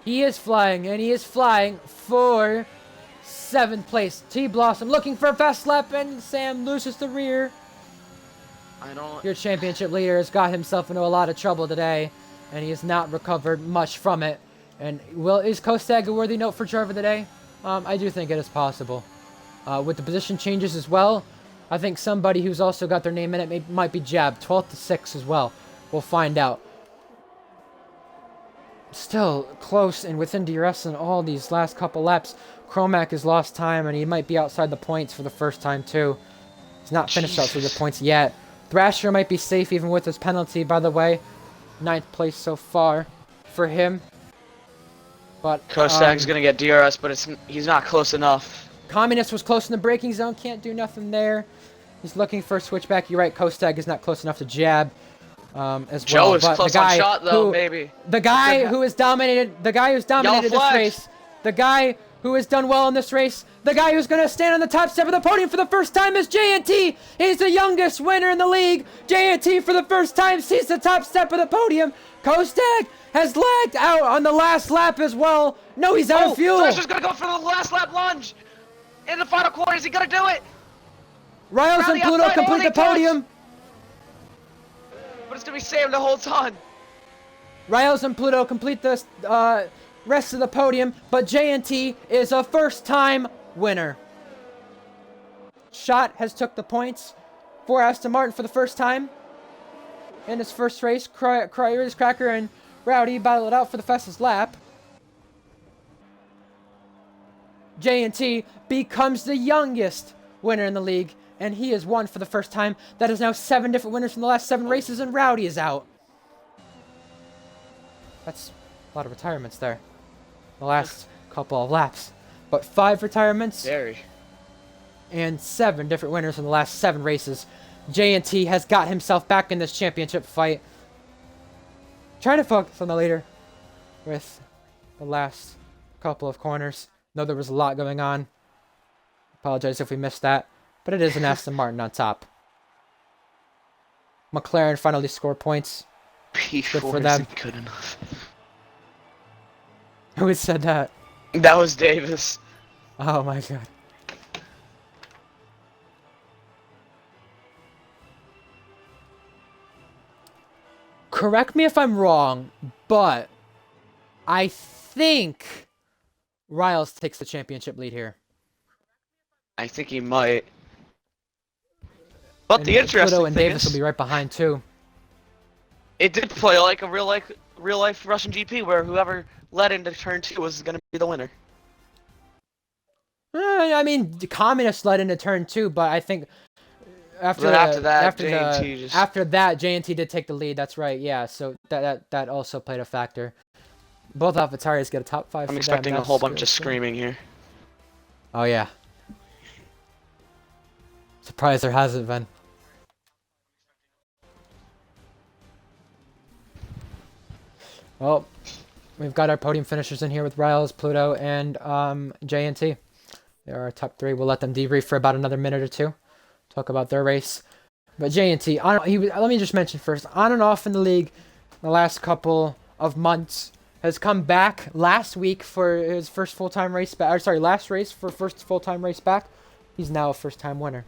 He is flying, and he is flying for 7th place. T-Blossom looking for a fast lap, and Sam loses the rear. I don't... Your championship leader has got himself into a lot of trouble today, and he has not recovered much from it. And is Kostag a worthy note for driver of the day? I do think it is possible. With the position changes as well, I think somebody who's also got their name in it might be Jab, 12th to 6 as well. We'll find out. Still close and within DRS in all these last couple laps. Chromac has lost time, and he might be outside the points for the first time too. He's not finished outside the points yet. Thrasher might be safe even with his penalty, by the way. 9th place so far for him. But Kostag's gonna get DRS, but he's not close enough. Communist was close in the braking zone, can't do nothing there. He's looking for a switchback. You're right, Kostag is not close enough to Jab as Joe well. is But close the guy on shot though, who, maybe. The guy who has dominated, this flags. race, the guy who has done well in this race, the guy who's going to stand on the top step of the podium for the first time is JNT. He's the youngest winner in the league. JNT for the first time sees the top step of the podium. Kostag has lagged out on the last lap as well. No, he's out of fuel. Thrasher's gonna go for the last lap lunge. In the final corner, is he gonna do it? Riles Around and the Pluto outside, complete only the podium. But it's gonna be Sam the whole time. Riles and Pluto complete the rest of the podium, but JNT is a first-time winner. Schott has took the points for Aston Martin for the first time in his first race. Cracker and Rowdy battle it out for the fastest lap. JNT becomes the youngest winner in the league, and he has won for the first time. That is now 7 different winners from the last 7 races, and Rowdy is out. That's a lot of retirements there. The last couple of laps. But 5 retirements Very. and 7 different winners in the last 7 races. JNT has got himself back in this championship fight. Trying to focus on the leader with the last couple of corners. Know there was a lot going on. Apologize if we missed that. But it is an Aston Martin on top. McLaren finally scored points. P4 for them. isn't good enough. Who had said that? That was Davis. Oh my god. Correct me if I'm wrong, but I think Riles takes the championship lead here. I think he might. But And the interesting Pluto and thing Davis is, will be right behind too. it did play like a real life Russian GP where whoever led into turn 2 was gonna be the winner. I mean, the Communists led into turn 2, but I think after that, JNT did take the lead. That's right. Yeah, so that also played a factor. Both AlphaTauris get a top 5. I'm for expecting them. a whole That's bunch of screaming here. Oh yeah. Surprised there hasn't been. Well, we've got our podium finishers in here with Riles, Pluto, and JNT. They're our top 3. We'll let them debrief for about another minute or 2. Talk about their race. But JNT, let me just mention first, on and off in the league the last couple of months, has come back last week for his first full-time race back. Or sorry, last race for first full-time race back. He's now a first-time winner.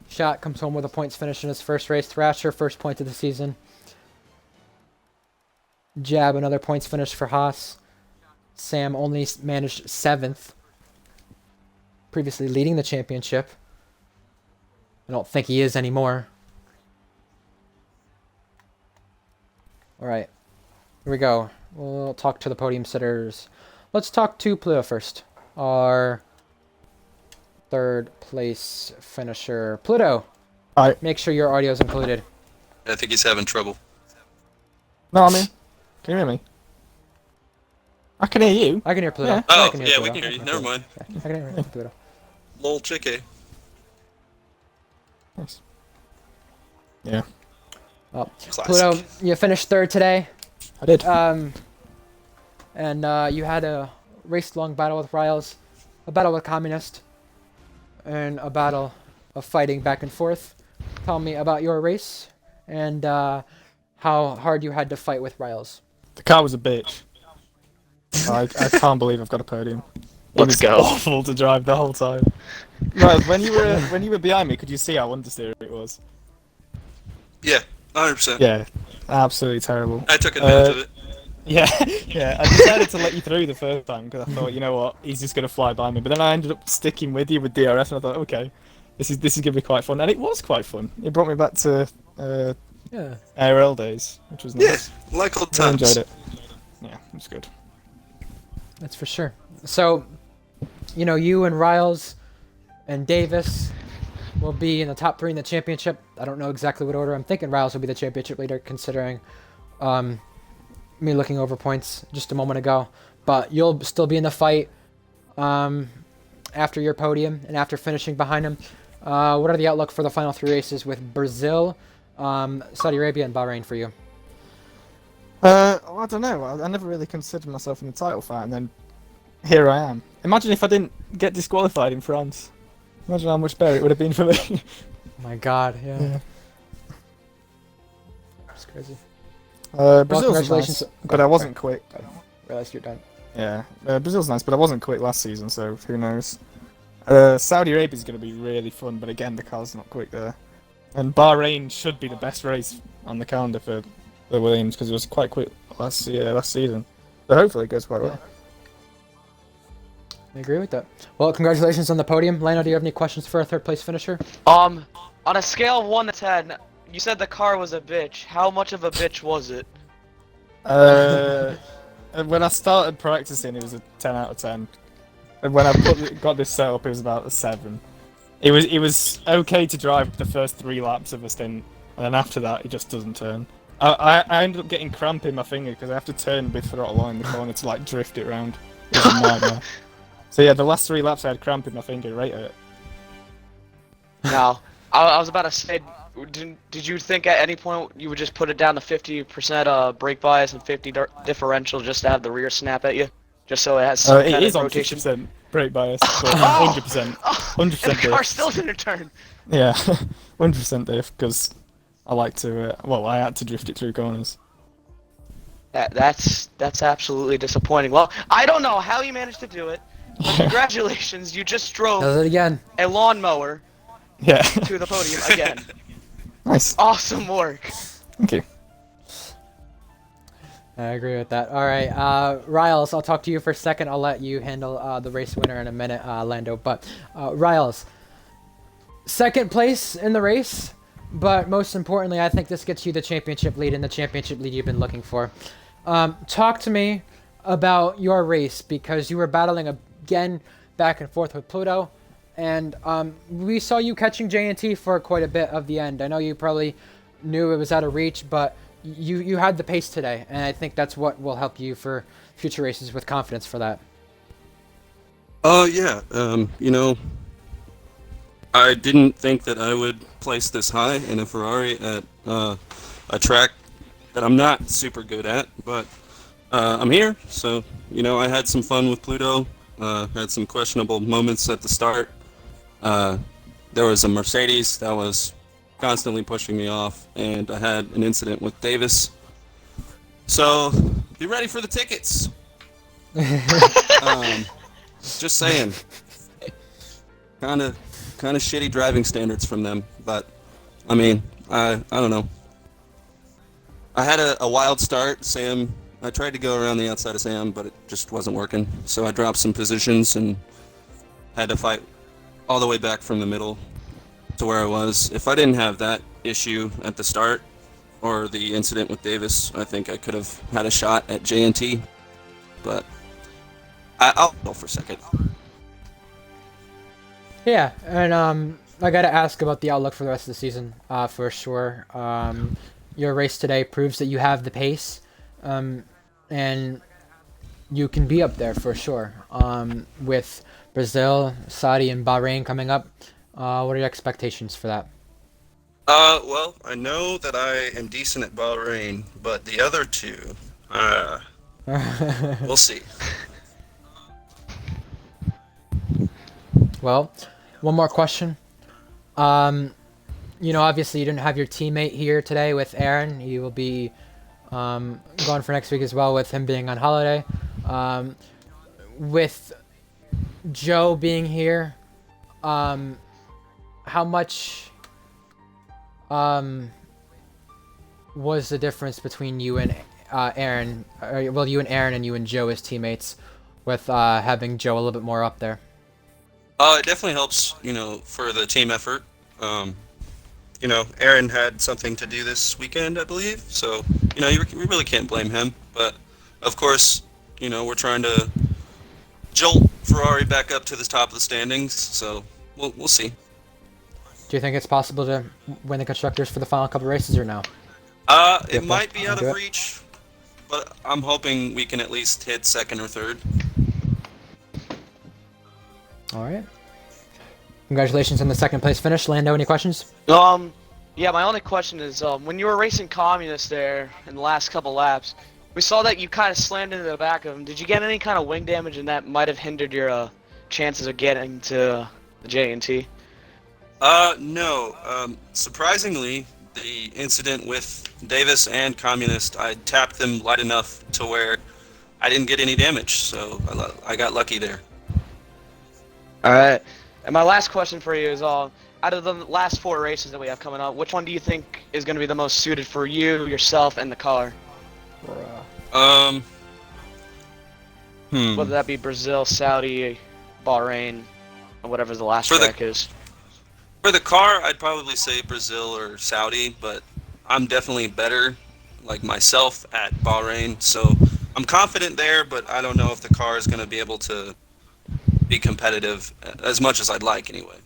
Schott comes home with a points finish in his first race. Thrasher, first point of the season. Jab, another points finish for Haas. Sam only managed 7th. Previously leading the championship. I don't think he is anymore. Alright. Here we go. We'll talk to the podium sitters. Let's talk to Pluto first. Our third place finisher. Pluto! Alright. Make sure your audio is included. I think he's having trouble. No, I'm in. Can you hear me? I can hear you. I can hear Pluto. Yeah. Oh, I can hear yeah, Pluto. we can hear you. Never mind. Yeah, I can hear Pluto. Lol chicky. Nice. Yeah, Well, Classic. Pluto, you finished third today. I did. And you had a race-long battle with Riles, a battle with Communist, and a battle of fighting back and forth. Tell me about your race and how hard you had to fight with Riles. The car was a bitch. I can't believe I've got a podium. Let's It go. was awful to drive the whole time. Right, when you were behind me, could you see how understeer it was? Yeah, 100%. Yeah, absolutely terrible. I took advantage of it. Yeah, yeah. I decided to let you through the first time because I thought, you know what, he's just gonna fly by me. But then I ended up sticking with you with DRS, and I thought, okay, this is gonna be quite fun, and it was quite fun. It brought me back to Yeah. ARL days, which was Yeah, nice. like old I times. enjoyed it. Yeah, it was good. That's for sure. So, you know, you and Riles and Davis will be in the top 3 in the championship. I don't know exactly what order. I'm thinking Riles will be the championship leader, considering me looking over points just a moment ago. But you'll still be in the fight after your podium and after finishing behind him. What are the outlook for the final 3 races with Brazil, Saudi Arabia, and Bahrain for you? Well, I don't know. I never really considered myself in the title fight, and then here I am. Imagine if I didn't get disqualified in France. Imagine how much better it would have been for me. Oh my God, yeah. Yeah. It's crazy. Brazil's congratulations. nice, but I wasn't quick. Realize you're done. Yeah, Brazil's nice, but I wasn't quick last season, so who knows. Saudi Arabia's going to be really fun, but again, the car's not quick there. And Bahrain should be the best race on the calendar for the Williams, because it was quite quick last season. So hopefully it goes quite well. I agree with that. Well, congratulations on the podium. Lano, do you have any questions for a third place finisher? On a scale of 1 to 10, you said the car was a bitch. How much of a bitch was it? When I started practicing, it was a 10 out of 10. And when I got this set up, it was about a 7. It was okay to drive the first 3 laps of a stint, and then after that, it just doesn't turn. I ended up getting cramp in my finger because I have to turn with throttle on in the corner to like drift it round. It was a nightmare. So yeah, the last 3 laps I had cramp in my finger, right at it. No. I was about to say, did you think at any point you would just put it down to 50% brake bias and 50 differential just to have the rear snap at you? Just so it has some It kind is of on rotation? 50% brake bias, but 100%. 100% And the car diff. still didn't turn. Yeah, 100% diff, because I like to, I had to drift it through corners. That's absolutely disappointing. Well, I don't know how you managed to do it, but congratulations, you just drove Does it again. a lawnmower Yeah. to the podium again. Nice. Awesome work. Thank you. I agree with that. All right, Riles, I'll talk to you for a second. I'll let you handle the race winner in a minute, Lando. But Riles, second place in the race, but most importantly, I think this gets you the championship lead and the championship lead you've been looking for. Talk to me about your race, because you were battling again back and forth with Pluto, and we saw you catching JNT for quite a bit of the end. I know you probably knew it was out of reach, but you had the pace today, and I think that's what will help you for future races with confidence for that. Yeah, you know, I didn't think that I would place this high in a Ferrari at a track that I'm not super good at, but I'm here, so, you know, I had some fun with Pluto, had some questionable moments at the start. There was a Mercedes that was constantly pushing me off, and I had an incident with Davis. So, be ready for the tickets! Just saying. Kinda shitty driving standards from them, but, I mean, I don't know. I had a wild start. Sam, I tried to go around the outside of Sam, but it just wasn't working. So I dropped some positions and had to fight all the way back from the middle to where I was. If I didn't have that issue at the start, or the incident with Davis, I think I could have had a shot at JNT. But I'll go for second. Yeah, and I gotta ask about the outlook for the rest of the season, for sure. Your race today proves that you have the pace, and you can be up there for sure. With Brazil, Saudi, and Bahrain coming up, what are your expectations for that? Well, I know that I am decent at Bahrain, but the other two, we'll see. Well, one more question. Obviously you didn't have your teammate here today with Aaron. He will be gone for next week as well with him being on holiday. With Joe being here, how much was the difference between you and Aaron? You and Aaron and you and Joe as teammates with having Joe a little bit more up there? It definitely helps, for the team effort. Aaron had something to do this weekend, I believe, so, we really can't blame him. But, of course, we're trying to jolt Ferrari back up to the top of the standings, so we'll see. Do you think it's possible to win the constructors for the final couple races or no? It might be out of reach, but I'm hoping we can at least hit second or third. All right. Congratulations on the second place finish. Lando, any questions? Yeah, my only question is, when you were racing Communist there in the last couple laps, we saw that you kind of slammed into the back of him. Did you get any kind of wing damage, and that might have hindered your chances of getting to the JNT? No. Surprisingly, the incident with Davis and Communist, I tapped them light enough to where I didn't get any damage, so I got lucky there. Alright, and my last question for you is, out of the last 4 races that we have coming up, which one do you think is going to be the most suited for you, yourself, and the car? Whether that be Brazil, Saudi, Bahrain, or whatever the last track is. For the car, I'd probably say Brazil or Saudi, but I'm definitely better, like myself, at Bahrain, so I'm confident there, but I don't know if the car is going to be able to be competitive as much as I'd like, anyway.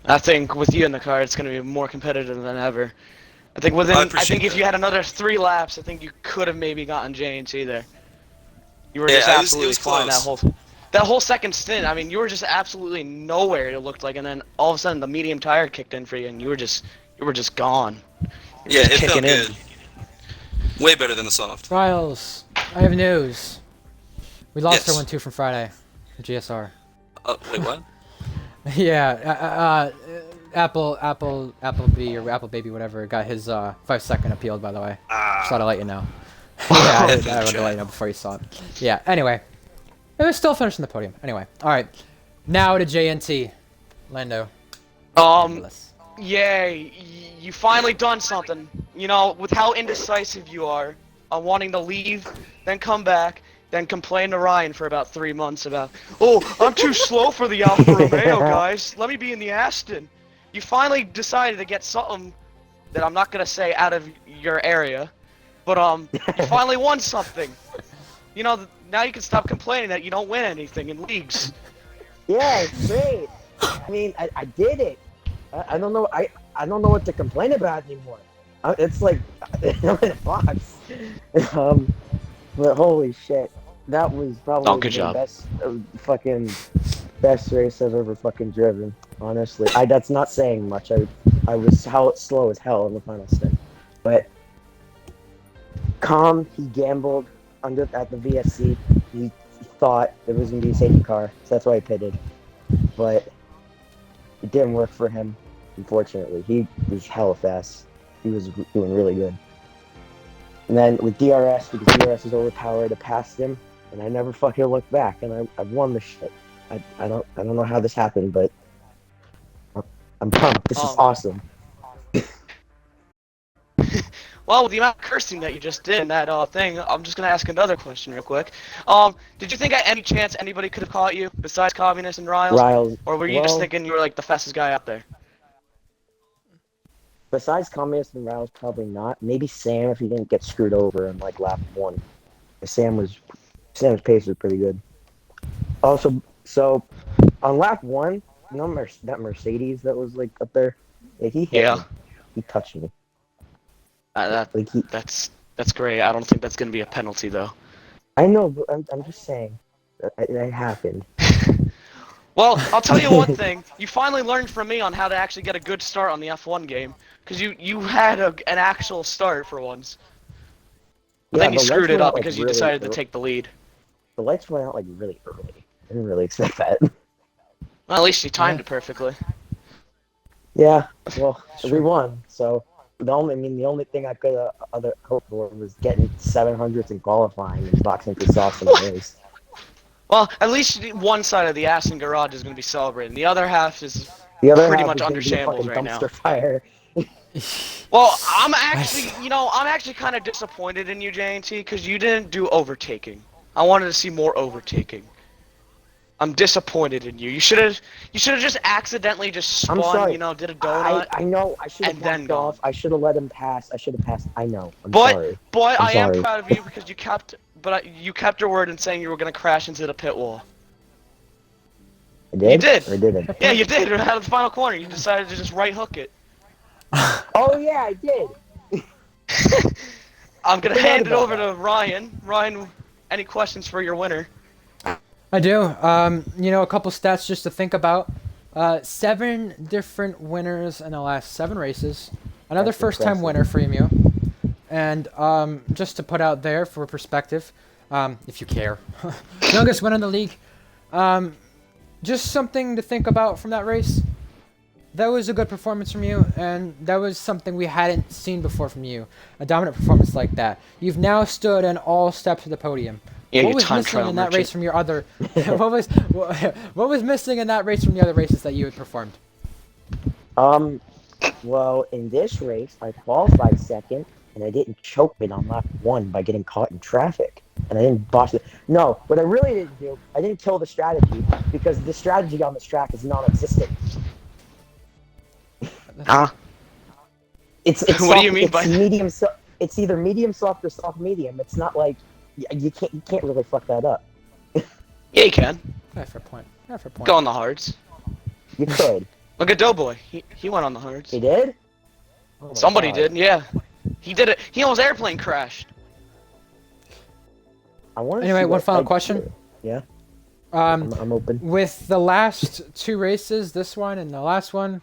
I think with you in the car, it's going to be more competitive than ever. I think if you had another 3 laps, I think you could have maybe gotten JNT there. You were just absolutely flying that whole second stint. I mean, you were just absolutely nowhere, it looked like, and then all of a sudden the medium tire kicked in for you, and you were just gone. Yeah, it felt good. Way better than the soft. Riles, I have news. We lost Yes. our 1-2 from Friday. GSR. Wait, what? Yeah, Appleby or Apple Baby, whatever, got his 5-second appealed, by the way. Just thought I'd let you know. Yeah, I wanted to let you know before you saw it. Yeah, anyway. It was still finishing the podium. Anyway, alright. Now to JNT. Lando. Yeah, you finally done something. With how indecisive you are on wanting to leave, then come back, then complain to Ryan for about 3 months about, oh, I'm too slow for the Alfa Romeo, guys. Let me be in the Aston. You finally decided to get something that I'm not going to say out of your area, but you finally won something. Now you can stop complaining that you don't win anything in leagues. Yeah, it's great. I mean, I did it. I don't know. I don't know what to complain about anymore. It's like I'm in a box. But holy shit, that was probably good job. best race I've ever fucking driven. Honestly, that's not saying much. I was slow as hell in the final stint, but he gambled at the VSC. He thought it was gonna be a safety car, so that's why he pitted. But it didn't work for him, unfortunately. He was hella fast. He was doing really good. And then with DRS, because DRS was overpowered, I passed him, and I never fucking looked back, and I won the shit. I don't know how this happened, but I'm pumped. This is awesome. Well, with the amount of cursing that you just did in that thing, I'm just gonna ask another question real quick. Did you think at any chance anybody could have caught you besides Communist and Riles? Riles, Or were you just thinking you were like the fastest guy out there? besides Communist and Rouse, probably not. Maybe Sam if he didn't get screwed over in like lap one. Sam's pace was pretty good. Also, so on lap one, you know that Mercedes that was like up there, yeah, he hit Yeah. me. He touched me. That Like that's great. I don't think that's gonna be a penalty though. I know, but I'm just saying that happened. Well, I'll tell you one thing. You finally learned from me on how to actually get a good start on the F1 game, because you had an actual start for once. But Yeah, then you the lights screwed it went out, up like, because you really decided to early. take the lead. The lights went out like really early. I didn't really expect that. Well, at least you timed it perfectly. Yeah, well, we Sure. won. So the only thing I could other hope for was getting 700s in qualifying and boxing for softs in the race. Well, at least one side of the Aston garage is going to be celebrating. The other half is The other pretty half much is going under to be a shambles fucking right now. dumpster fire. Well, I'm actually kind of disappointed in you, JNT, because you didn't do overtaking. I wanted to see more overtaking. I'm disappointed in you. You should have just accidentally just I'm spun, sorry. did a donut. I know I should have and then backed off. gone. I should have let him pass. I should have passed. I know. I'm But sorry. but I'm I am sorry. proud of you because you kept your word in saying you were gonna crash into the pit wall. I did? did. Or I didn't? Yeah, you did. Out of the final corner, you decided to just right hook it. Oh yeah, I did. I'm gonna I forgot hand it about over that. to Ryan. Ryan, any questions for your winner? I do. A couple stats just to think about. 7 different winners in the last 7 races. Another That's first-time impressive. winner for Emu. And just to put out there for perspective, if you care, youngest winner in the league. Just something to think about from that race. That was a good performance from you, and that was something we hadn't seen before from you. A dominant performance like that. You've now stood in all steps of the podium. Yeah, What you was time missing trial in that merchant. race from your other? what was missing in that race from the other races that you had performed? Well, in this race, I qualified second, and I didn't choke it on lap 1 by getting caught in traffic. And I didn't boss it. No, what I really didn't do, I didn't kill the strategy, because the strategy on this track is non-existent. Huh? It's What soft, do you mean it's by that? medium, it's either medium soft or soft medium. It's not like, you can't really fuck that up. Yeah, you can. Yeah, fair point. Yeah, fair point. Go on the hards. You could. Look at Doughboy. He went on the hards. He did? Oh my Somebody God. did, yeah. He did it. He almost airplane crashed. I want to Anyway, see one what final I question. do. Yeah, I'm open. With the last 2 races, this one and the last one,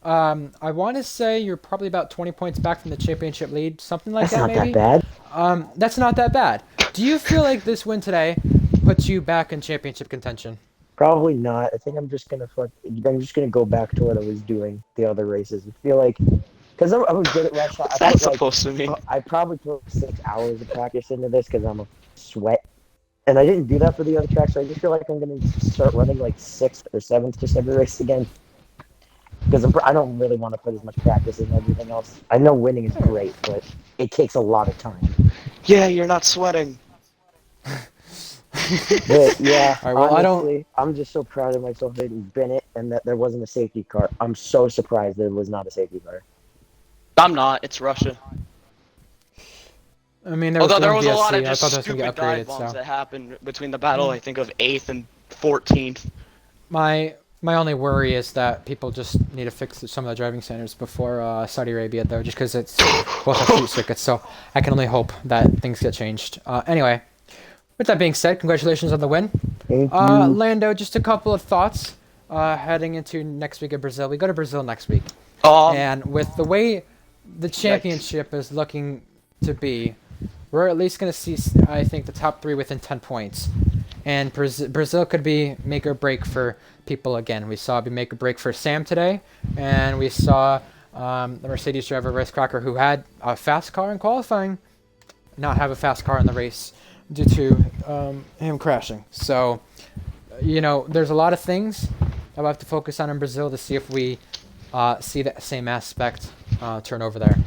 I want to say you're probably about 20 points back from the championship lead, something like That's that, not maybe. that bad. That's not that bad. Do you feel like this win today puts you back in championship contention? Probably not. I think I'm just gonna go back to what I was doing the other races. I feel like, because I was good at rush. What's that supposed to mean? I probably put 6 hours of practice into this because I'm a sweat, and I didn't do that for the other tracks. So I just feel like I'm gonna start running like 6th or 7th just every race again. Because I don't really want to put as much practice in everything else. I know winning is great, but it takes a lot of time. Yeah, you're not sweating. But yeah, All right, well, honestly, I'm just so proud of myself that Bennett and that there wasn't a safety car. I'm so surprised there was not a safety car. I'm not. It's Russia. I mean, Although there one was a lot VSC. of I just thought that was gonna stupid get dive upgraded. bombs So that happened between the battle, I think, of 8th and 14th. my only worry is that people just need to fix some of the driving standards before Saudi Arabia, though, just because it's both are street circuits. So I can only hope that things get changed. Anyway, with that being said, congratulations on the win. Thank you. Lando, just a couple of thoughts heading into next week in Brazil. We go to Brazil next week. And with the way the championship is looking to be, we're at least going to see, I think, the top 3 within 10 points. And Brazil could be make or break for people again. We saw it be make or break for Sam today, and we saw the Mercedes driver, Race Cracker, who had a fast car in qualifying, not have a fast car in the race due to him crashing. So, there's a lot of things that we'll have to focus on in Brazil to see if we see that same aspect turn over there.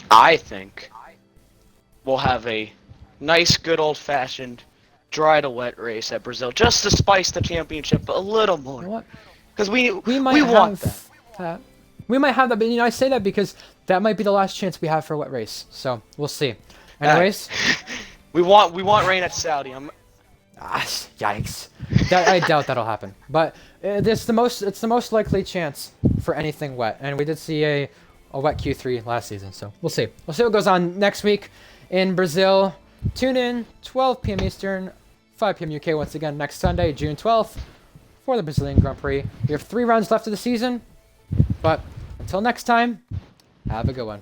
I think we'll have a nice, good old-fashioned dry to wet race at Brazil, just to spice the championship a little more. You know what? Because we We might want have that. We might have that, but I say that because that might be the last chance we have for a wet race. So we'll see. Anyways, We want rain at Saudi. yikes! I doubt that'll happen. But it's the most likely chance for anything wet, and we did see a wet Q3 last season. So we'll see. We'll see what goes on next week in Brazil. Tune in 12 p.m. Eastern, 5 p.m. UK once again next Sunday, June 12th, for the Brazilian Grand Prix. We have 3 rounds left of the season, but until next time, have a good one.